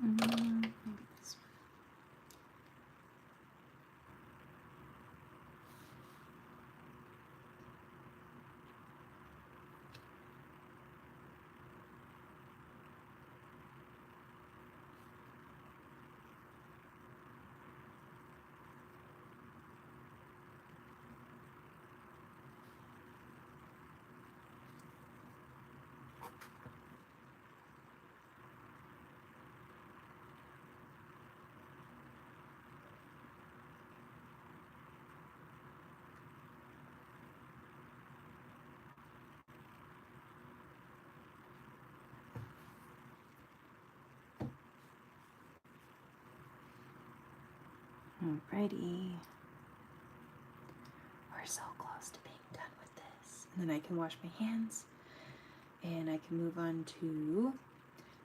Maybe this one. Alrighty. We're so close to being done with this. And then I can wash my hands and I can move on to,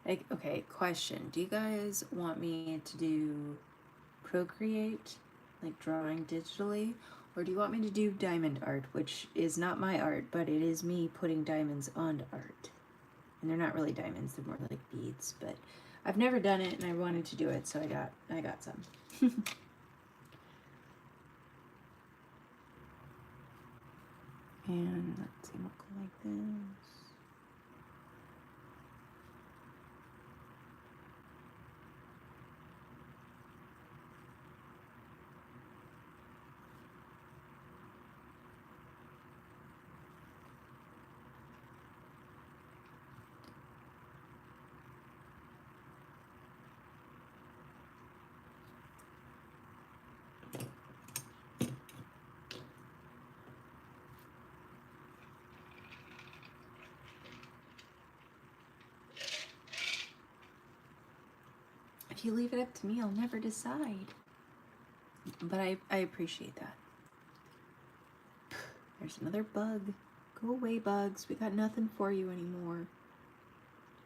like, okay, question. Do you guys want me to do Procreate, like drawing digitally? Or do you want me to do diamond art, which is not my art, but it is me putting diamonds onto art? And they're not really diamonds, they're more like beads, but I've never done it and I wanted to do it, so I got some. And let's see, we'll go like this. if you leave it up to me, I'll never decide. But I appreciate that. There's another bug. Go away, bugs. We got nothing for you anymore.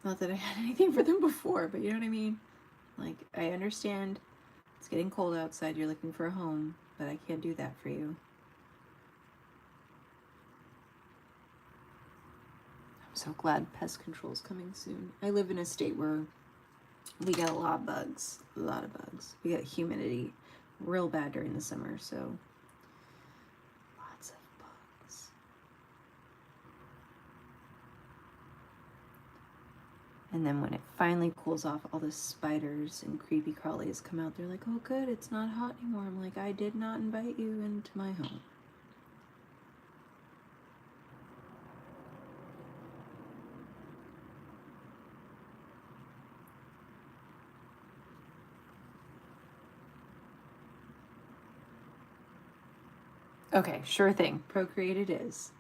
Not that I had anything for them before, but you know what I mean? Like, I understand it's getting cold outside. You're looking for a home, but I can't do that for you. I'm so glad pest control's coming soon. I live in a state where we get a lot of bugs. A lot of bugs. We get humidity real bad during the summer, so lots of bugs. And then when it finally cools off, all the spiders and creepy crawlies come out. They're like, oh good, it's not hot anymore. I'm like, I did not invite you into my home. Okay, sure thing. Procreate it is.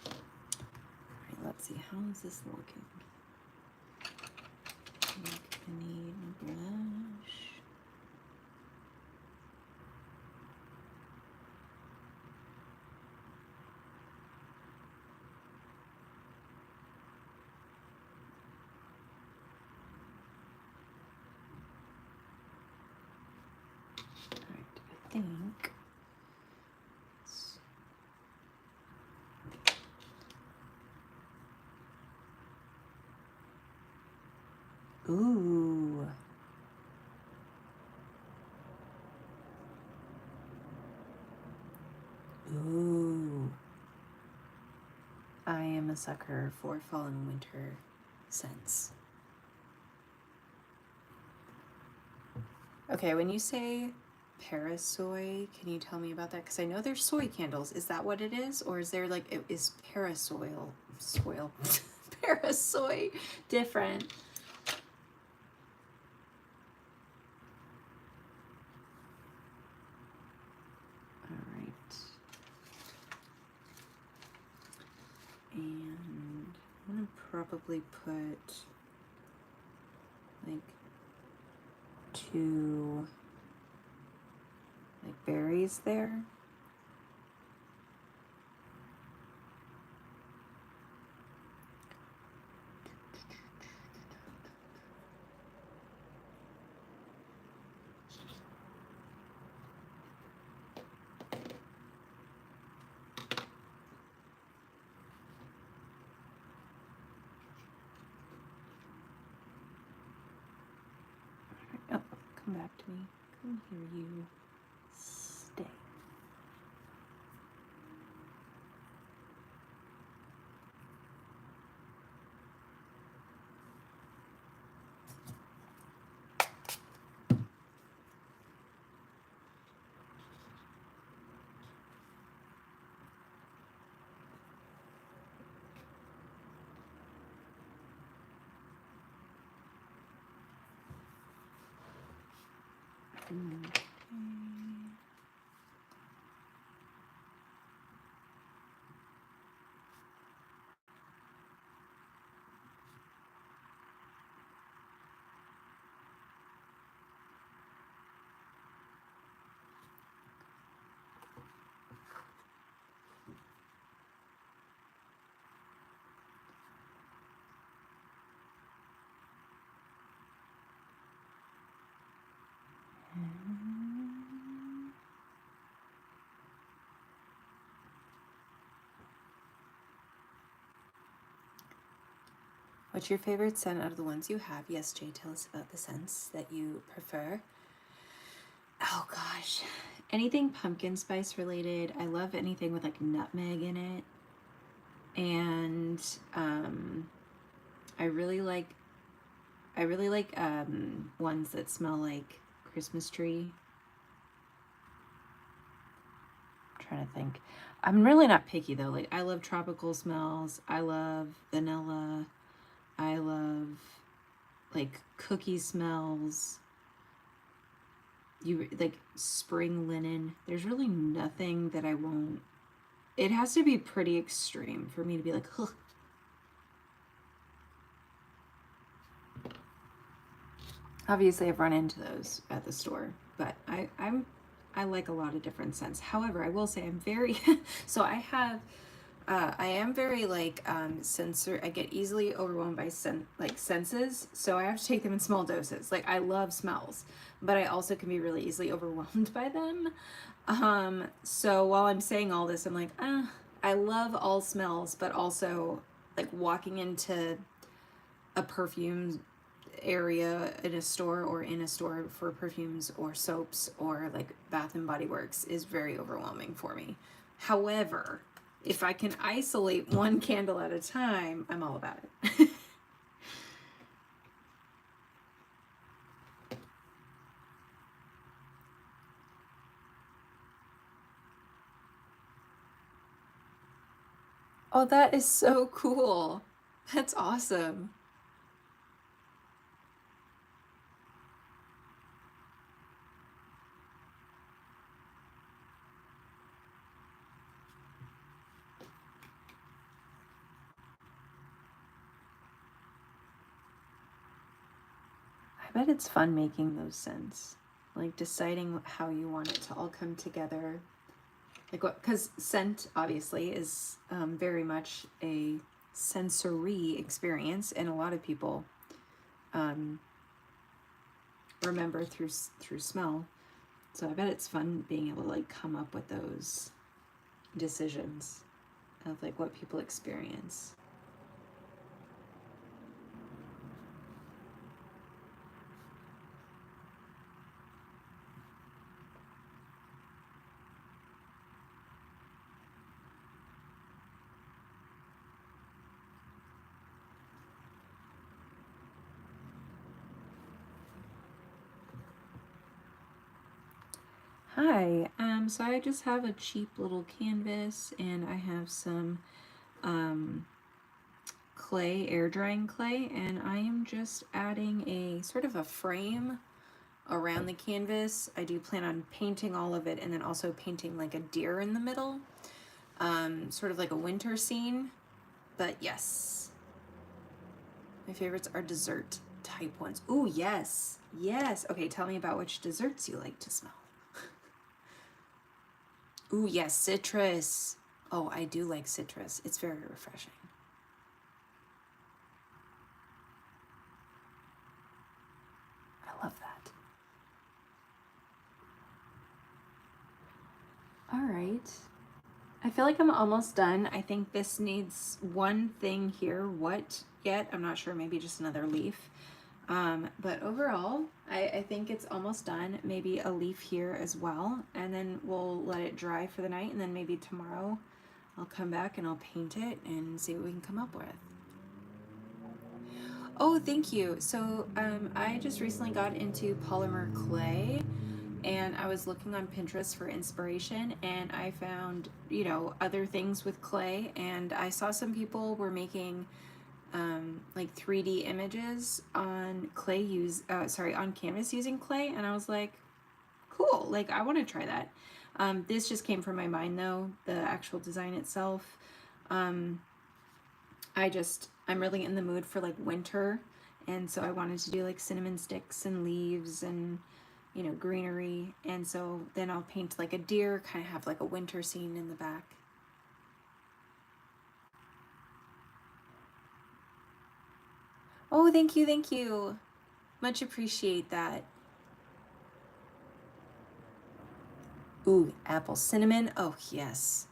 All right, let's see. How is this looking? I think I need a blush. All right, I think. Ooh. Ooh. I am a sucker for fall and winter scents. Okay, when you say parasoy, can you tell me about that? Because I know there's soy candles. Is that what it is? Or is there like, is parasoil, parasoy different? And I'm gonna probably put like 2 like berries there. Oh, come back to me. Come here, you. Stay. Okay. What's your favorite scent out of the ones you have? Yes, Jay, tell us about the scents that you prefer. Oh gosh, anything pumpkin spice related. I love anything with like nutmeg in it. And I really like ones that smell like Christmas tree. I'm trying to think. I'm really not picky though. Like I love tropical smells. I love vanilla. I love like cookie smells. You like spring linen. There's really nothing that I won't it has to be pretty extreme for me to be like, huh. Obviously, I've run into those at the store, but I like a lot of different scents. However, I will say I'm very so I am very like sensor. I get easily overwhelmed by senses, so I have to take them in small doses. Like I love smells, but I also can be really easily overwhelmed by them. So while I'm saying all this, I'm like, I love all smells, but also like walking into a perfume area in a store or in a store for perfumes or soaps or like Bath and Body Works is very overwhelming for me. However, if I can isolate one candle at a time, I'm all about it. Oh, that is so cool. That's awesome. I bet it's fun making those scents. Like deciding how you want it to all come together. Like what, because scent obviously is very much a sensory experience, and a lot of people remember through smell. So I bet it's fun being able to like come up with those decisions of like what people experience. Hi, so I just have a cheap little canvas and I have some clay, air drying clay, and I am just adding a sort of a frame around the canvas. I do plan on painting all of it and then also painting like a deer in the middle, sort of like a winter scene. But yes, my favorites are dessert type ones. Ooh, yes, yes. Okay, tell me about which desserts you like to smell. Ooh, yes, citrus. Oh, I do like citrus. It's very refreshing. I love that. All right. I feel like I'm almost done. I think this needs one thing here. What yet? I'm not sure. Maybe just another leaf. But overall, I think it's almost done. Maybe a leaf here as well. And then we'll let it dry for the night. And then maybe tomorrow I'll come back and I'll paint it and see what we can come up with. Oh, thank you. So I just recently got into polymer clay, and I was looking on Pinterest for inspiration, and I found, you know, other things with clay, and I saw some people were making like 3D images on on canvas using clay, and I was like, cool, like I want to try that. This just came from my mind though, the actual design itself. Um, I'm really in the mood for like winter, and so I wanted to do like cinnamon sticks and leaves and, you know, greenery, and so then I'll paint like a deer, kind of have like a winter scene in the back. Oh, thank you, thank you. Much appreciate that. Ooh, apple cinnamon. Oh, yes.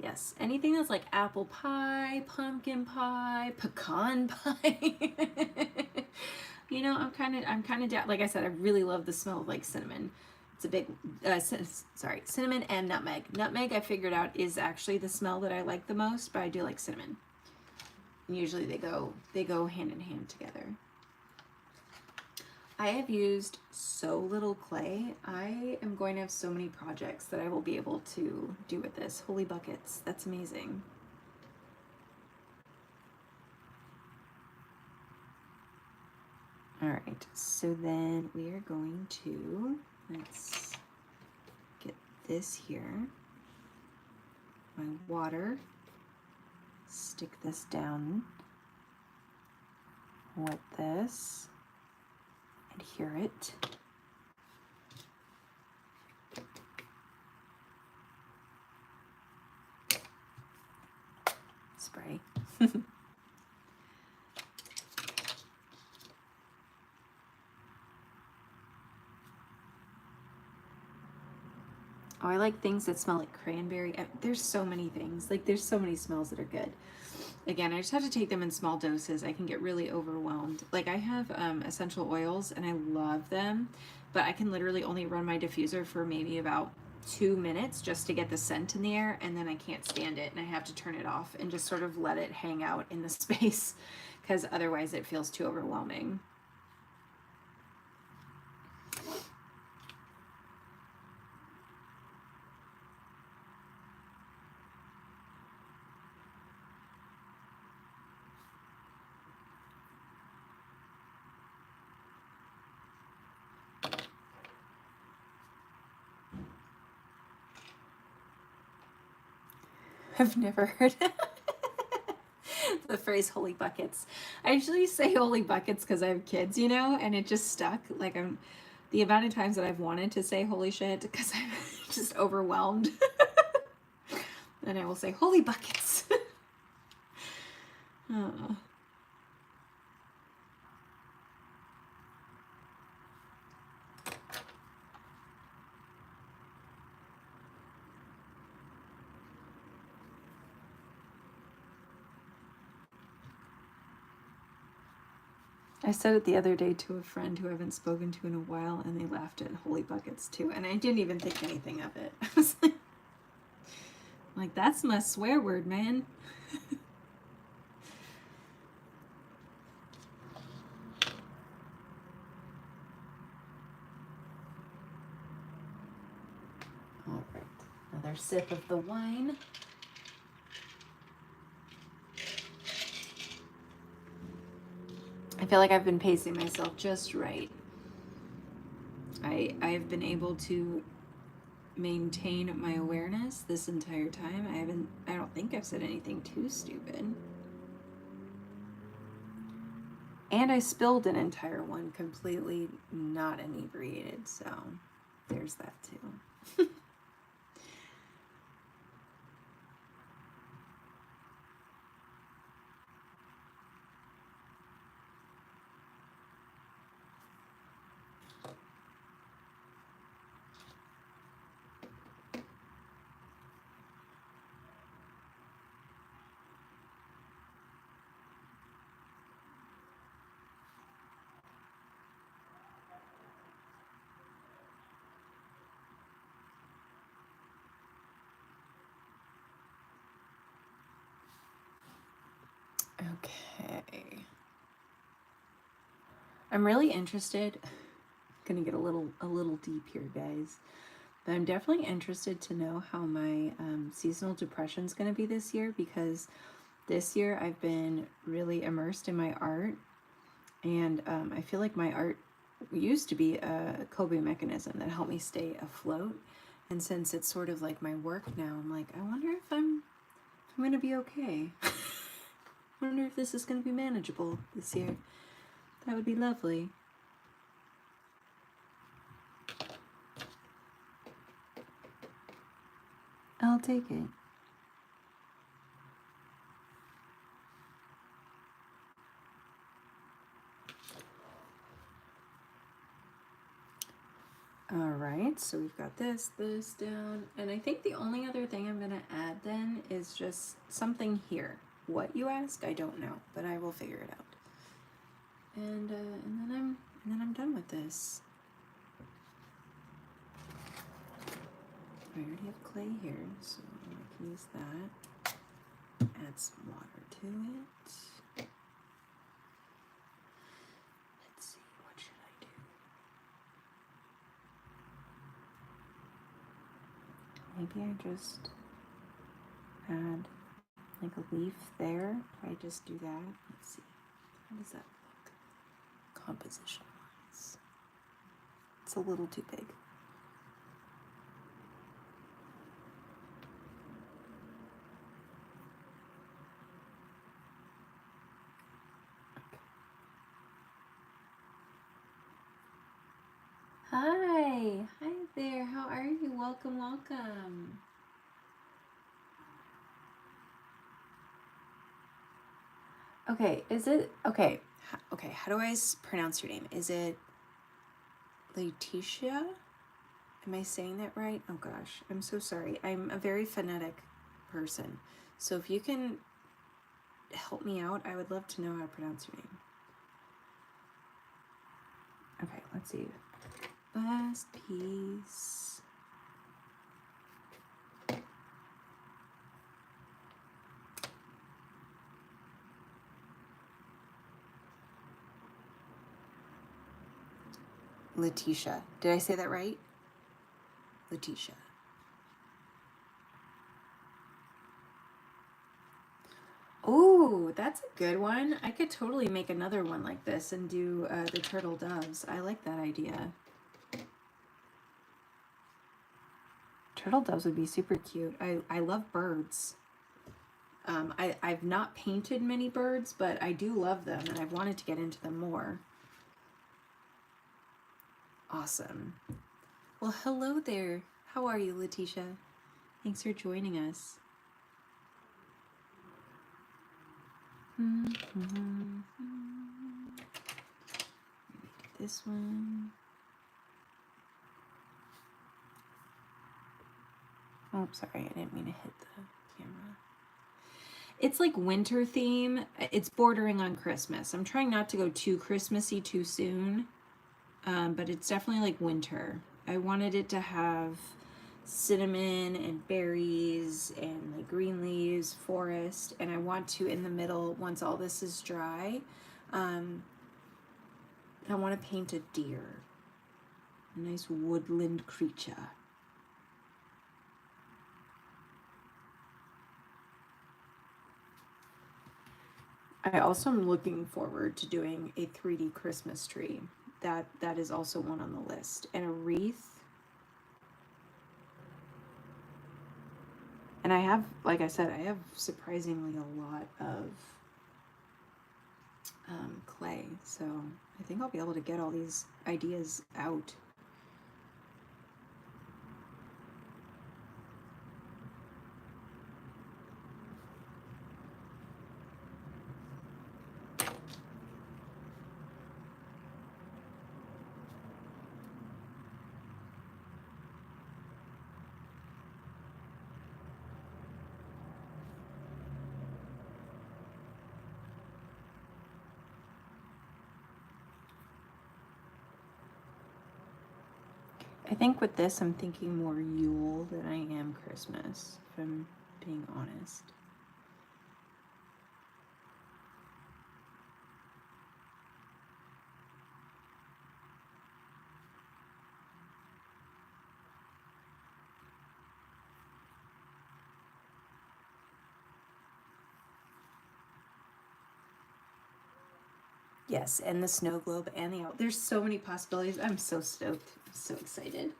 Yes. Anything that's like apple pie, pumpkin pie, pecan pie. You know, I'm kind of down. Like I said, I really love the smell of like cinnamon. It's a big, cinnamon and nutmeg. Nutmeg, I figured out, is actually the smell that I like the most, but I do like cinnamon. And usually they go hand in hand together. I have used so little clay. I am going to have so many projects that I will be able to do with this. Holy buckets, that's amazing. All right, so then we are going to, let's get this here. my water, stick this down with this, adhere it. Spray. Oh, I like things that smell like cranberry. There's so many things. Like, there's so many smells that are good. Again, I just have to take them in small doses. I can get really overwhelmed. Like, I have essential oils, and I love them, but I can literally only run my diffuser for maybe about 2 minutes just to get the scent in the air, and then I can't stand it, and I have to turn it off and just sort of let it hang out in the space, because otherwise it feels too overwhelming. I've never heard the phrase holy buckets. I usually say holy buckets because I have kids, you know, and it just stuck. Like, the amount of times that I've wanted to say holy shit because I'm just overwhelmed. And I will say holy buckets. Oh. I said it the other day to a friend who I haven't spoken to in a while, and they laughed at holy buckets too, and I didn't even think anything of it. I was like, that's my swear word, man. All right, another sip of the wine. I feel like I've been pacing myself just right. I've been able to maintain my awareness this entire time. I don't think I've said anything too stupid. And I spilled an entire one completely not inebriated, so there's that too. Okay. I'm really interested. Gonna get a little deep here, guys. But I'm definitely interested to know how my seasonal depression is going to be this year, because this year I've been really immersed in my art, and I feel like my art used to be a coping mechanism that helped me stay afloat. And since it's sort of like my work now, I'm like, I wonder if I'm going to be okay. I wonder if this is going to be manageable this year. That would be lovely. I'll take it. All right, so we've got this down, and I think the only other thing I'm gonna add then is just something here. What, you ask? I don't know, but I will figure it out. And then I'm done with this. I already have clay here, so I can use that. Add some water to it. Let's see, what should I do? Maybe I just add like a leaf there. I just do that. Let's see. How does that look? Composition wise. It's a little too big. Hi. Hi there. How are you? Welcome, welcome. Okay, is it okay? Okay, how do I pronounce your name? Is it Letitia? Am I saying that right? Oh gosh, I'm so sorry. I'm a very phonetic person. So if you can help me out, I would love to know how to pronounce your name. Okay, let's see. Last piece. Letitia. Did I say that right? Letitia. Oh, that's a good one. I could totally make another one like this and do the turtle doves. I like that idea. Turtle doves would be super cute. I love birds. I've not painted many birds, but I do love them and I've wanted to get into them more. Awesome. Well, hello there. How are you, Letitia? Thanks for joining us. This one. Oh, sorry, I didn't mean to hit the camera. It's like winter theme. It's bordering on Christmas. I'm trying not to go too Christmassy too soon, but it's definitely like winter. I wanted it to have cinnamon and berries and like green leaves, forest, and I want to in the middle, once all this is dry, I want to paint a deer, a nice woodland creature. I also am looking forward to doing a 3D Christmas tree. That is also one on the list. And a wreath. And I have, like I said, I have surprisingly a lot of clay. So I think I'll be able to get all these ideas out. I think with this, I'm thinking more Yule than I am Christmas, if I'm being honest. Yes, and the snow globe and the owl. There's so many possibilities. I'm so stoked. I'm so excited.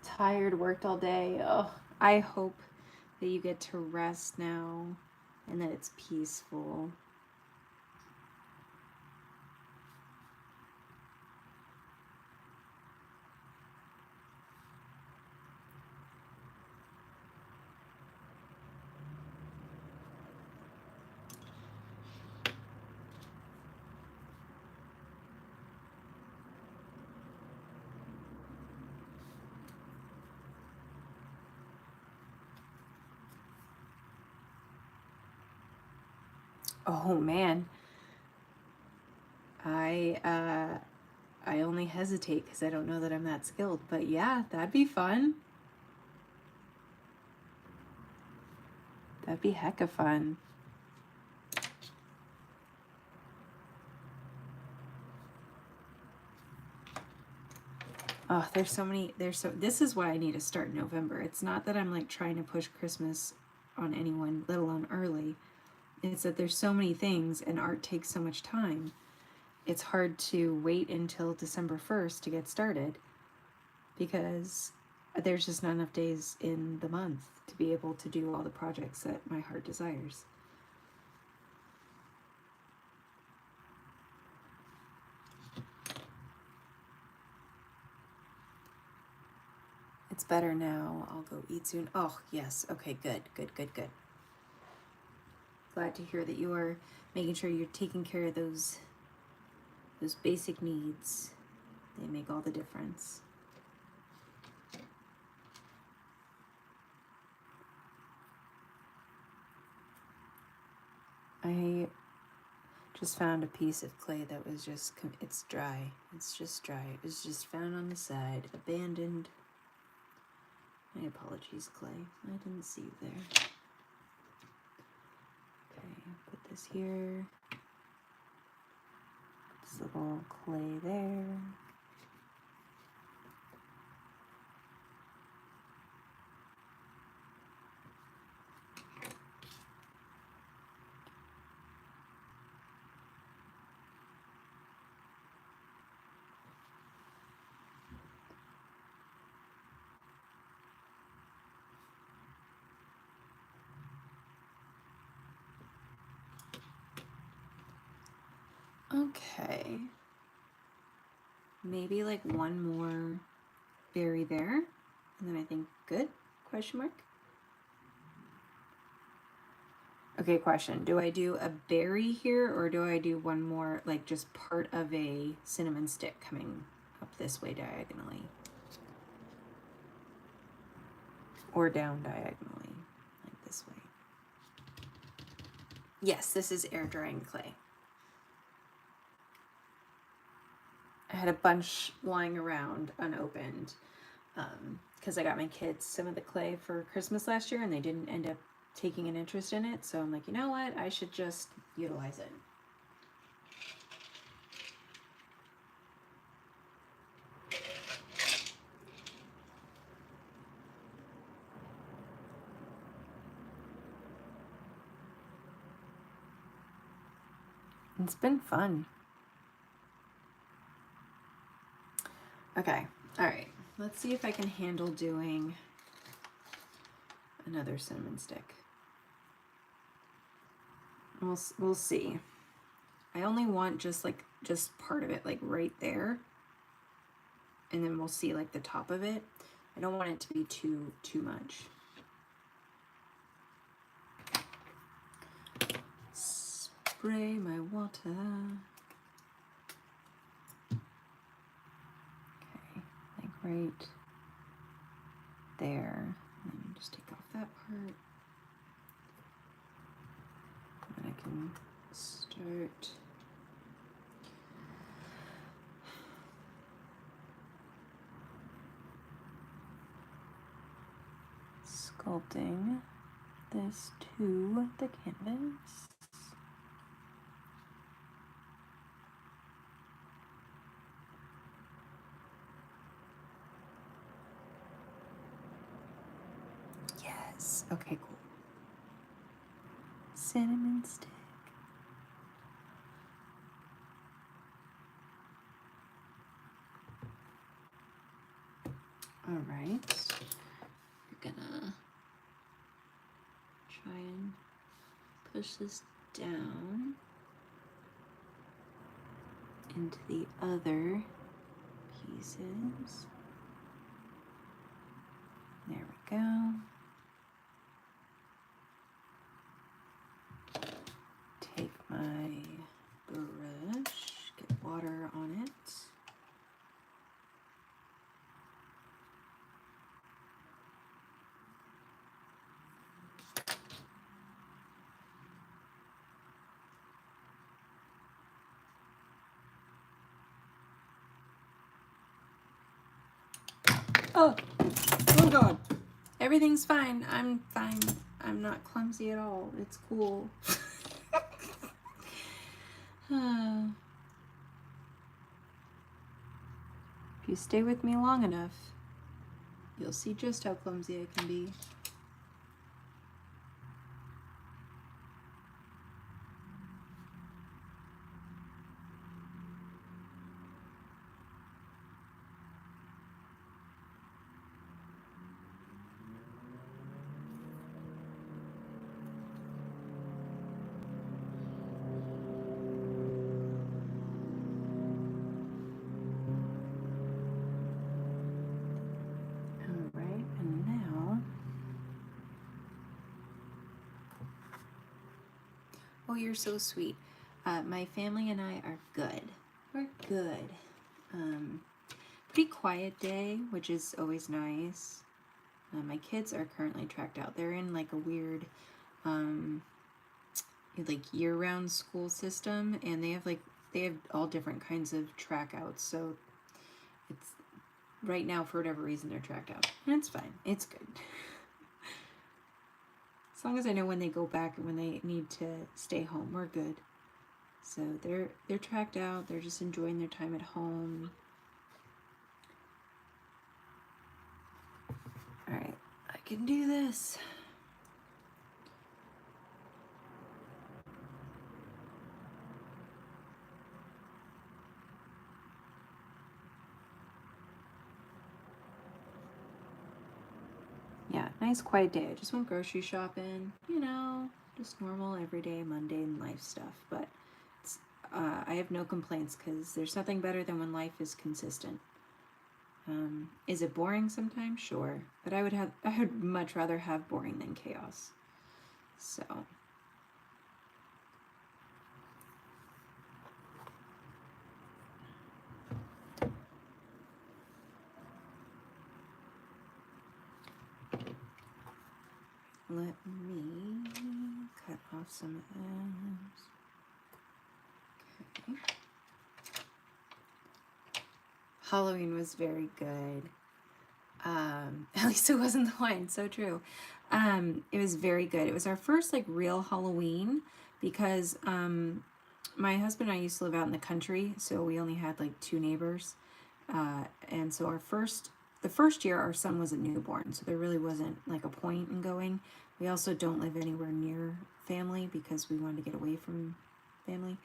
Tired, worked all day. Oh, I hope that you get to rest now and that it's peaceful. Oh man. I only hesitate because I don't know that I'm that skilled, but yeah, that'd be fun. That'd be hecka fun. Oh, there's so many. This is why I need to start in November. It's not that I'm like trying to push Christmas on anyone, let alone early. It's that there's so many things and art takes so much time. It's hard to wait until December 1st to get started because there's just not enough days in the month to be able to do all the projects that my heart desires. It's better now. I'll go eat soon. Oh, yes. Okay, good. Glad to hear that you are making sure you're taking care of those basic needs. They make all the difference. I just found a piece of clay that was just, it's dry. It's just dry. It was just found on the side, abandoned. My apologies, clay. I didn't see you there. Okay, put this here. This little clay there. Okay. Maybe like one more berry there. And then I think good? Question mark? Okay, question. Do I do a berry here or do I do one more, like just part of a cinnamon stick coming up this way diagonally? Or down diagonally, like this way. Yes, this is air drying clay. I had a bunch lying around unopened because I got my kids some of the clay for Christmas last year and they didn't end up taking an interest in it. So I'm like, you know what? I should just utilize it. It's been fun. Okay, all right. Let's see if I can handle doing another cinnamon stick. We'll see. I only want just part of it, like right there. And then we'll see like the top of it. I don't want it to be too much. Spray my water. Okay, like right there. And then just take off that part. And I can start sculpting this to the canvas. Yes. Okay, cool. Cinnamon stick. All right. We're gonna try and push this down into the other pieces. There we go. Take my brush, get water on it. Oh God. Everything's fine. I'm fine. I'm not clumsy at all. It's cool. If you stay with me long enough, you'll see just how clumsy I can be. Oh, you're so sweet. My family and I are good. We're good. Pretty quiet day, which is always nice. My kids are currently tracked out. They're in like a weird, like year-round school system, and they have all different kinds of track outs. So it's right now, for whatever reason, they're tracked out, and it's fine. It's good. As long as I know when they go back and when they need to stay home, we're good. So they're tracked out. They're just enjoying their time at home. All right, I can do this. Yeah, nice quiet day. I just went grocery shopping, you know, just normal, everyday, mundane life stuff. But it's, I have no complaints because there's nothing better than when life is consistent. Is it boring sometimes? Sure, but I would much rather have boring than chaos. So. Let me cut off some ends. Okay. Halloween was very good. At least it wasn't the wine, so true. It was very good. It was our first like real Halloween because my husband and I used to live out in the country, so we only had like 2 neighbors. And so the first year our son was a newborn, so there really wasn't like a point in going. We also don't live anywhere near family because we wanted to get away from family.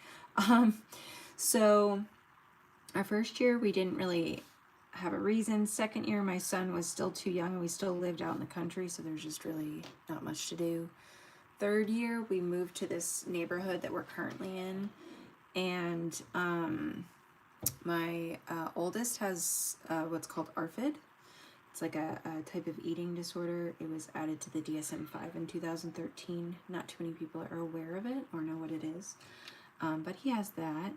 So our first year we didn't really have a reason. Second year my son was still too young and we still lived out in the country, so there's just really not much to do. Third year we moved to this neighborhood that we're currently in, and my oldest has what's called ARFID. It's like a type of eating disorder. It was added to the DSM-5 in 2013. Not too many people are aware of it or know what it is, but he has that,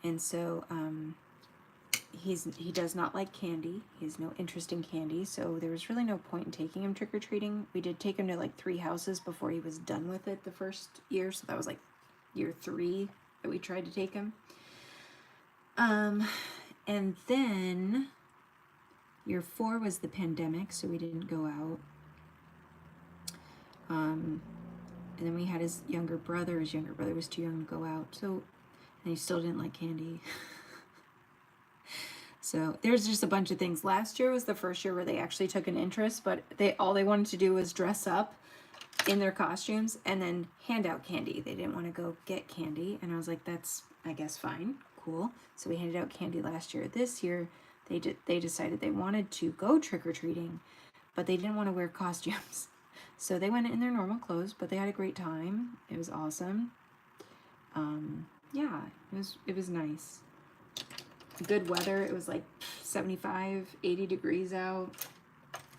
and so he does not like candy. He has no interest in candy, so there was really no point in taking him trick-or-treating. We did take him to like 3 houses before he was done with it the first year, so that was like year 3 that we tried to take him. And then year 4 was the pandemic, so we didn't go out. And then we had his younger brother. His younger brother was too young to go out, so, and he still didn't like candy. So there's just a bunch of things. Last year was the first year where they actually took an interest, but all they wanted to do was dress up in their costumes and then hand out candy. They didn't want to go get candy, and I was like, that's, I guess, fine, cool. So we handed out candy last year. This year they decided they wanted to go trick-or-treating, but they didn't want to wear costumes. So they went in their normal clothes, but they had a great time. It was awesome. Yeah, it was nice. Good weather. It was like 75, 80 degrees out,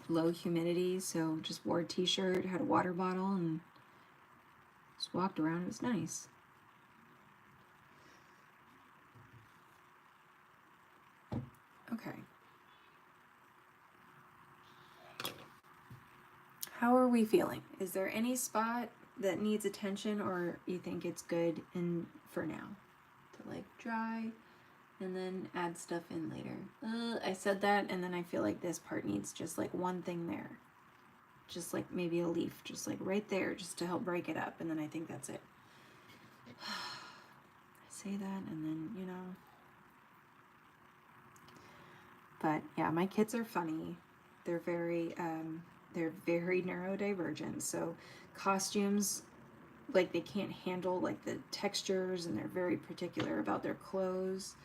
low humidity, so just wore a t-shirt, had a water bottle, and just walked around. It was nice. Okay. How are we feeling? Is there any spot that needs attention, or you think it's good for now to like dry and then add stuff in later? I said that, and then I feel like this part needs just like one thing there, just like maybe a leaf, just like right there, just to help break it up, and then I think that's it. I say that, and then, you know, But yeah, my kids are funny. They're very neurodivergent. So costumes, like they can't handle like the textures, and they're very particular about their clothes.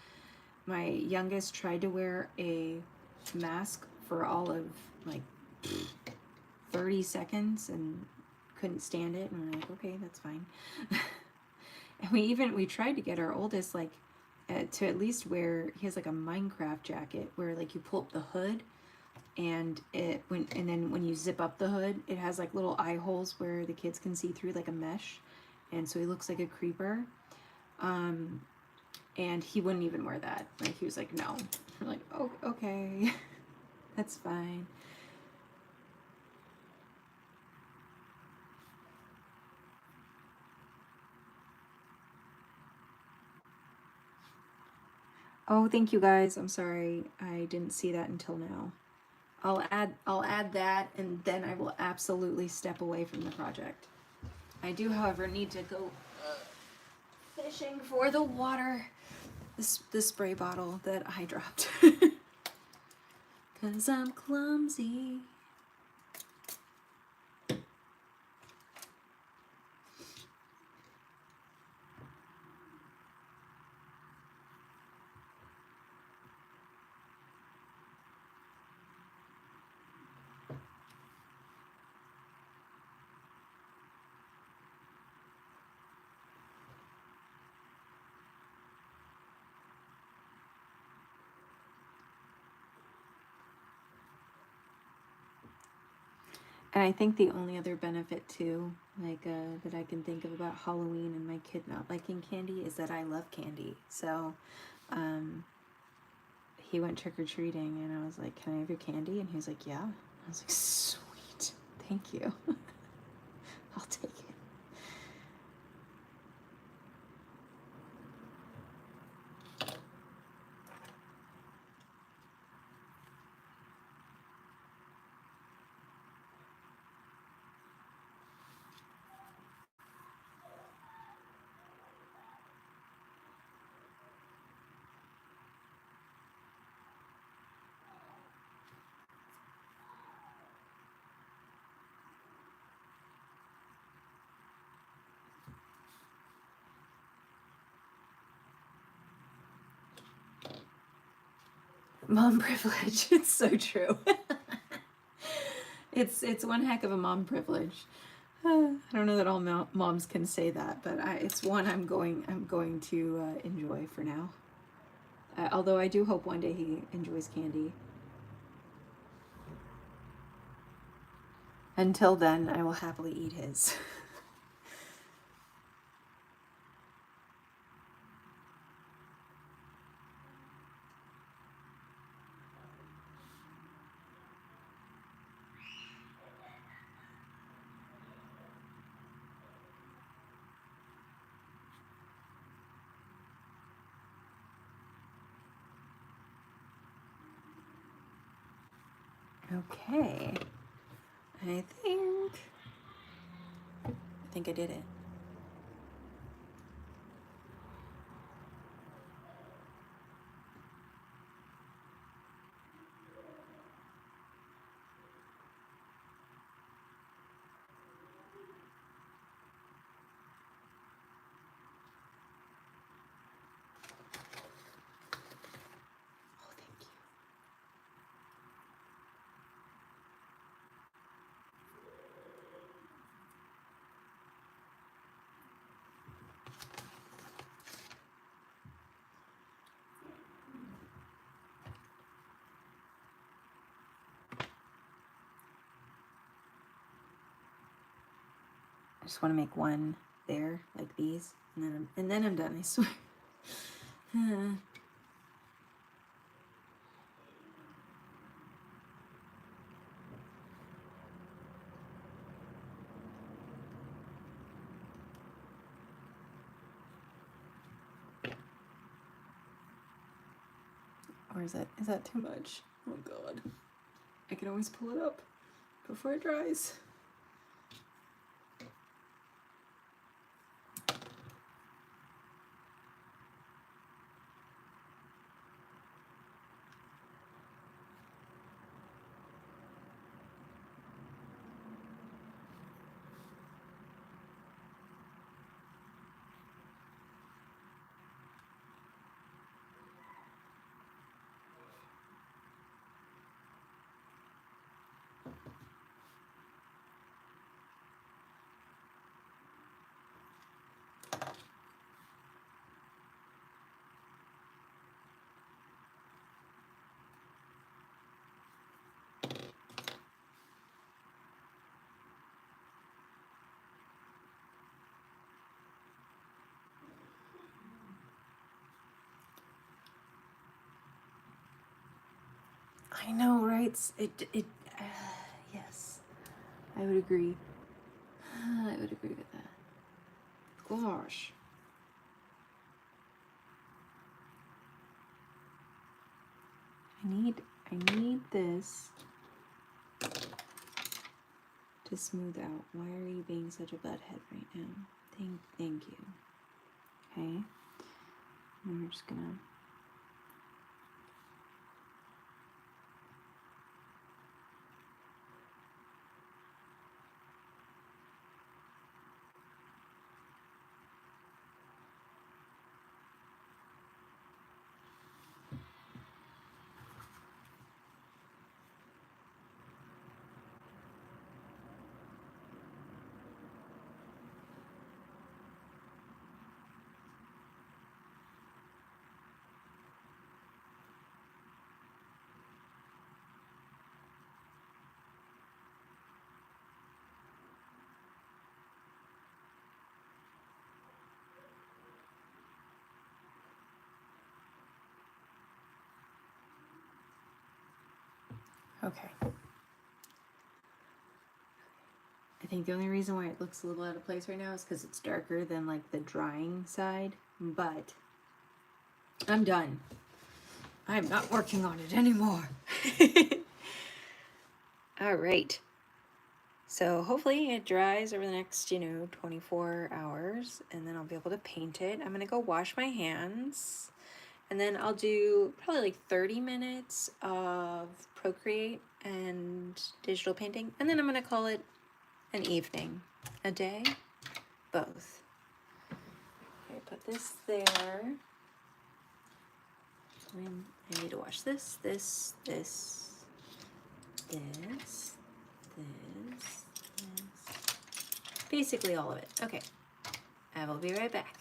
My youngest tried to wear a mask for all of like 30 seconds and couldn't stand it, and we're like, okay, that's fine. And we tried to get our oldest like to at least wear, he has like a Minecraft jacket where like you pull up the hood, and then when you zip up the hood, it has like little eye holes where the kids can see through, like a mesh, and so he looks like a creeper. And he wouldn't even wear that. Like he was like, no. We're like, oh, okay, that's fine. Oh, thank you guys. I'm sorry I didn't see that until now. I'll add that, and then I will absolutely step away from the project. I do, however, need to go fishing for the water. The spray bottle that I dropped. 'Cause I'm clumsy. And I think the only other benefit too, like that I can think of about Halloween and my kid not liking candy, is that I love candy. So he went trick-or-treating, and I was like, can I have your candy? And he was like, yeah. I was like, sweet, thank you. I'll take it. Mom privilege. It's so true. It's one heck of a mom privilege. I don't know that all moms can say that, but it's one I'm going to enjoy for now. Although I do hope one day he enjoys candy. Until then, I will happily eat his. Okay. I think I did it. Oh, thank you. I just want to make one there, like these, and then I'm done, I swear. Or is that too much? Oh god. I can always pull it up before it dries. I know, right? Yes, I would agree. I would agree with that. Gosh. I need this to smooth out. Why are you being such a butthead right now? Thank you. Okay. And we're just gonna. Okay. I think the only reason why it looks a little out of place right now is because it's darker than like the drying side, but I'm done. I'm not working on it anymore. All right. So hopefully it dries over the next, 24 hours, and then I'll be able to paint it. I'm gonna go wash my hands, and then I'll do probably like 30 minutes of Procreate and digital painting, and then I'm gonna call it an evening, a day, both. Okay, put this there. I need to wash this, basically all of it. Okay, I will be right back.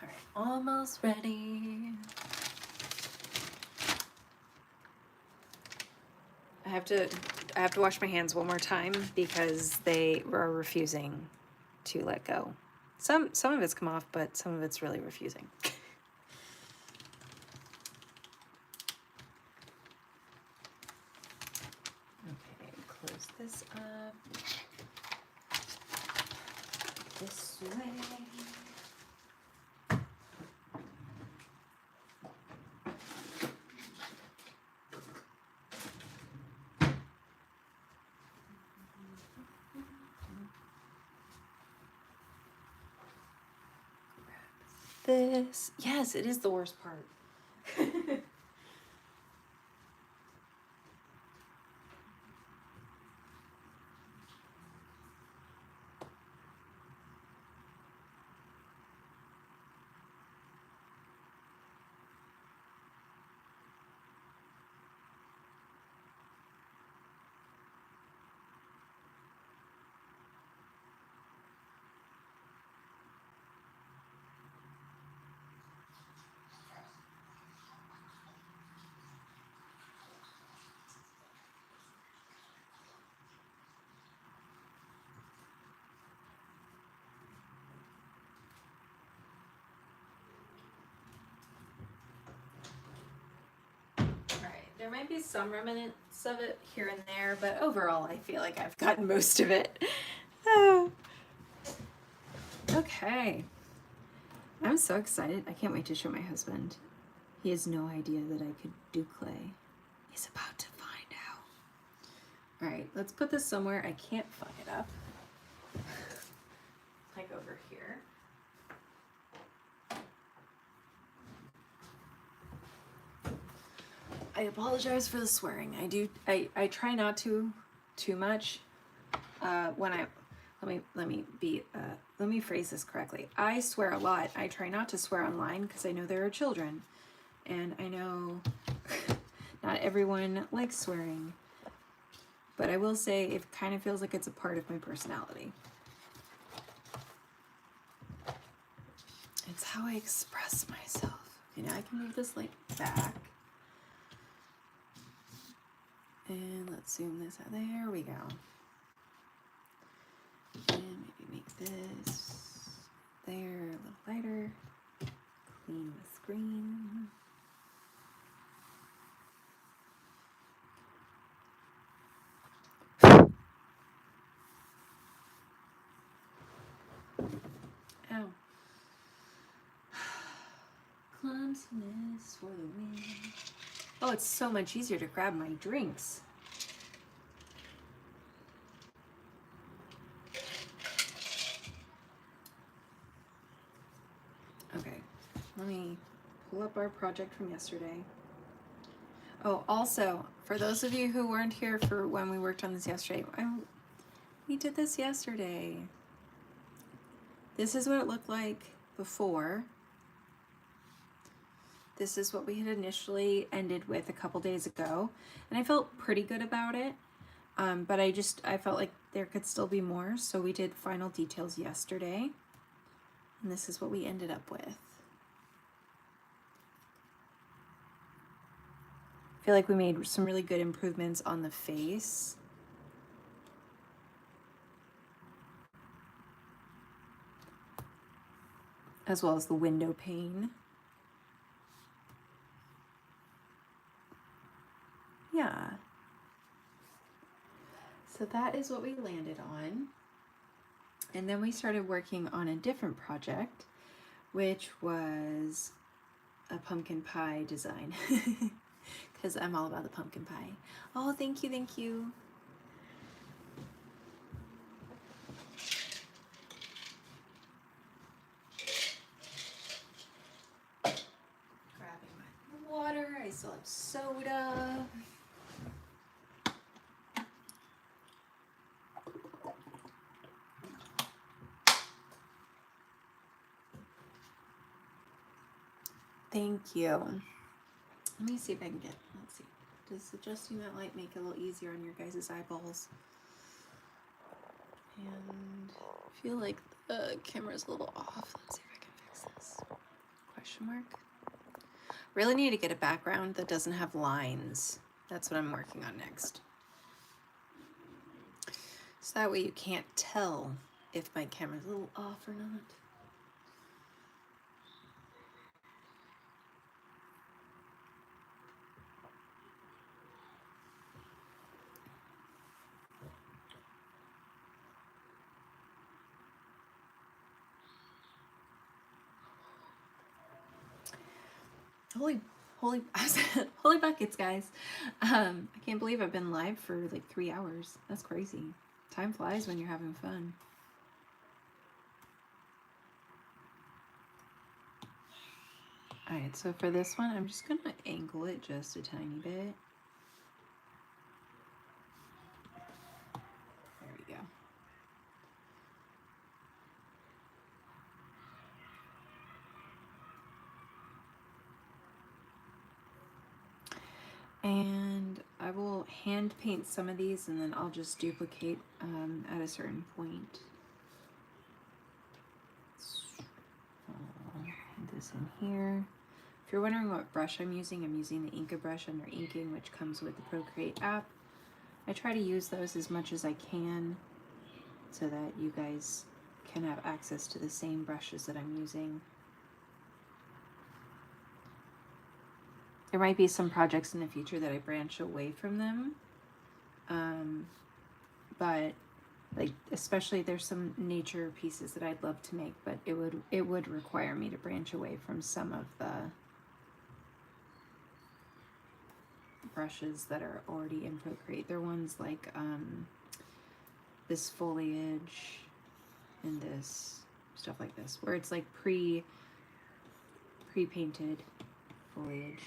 All right, almost ready. I have to wash my hands one more time because they are refusing to let go. Some of it's come off, but some of it's really refusing. Okay, close this up. This way. This. Yes, it is the worst part. There might be some remnants of it here and there, but overall I feel like I've gotten most of it. Oh. Okay. I'm so excited. I can't wait to show my husband. He has no idea that I could do clay. He's about to find All right, let's put this somewhere I can't fuck it up. Like over here. I apologize for the swearing. I try not to too much. When I let me phrase this correctly. I swear a lot. I try not to swear online because I know there are children, and I know not everyone likes swearing. But I will say it kind of feels like it's a part of my personality. It's how I express myself. You know, I can move this like back. And let's zoom this out. There we go. And maybe make this there a little lighter. Clean the screen. Ow. Clumsiness for the win. Oh, it's so much easier to grab my drinks. Okay, let me pull up our project from yesterday. Oh, also, for those of you who weren't here for when we worked on this yesterday, we did this yesterday. This is what it looked like before. This is what we had initially ended with a couple days ago, and I felt pretty good about it. But I felt like there could still be more, so we did final details yesterday, and this is what we ended up with. I feel like we made some really good improvements on the face. As well as the window pane. Yeah. So that is what we landed on. And then we started working on a different project, which was a pumpkin pie design. Because I'm all about the pumpkin pie. Oh, thank you, thank you. Grabbing my water. I still have soda. Thank you. Let me see if I can get, let's see. Does adjusting that light make it a little easier on your guys' eyeballs? And I feel like the camera's a little off. Let's see if I can fix this. Question mark. Really need to get a background that doesn't have lines. That's what I'm working on next. So that way you can't tell if my camera's a little off or not. Holy buckets, guys. I can't believe I've been live for like 3 hours. That's crazy. Time flies when you're having fun. Alright, so for this one, I'm just gonna angle it just a tiny bit. There we go. And I will hand paint some of these and then I'll just duplicate at a certain point. I'll put this in here. If you're wondering what brush I'm using the Inka brush under inking, which comes with the Procreate app. I try to use those as much as I can so that you guys can have access to the same brushes that I'm using. There might be some projects in the future that I branch away from them, but like especially there's some nature pieces that I'd love to make, but it would require me to branch away from some of the brushes that are already in Procreate. They're ones like this foliage and this stuff like this, where it's like pre-painted foliage,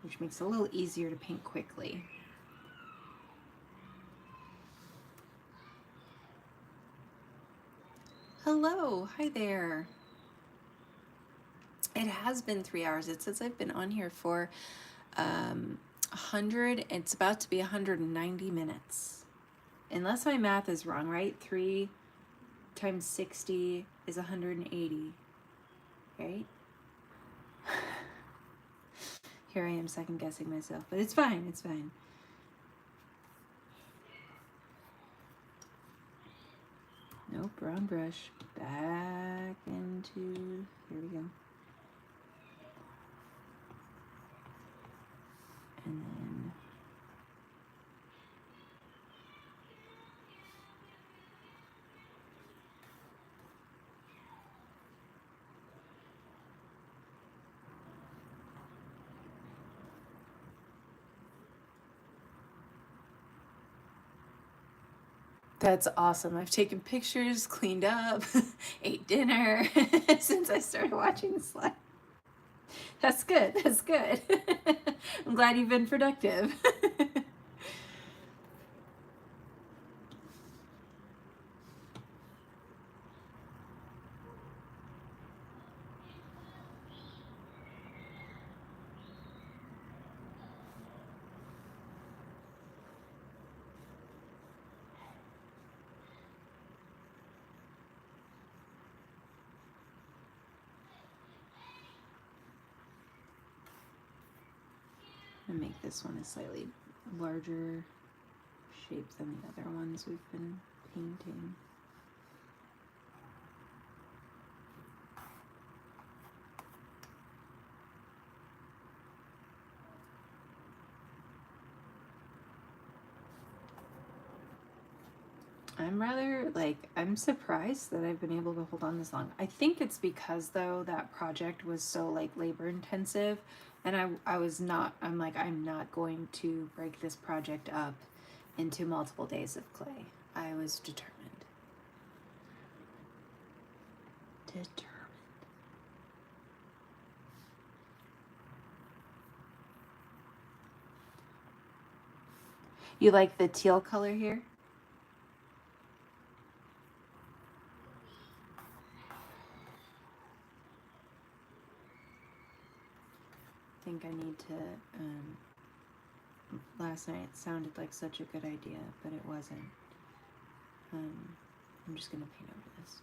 which makes it a little easier to paint quickly. Hello, hi there. It has been 3 hours. It says I've been on here for 100. It's about to be 190 minutes. Unless my math is wrong, right? 3 times 60 is 180, right? Here I am second guessing myself, but it's fine, it's fine. Nope, wrong brush. Back into, here we go. And then that's awesome. I've taken pictures, cleaned up, ate dinner since I started watching the slide. That's good. That's good. I'm glad you've been productive. I'm gonna make this one a slightly larger shape than the other ones we've been painting. I'm surprised that I've been able to hold on this long. I think it's because though that project was so like labor intensive, and I'm not going to break this project up into multiple days of clay. I was determined. You like the teal color here? I think I need to, last night it sounded like such a good idea, but it wasn't. I'm just gonna paint over this.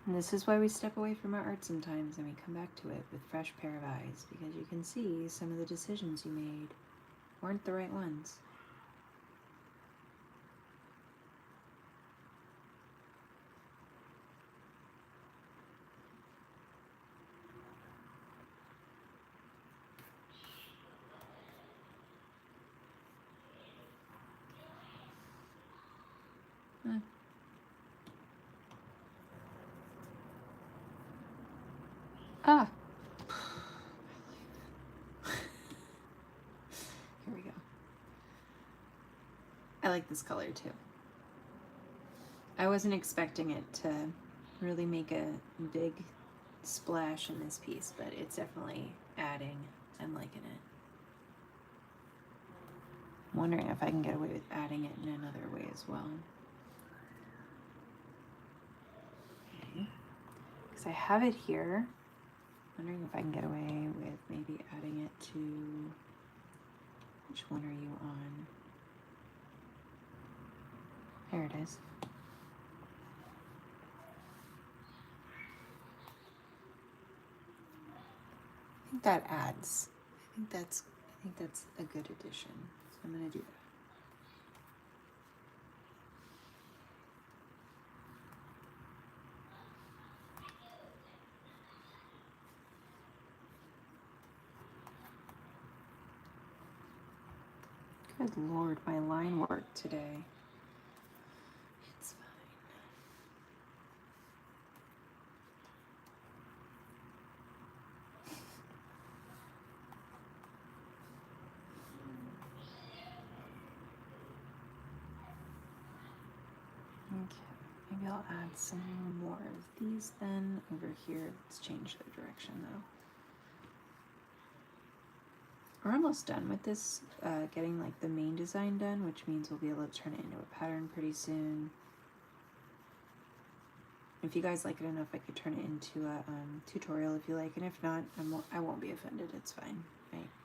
And this is why we step away from our art sometimes and we come back to it with a fresh pair of eyes, because you can see some of the decisions you made weren't the right ones. Ah. Here we go. I like this color too. I wasn't expecting it to really make a big splash in this piece, but it's definitely adding. I'm liking it. I'm wondering if I can get away with adding it in another way as well. Okay. Because I have it here. Wondering if I can get away with maybe adding it to, which one are you on? There it is. I think that adds. I think that's a good addition. So I'm gonna do that. Good Lord, my line work today. It's fine. think maybe I'll add some more of these then over here. Let's change the direction though. We're almost done with this, getting like the main design done, which means we'll be able to turn it into a pattern pretty soon. If you guys like it enough, I could turn it into a tutorial if you like, and if not, I won't be offended. It's fine.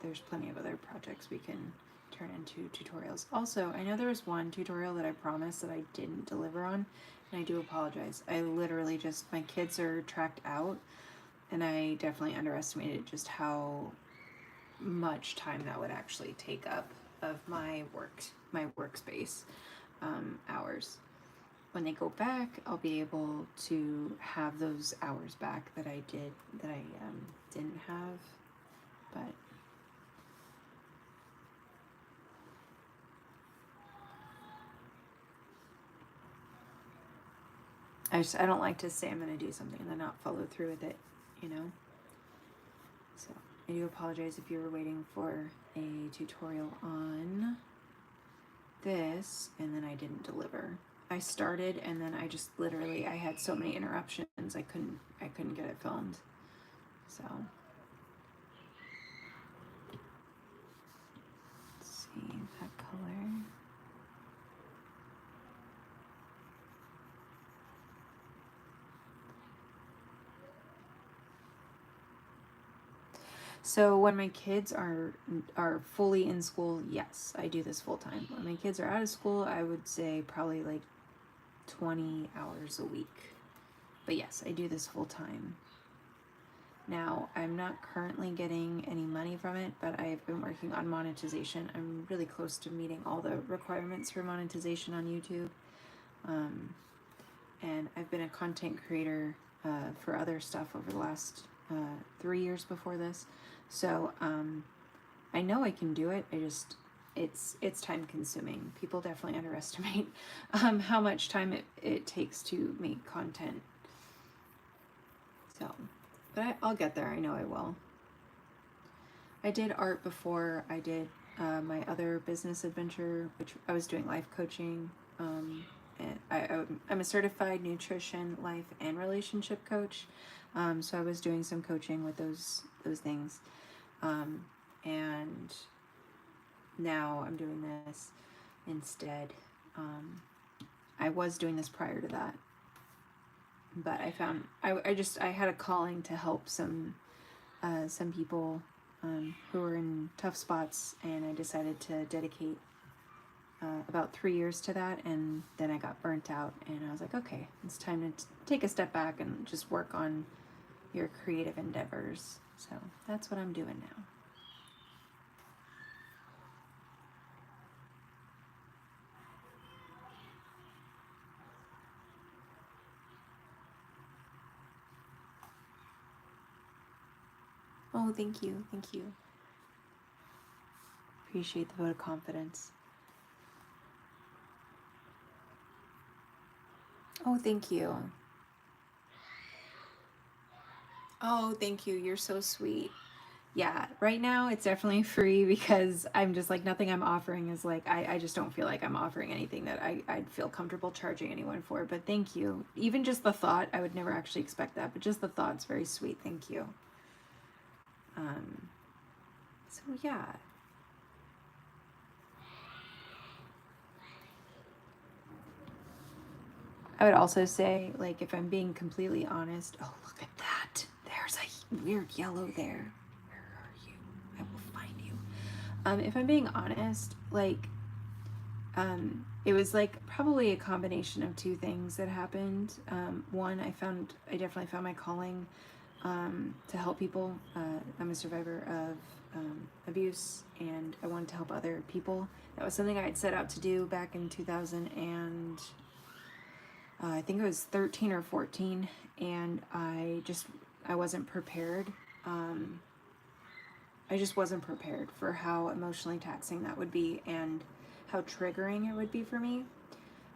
There's plenty of other projects we can turn into tutorials. Also, I know there was one tutorial that I promised that I didn't deliver on, and I do apologize. I literally just, my kids are tracked out, and I definitely underestimated just how much time that would actually take up of my workspace hours. When they go back, I'll be able to have those hours back that I didn't have, but I don't like to say I'm going to do something and then not follow through with it, you know? So I do apologize if you were waiting for a tutorial on this and then I didn't deliver. I started and then I just literally, I had so many interruptions, I couldn't get it filmed. So let's see that color. So when my kids are fully in school, yes, I do this full time. When my kids are out of school, I would say probably like 20 hours a week. But yes, I do this full time. Now, I'm not currently getting any money from it, but I've been working on monetization. I'm really close to meeting all the requirements for monetization on YouTube. And I've been a content creator for other stuff over the last 3 years before this. So I know I can do it. It's time consuming. People definitely underestimate how much time it takes to make content. So, but I'll get there. I know I will. I did art before I did my other business adventure, which I was doing life coaching. And I'm a certified nutrition, life, and relationship coach. So I was doing some coaching with those things. And now I'm doing this instead. I was doing this prior to that, but I found I had a calling to help some people who were in tough spots, and I decided to dedicate about 3 years to that, and then I got burnt out, and I was like, okay, it's time to take a step back and just work on your creative endeavors. So that's what I'm doing now. Oh, thank you. Thank you. Appreciate the vote of confidence. Oh, thank you. Oh, thank you. You're so sweet. Yeah, right now it's definitely free because I'm just like, nothing I'm offering is like, I just don't feel like I'm offering anything that I'd feel comfortable charging anyone for. But thank you. Even just the thought, I would never actually expect that, but just the thought's very sweet. Thank you. So yeah. I would also say, like, if I'm being completely honest, oh, look at that. There's a weird yellow there. Where are you? I will find you. If I'm being honest, like, it was like probably a combination of two things that happened. One, I definitely found my calling to help people. I'm a survivor of abuse, and I wanted to help other people. That was something I had set out to do back in 2000 and I think it was 13 or 14, and I wasn't prepared. I just wasn't prepared for how emotionally taxing that would be and how triggering it would be for me.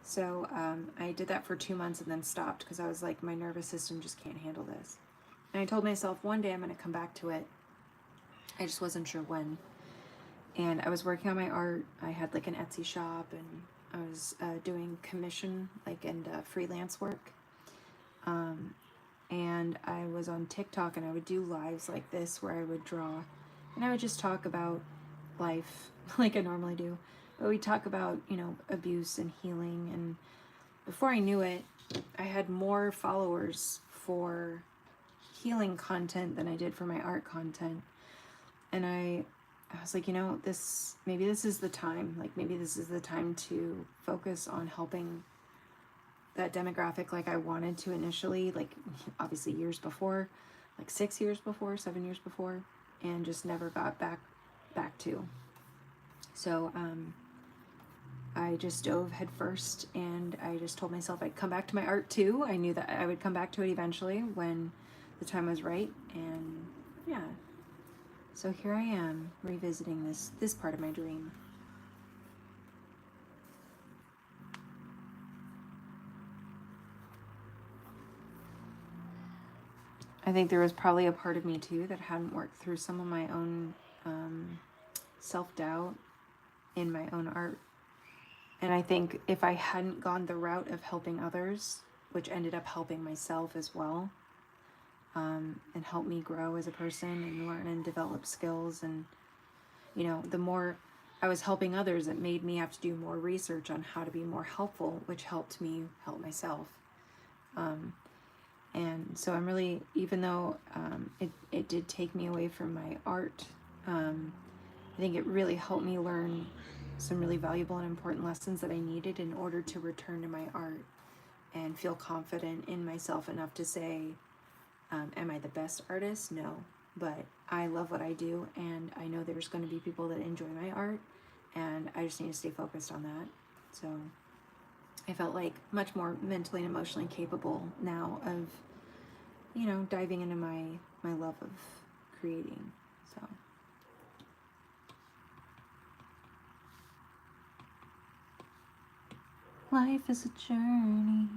So I did that for 2 months and then stopped because I was like, my nervous system just can't handle this. And I told myself one day I'm going to come back to it. I just wasn't sure when. And I was working on my art. I had like an Etsy shop, and I was doing commission and freelance work. And I was on TikTok, and I would do lives like this where I would draw and I would just talk about life like I normally do. But we talk about, abuse and healing. And before I knew it, I had more followers for healing content than I did for my art content. And I was like, maybe this is the time. Maybe this is the time to focus on helping that demographic like I wanted to initially, obviously years before, 6 years before, 7 years before, and just never got back to. So I just dove head first, and I just told myself I'd come back to my art too. I knew that I would come back to it eventually when the time was right, and yeah. So here I am revisiting this part of my dream. I think there was probably a part of me too that hadn't worked through some of my own self-doubt in my own art. And I think if I hadn't gone the route of helping others, which ended up helping myself as well, and helped me grow as a person and learn and develop skills, and the more I was helping others, it made me have to do more research on how to be more helpful, which helped me help myself. And so I'm really, even though it did take me away from my art, I think it really helped me learn some really valuable and important lessons that I needed in order to return to my art and feel confident in myself enough to say, am I the best artist? No, but I love what I do, and I know there's going to be people that enjoy my art, and I just need to stay focused on that. So I felt like much more mentally and emotionally capable now of, diving into my love of creating. So life is a journey.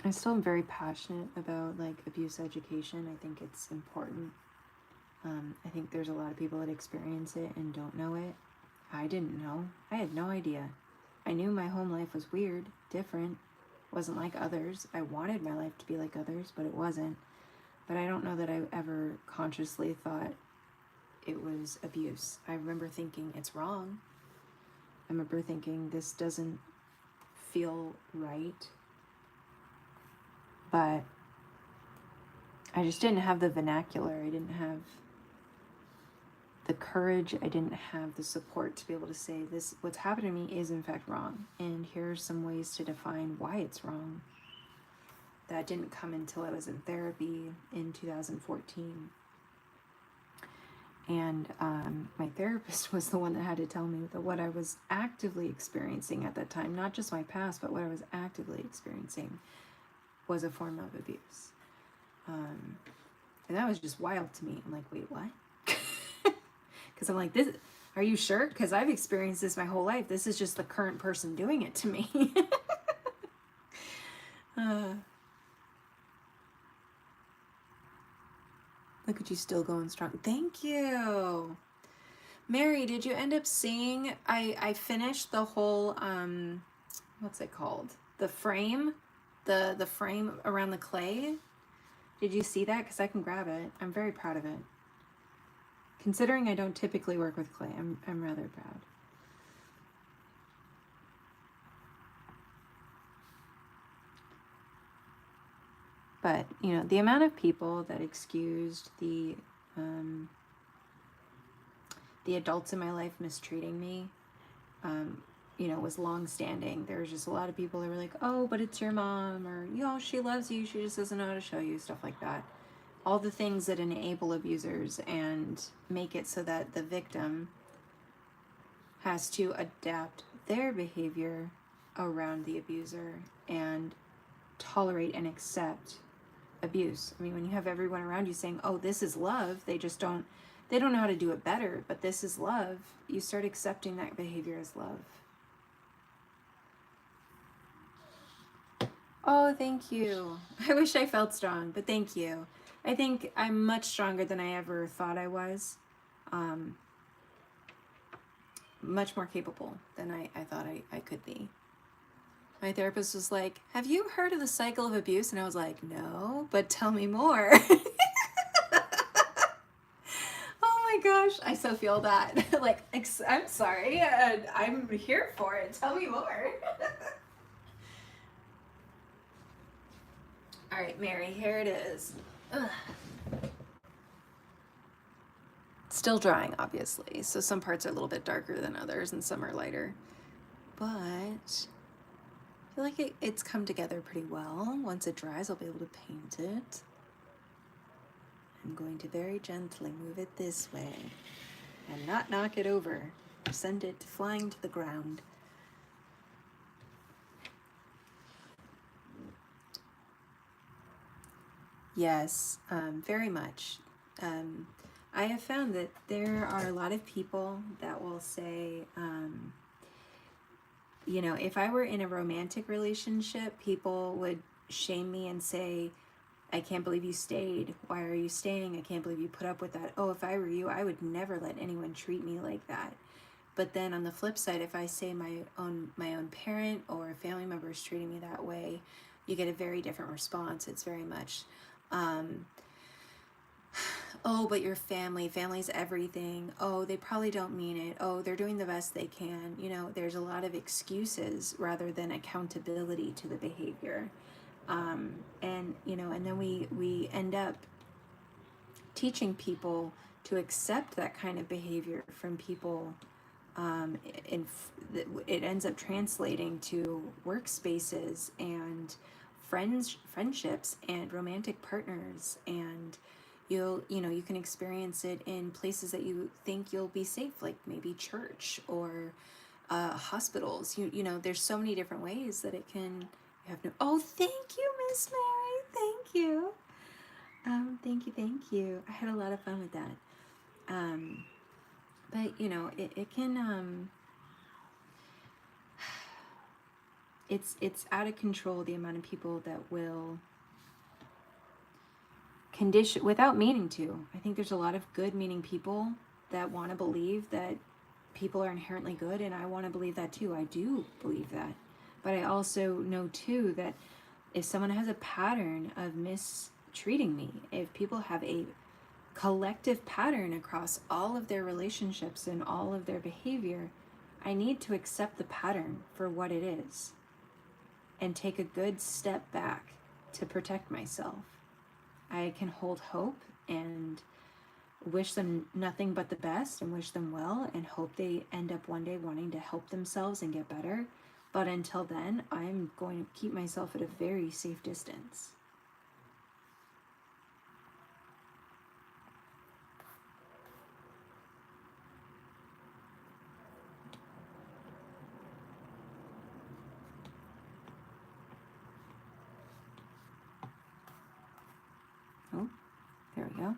I still am very passionate about abuse education. I think it's important. I think there's a lot of people that experience it and don't know it. I didn't know. I had no idea. I knew my home life was weird, different, wasn't like others. I wanted my life to be like others, but it wasn't. But I don't know that I ever consciously thought it was abuse. I remember thinking it's wrong. I remember thinking this doesn't feel right. But I just didn't have the vernacular. I didn't have the courage. I didn't have the support to be able to say this, what's happened to me is in fact wrong. And here are some ways to define why it's wrong. That didn't come until I was in therapy in 2014. And my therapist was the one that had to tell me that what I was actively experiencing at that time, not just my past, but what I was actively experiencing was a form of abuse. And that was just wild to me. I'm like, wait, what? Because I'm like, this, are you sure? Because I've experienced this my whole life. This is just the current person doing it to me. Look at you still going strong. Thank you. Mary, did you end up seeing, I finished the whole, what's it called? The frame, the frame around the clay. Did you see that? Because I can grab it. I'm very proud of it. Considering I don't typically work with clay, I'm rather proud. But, the amount of people that excused the adults in my life mistreating me, was long-standing. There was just a lot of people that were like, oh, but it's your mom, or, she loves you, she just doesn't know how to show you, stuff like that. All the things that enable abusers and make it so that the victim has to adapt their behavior around the abuser and tolerate and accept abuse. I mean, when you have everyone around you saying, oh, this is love, they don't know how to do it better, but this is love, you start accepting that behavior as love. Oh, thank you. I wish I felt strong, but thank you. I think I'm much stronger than I ever thought I was. Much more capable than I thought I could be. My therapist was like, have you heard of the cycle of abuse? And I was like, no, but tell me more. Oh my gosh, I so feel that. Like, I'm sorry, I'm here for it. Tell me more. All right, Mary, here it is. Ugh. Still drying, obviously, so some parts are a little bit darker than others and some are lighter. But I feel like it's come together pretty well. Once it dries, I'll be able to paint it. I'm going to very gently move it this way and not knock it over or send it flying to the ground. Yes, very much. I have found that there are a lot of people that will say, you know, if I were in a romantic relationship, people would shame me and say, I can't believe you stayed. Why are you staying? I can't believe you put up with that. Oh, if I were you, I would never let anyone treat me like that. But then on the flip side, if I say my own parent or a family member is treating me that way, you get a very different response. It's very much, oh, but your family's everything. Oh, they probably don't mean it. Oh, they're doing the best they can. You know, there's a lot of excuses rather than accountability to the behavior. And, you know, and then we end up teaching people to accept that kind of behavior from people. It ends up translating to workspaces and friendships and romantic partners, and you can experience it in places that you think you'll be safe, like maybe church or hospitals. You know, there's so many different ways that it can. You have no. Oh, thank you, Miss Mary. Thank you. Thank you. I had a lot of fun with that. But you know, it can. It's out of control, the amount of people that will condition without meaning to. I think there's a lot of good meaning people that want to believe that people are inherently good, and I want to believe that too. I do believe that. But I also know too that if someone has a pattern of mistreating me, if people have a collective pattern across all of their relationships and all of their behavior, I need to accept the pattern for what it is and take a good step back to protect myself. I can hold hope and wish them nothing but the best and wish them well and hope they end up one day wanting to help themselves and get better. But until then, I'm going to keep myself at a very safe distance. Oh, there we go.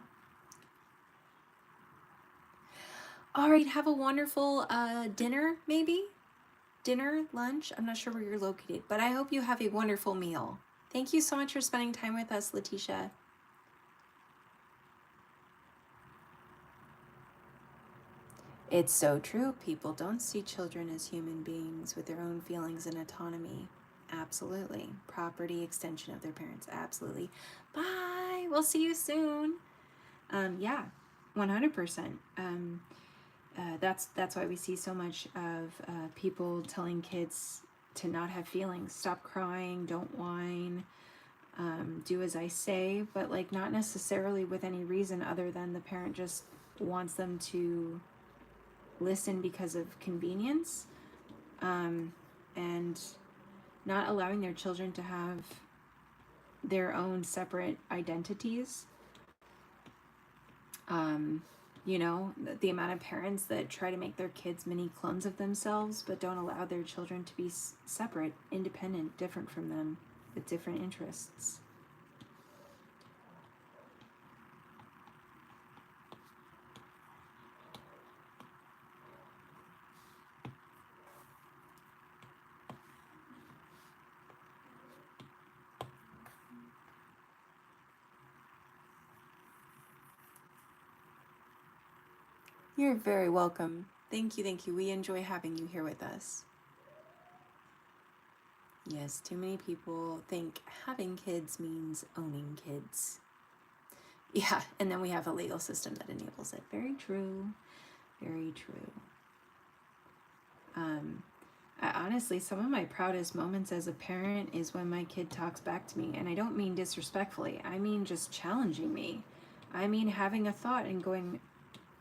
All right, have a wonderful dinner, maybe? Dinner, lunch? I'm not sure where you're located, but I hope you have a wonderful meal. Thank you so much for spending time with us, Letitia. It's so true. People don't see children as human beings with their own feelings and autonomy. Absolutely. Property extension of their parents. Absolutely. Bye. We'll see you soon. Yeah, 100%. That's why we see so much of people telling kids to not have feelings. Stop crying. Don't whine. Do as I say, but like not necessarily with any reason other than the parent just wants them to listen because of convenience, and not allowing their children to have their own separate identities. You know, the amount of parents that try to make their kids mini clones of themselves but don't allow their children to be separate, independent, different from them with different interests. You're very welcome. Thank you, thank you. We enjoy having you here with us. Yes, too many people think having kids means owning kids. Yeah, and then we have a legal system that enables it. Very true. Very true. Honestly, some of my proudest moments as a parent is when my kid talks back to me. And I don't mean disrespectfully, I mean just challenging me. I mean having a thought and going,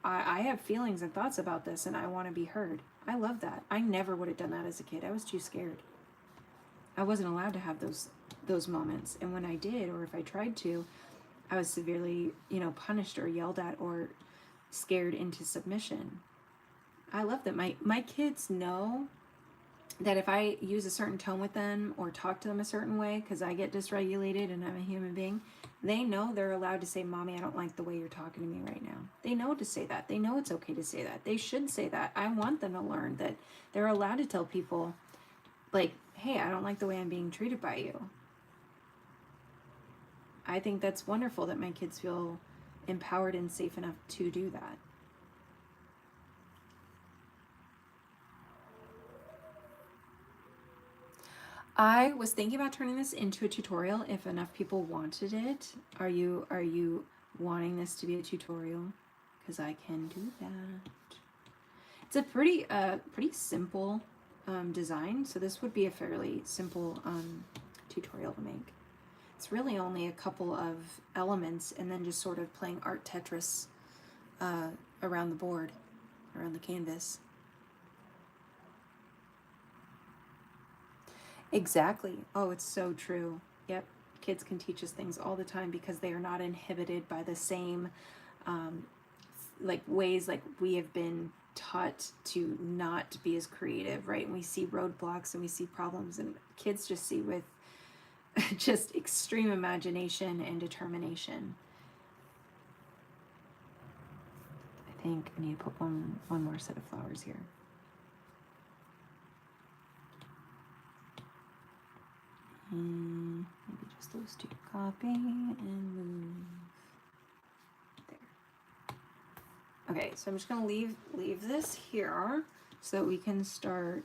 I have feelings and thoughts about this and I want to be heard. I love that. I never would have done that as a kid. I was too scared. I wasn't allowed to have those moments. And when I did, or if I tried to, I was severely, punished or yelled at or scared into submission. I love that my kids know that if I use a certain tone with them or talk to them a certain way, because I get dysregulated and I'm a human being, they know they're allowed to say, Mommy, I don't like the way you're talking to me right now. They know to say that. They know it's okay to say that. They should say that. I want them to learn that they're allowed to tell people, like, hey, I don't like the way I'm being treated by you. I think that's wonderful that my kids feel empowered and safe enough to do that. I was thinking about turning this into a tutorial if enough people wanted it. Are you wanting this to be a tutorial? Because I can do that. It's a pretty simple design, so this would be a fairly simple tutorial to make. It's really only a couple of elements and then just sort of playing art Tetris around the board, around the canvas. Exactly. Oh, it's so true. Yep. Kids can teach us things all the time because they are not inhibited by the same ways like we have been taught to not be as creative, right? And we see roadblocks and we see problems, and kids just see with just extreme imagination and determination. I think I need to put one more set of flowers here. Maybe just those two. Copy and move. There. Okay, so I'm just gonna leave this here so that we can start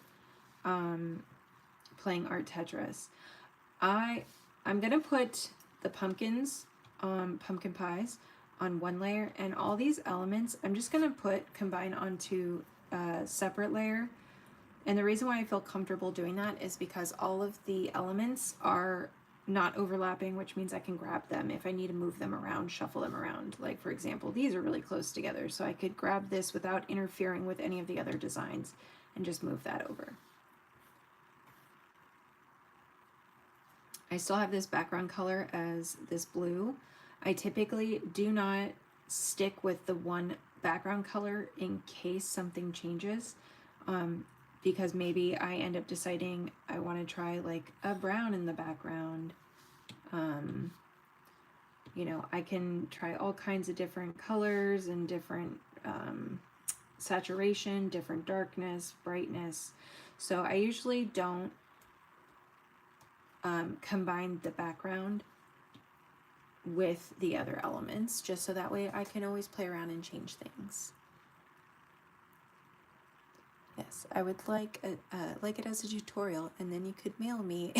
playing art Tetris. I'm gonna put the pumpkins, pumpkin pies, on one layer, and all these elements I'm just gonna combine onto a separate layer. And the reason why I feel comfortable doing that is because all of the elements are not overlapping, which means I can grab them if I need to move them around, shuffle them around. Like, for example, these are really close together, so I could grab this without interfering with any of the other designs and just move that over. I still have this background color as this blue. I typically do not stick with the one background color in case something changes. Because maybe I end up deciding I want to try like a brown in the background. I can try all kinds of different colors and different saturation, different darkness, brightness. So I usually don't combine the background with the other elements, just so that way I can always play around and change things. Yes, I would like it as a tutorial, and then you could mail me.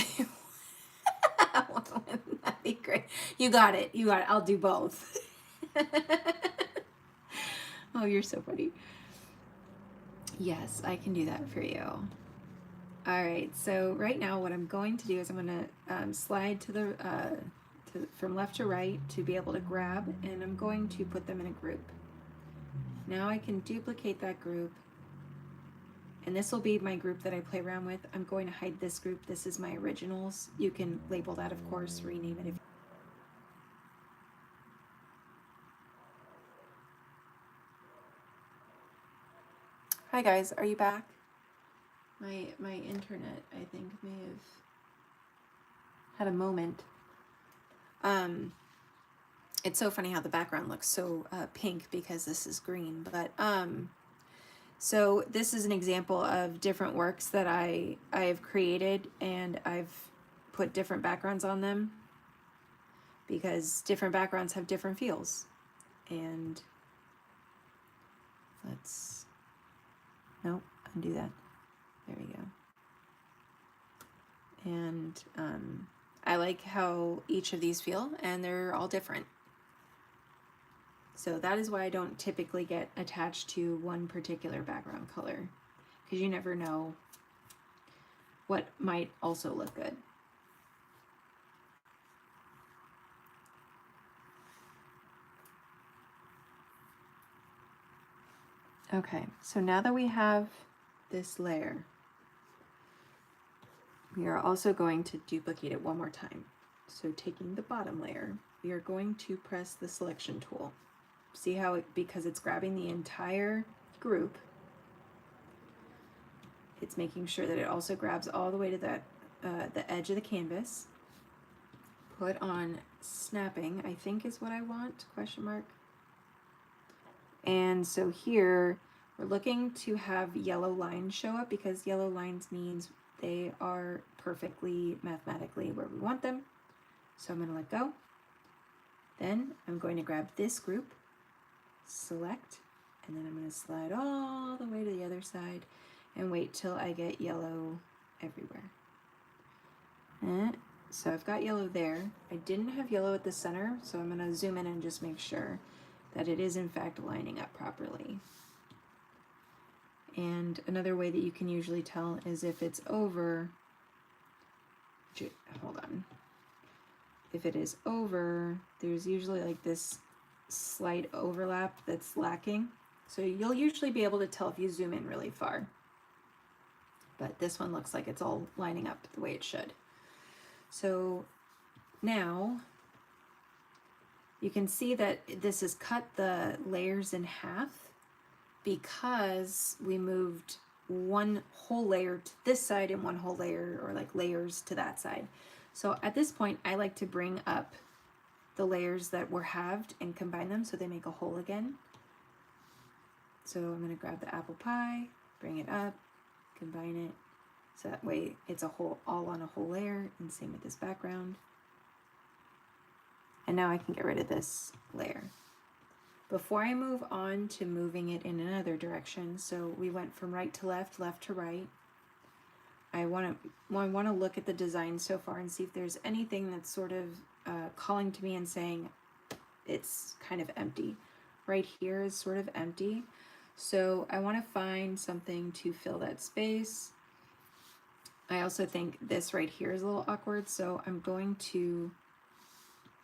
That'd be great. You got it. I'll do both. Oh, you're so funny. Yes, I can do that for you. All right. So right now, what I'm going to do is I'm going to slide to the from left to right to be able to grab, and I'm going to put them in a group. Now I can duplicate that group. And this will be my group that I play around with. I'm going to hide this group. This is my originals. You can label that, of course, rename it if you. Hi guys, are you back? My internet, I think, may have had a moment. It's so funny how the background looks so pink because this is green, but so this is an example of different works that I have created, and I've put different backgrounds on them because different backgrounds have different feels. And let's, nope, undo that. There we go. And I like how each of these feel, and they're all different. So that is why I don't typically get attached to one particular background color, because you never know what might also look good. Okay, so now that we have this layer, we are also going to duplicate it one more time. So taking the bottom layer, we are going to press the selection tool. See how it, because it's grabbing the entire group, it's making sure that it also grabs all the way to that the edge of the canvas. Put on snapping, I think is what I want, question mark. And so here we're looking to have yellow lines show up, because yellow lines means they are perfectly mathematically where we want them. So I'm going to let go. Then I'm going to grab this group, select, and then I'm going to slide all the way to the other side and wait till I get yellow everywhere. So I've got yellow there. I didn't have yellow at the center, so I'm going to zoom in and just make sure that it is in fact lining up properly. And another way that you can usually tell is if it's over, hold on, if it is over, there's usually like this slight overlap that's lacking. So you'll usually be able to tell if you zoom in really far. But this one looks like it's all lining up the way it should. So now you can see that this has cut the layers in half, because we moved one whole layer to this side and one whole layer, or like layers to that side. So at this point, I like to bring up the layers that were halved and combine them so they make a whole again. So I'm going to grab the apple pie, bring it up, combine it, so that way it's a whole, all on a whole layer, and same with this background. And now I can get rid of this layer. Before I move on to moving it in another direction, so we went from right to left, left to right, I want to look at the design so far and see if there's anything that's sort of calling to me and saying it's kind of empty. Right here is sort of empty, so I want to find something to fill that space. I also think this right here is a little awkward, so I'm going to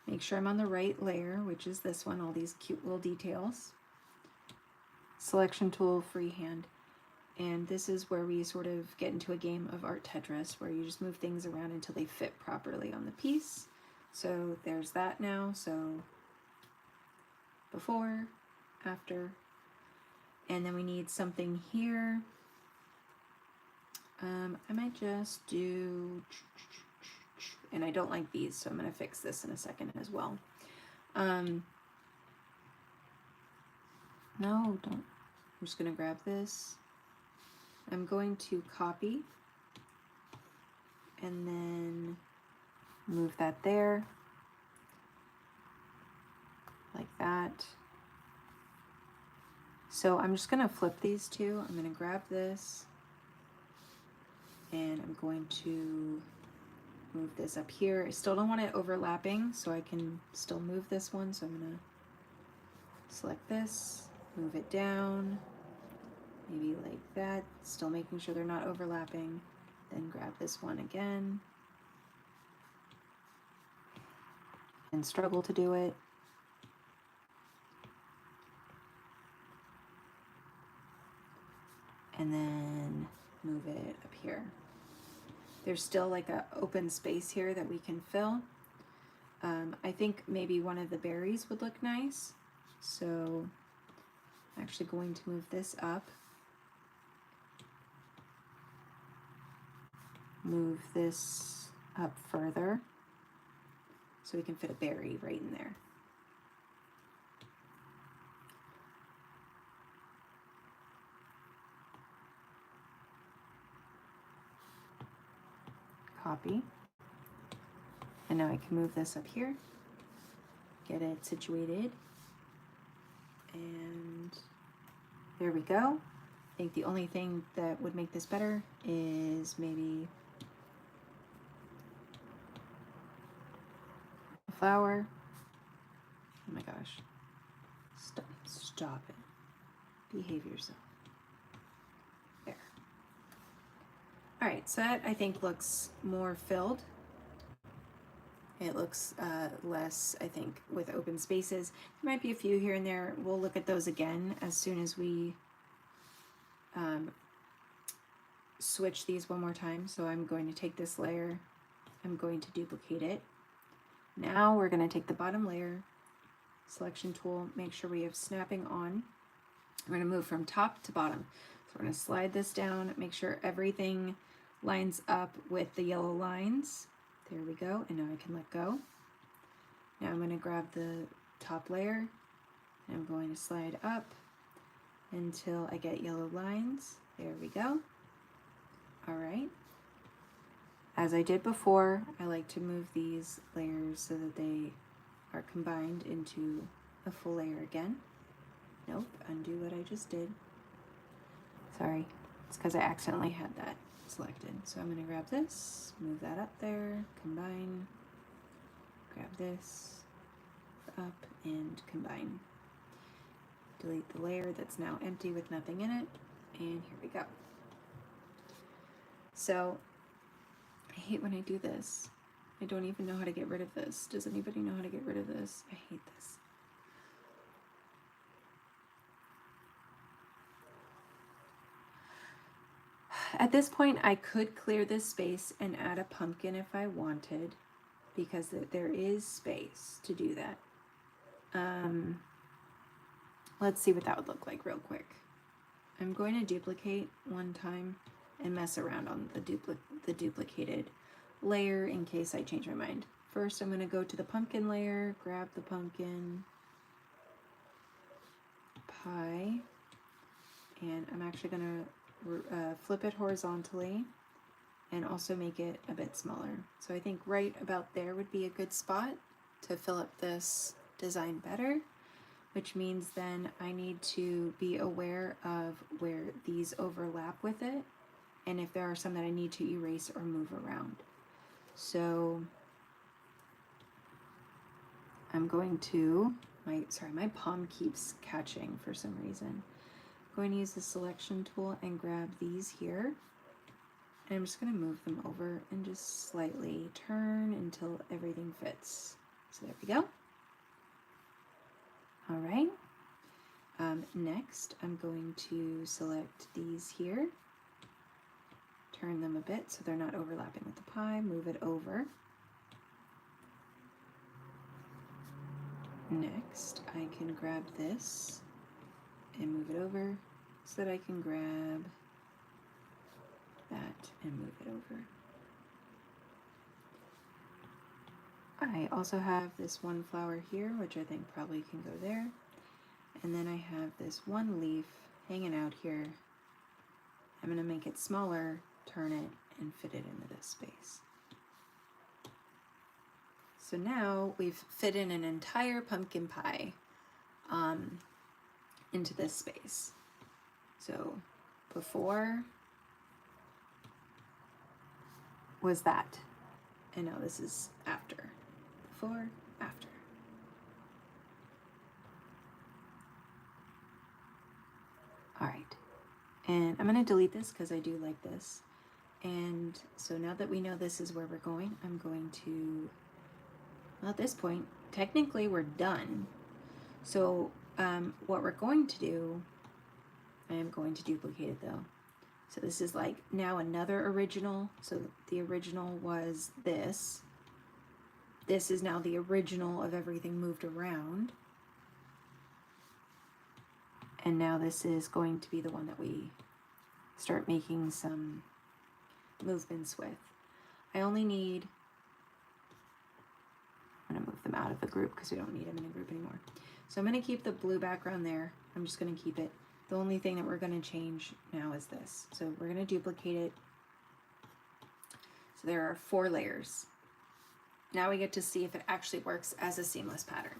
make sure I'm on the right layer, which is this one, all these cute little details. Selection tool, freehand. And this is where we sort of get into a game of art Tetris, where you just move things around until they fit properly on the piece. So there's that now. So before, after, and then we need something here. I might just do, and I don't like these, so I'm going to fix this in a second as well. No, don't. I'm just going to grab this. I'm going to copy and then move that there, like that. So I'm just going to flip these two. I'm going to grab this and I'm going to move this up here. I still don't want it overlapping, so I can still move this one. So I'm going to select this, move it down, maybe like that, still making sure they're not overlapping. Then grab this one again and struggle to do it. And then move it up here. There's still like an open space here that we can fill. I think maybe one of the berries would look nice. So I'm actually going to move this up. Move this up further so we can fit a berry right in there. Copy. And now I can move this up here, get it situated, and There we go. I think the only thing that would make this better is maybe a flower. Oh my gosh. Stop it. Behave yourself. There. All right, so that I think looks more filled. It looks less, I think, with open spaces. There might be a few here and there. We'll look at those again as soon as we switch these one more time. So I'm going to take this layer, I'm going to duplicate it. Now we're going to take the bottom layer, selection tool, make sure we have snapping on. We're going to move from top to bottom. So we're going to slide this down, make sure everything lines up with the yellow lines. There we go, and now I can let go. Now I'm going to grab the top layer, and I'm going to slide up until I get yellow lines. There we go. All right. As I did before, I like to move these layers so that they are combined into a full layer again. Nope, undo what I just did. Sorry, it's because I accidentally had that selected. So I'm going to grab this, move that up there, combine, grab this, up, and combine. Delete the layer that's now empty with nothing in it, and here we go. So, I hate when I do this. I don't even know how to get rid of this. Does anybody know how to get rid of this? I hate this. At this point, I could clear this space and add a pumpkin if I wanted, because there is space to do that. Let's see what that would look like real quick. I'm going to duplicate one time and mess around on the duplicated layer in case I change my mind. First, I'm going to go to the pumpkin layer, grab the pumpkin pie, and I'm actually going to flip it horizontally and also make it a bit smaller. So I think right about there would be a good spot to fill up this design better, which means then I need to be aware of where these overlap with it and if there are some that I need to erase or move around. So I'm going to, my palm keeps catching for some reason. I'm going to use the selection tool and grab these here. And I'm just going to move them over and just slightly turn until everything fits. So there we go. All right. Next, I'm going to select these here. Turn them a bit so they're not overlapping with the pie. Move it over. Next, I can grab this and move it over so that I can grab that and move it over. I also have this one flower here, which I think probably can go there. And then I have this one leaf hanging out here. I'm going to make it smaller, turn it, and fit it into this space. So now we've fit in an entire pumpkin pie into this space. So before was that, and now this is after. Before, after. All right, and I'm going to delete this because I do like this. And so now that we know this is where we're going, I'm going to, well, at this point, technically we're done. So what we're going to do, I am going to duplicate it though. So this is like now another original. So the original was this. This is now the original of everything moved around. And now this is going to be the one that we start making some movements with. I only need, I'm going to move them out of the group because we don't need them in a group anymore. So I'm going to keep the blue background there. I'm just going to keep it. The only thing that we're going to change now is this. So we're going to duplicate it. So there are 4 layers. Now we get to see if it actually works as a seamless pattern.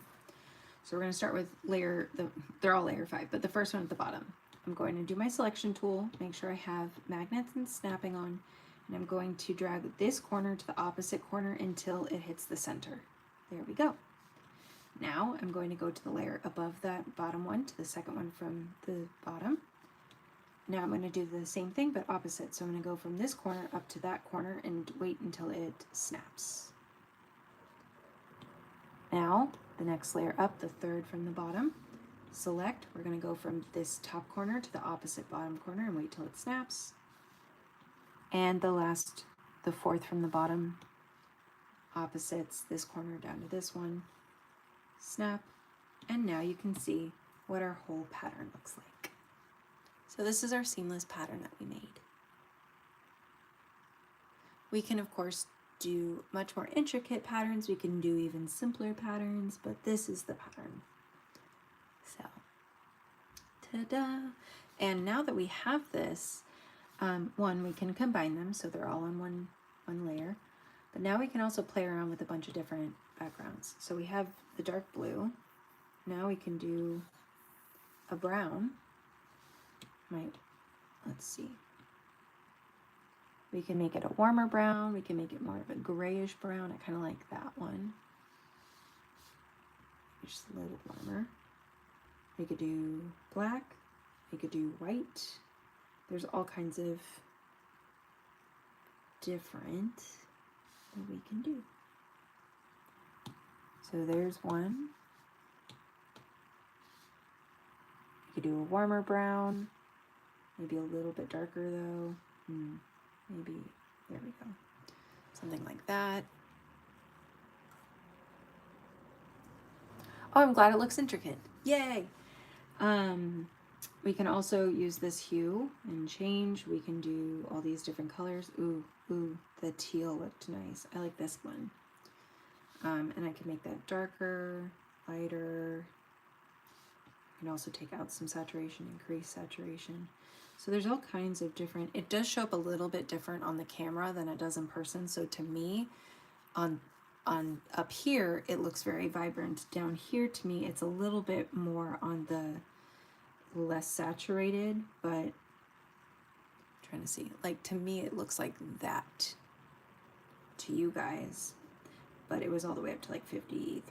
So we're going to start with layer, they're all layer 5, but the first one at the bottom. I'm going to do my selection tool, make sure I have magnets and snapping on, and I'm going to drag this corner to the opposite corner until it hits the center. There we go. Now I'm going to go to the layer above that bottom one, to the second one from the bottom. Now I'm going to do the same thing but opposite. So I'm going to go from this corner up to that corner and wait until it snaps. Now the next layer up, the third from the bottom, select, we're going to go from this top corner to the opposite bottom corner and wait till it snaps. And the fourth from the bottom, opposites, this corner down to this one, snap, and now you can see what our whole pattern looks like. So this is our seamless pattern that we made. We can of course do much more intricate patterns, we can do even simpler patterns, but this is the pattern. So, ta-da! And now that we have this, we can combine them so they're all on one layer, but now we can also play around with a bunch of different backgrounds. So we have the dark blue, now we can do a brown, let's see, we can make it a warmer brown, we can make it more of a grayish brown, I kind of like that one, just a little warmer. We could do black, we could do white, there's all kinds of different that we can do. So there's one. You could do a warmer brown, maybe a little bit darker though. Maybe, there we go. Something like that. Oh, I'm glad it looks intricate. Yay! We can also use this hue and change. We can do all these different colors. Ooh, the teal looked nice. I like this one. And I can make that darker, lighter. I can also take out some saturation, increase saturation. So there's all kinds of different, it does show up a little bit different on the camera than it does in person. So to me, on up here, it looks very vibrant. Down here, to me, it's a little bit more on the less saturated, but I'm trying to see, like, to me, it looks like that to you guys, but it was all the way up to like 53%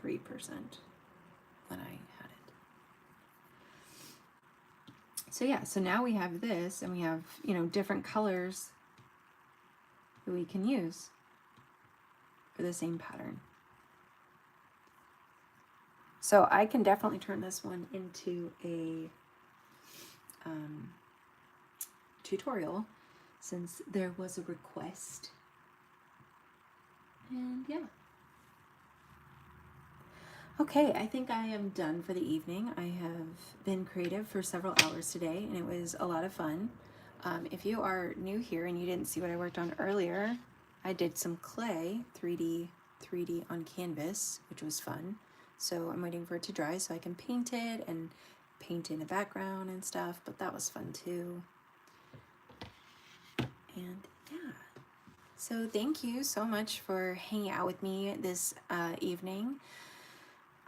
when I had it. So yeah, so now we have this, and we have, you know, different colors that we can use for the same pattern. So I can definitely turn this one into a tutorial since there was a request. And yeah. Okay, I think I am done for the evening. I have been creative for several hours today, and it was a lot of fun. If you are new here and you didn't see what I worked on earlier, I did some clay 3D on canvas, which was fun. So I'm waiting for it to dry so I can paint it and paint in a background and stuff, but that was fun too. And yeah, so thank you so much for hanging out with me this evening.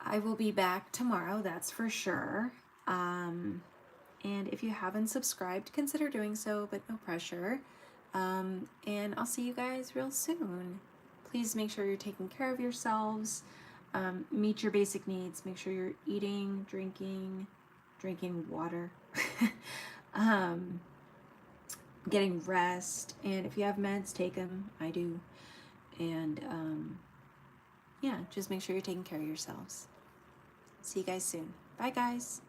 I will be back tomorrow, that's for sure. And if you haven't subscribed, consider doing so, but no pressure. And I'll see you guys real soon. Please make sure you're taking care of yourselves. Meet your basic needs. Make sure you're eating, drinking water, getting rest. And if you have meds, take them. I do. And yeah, just make sure you're taking care of yourselves. See you guys soon. Bye, guys.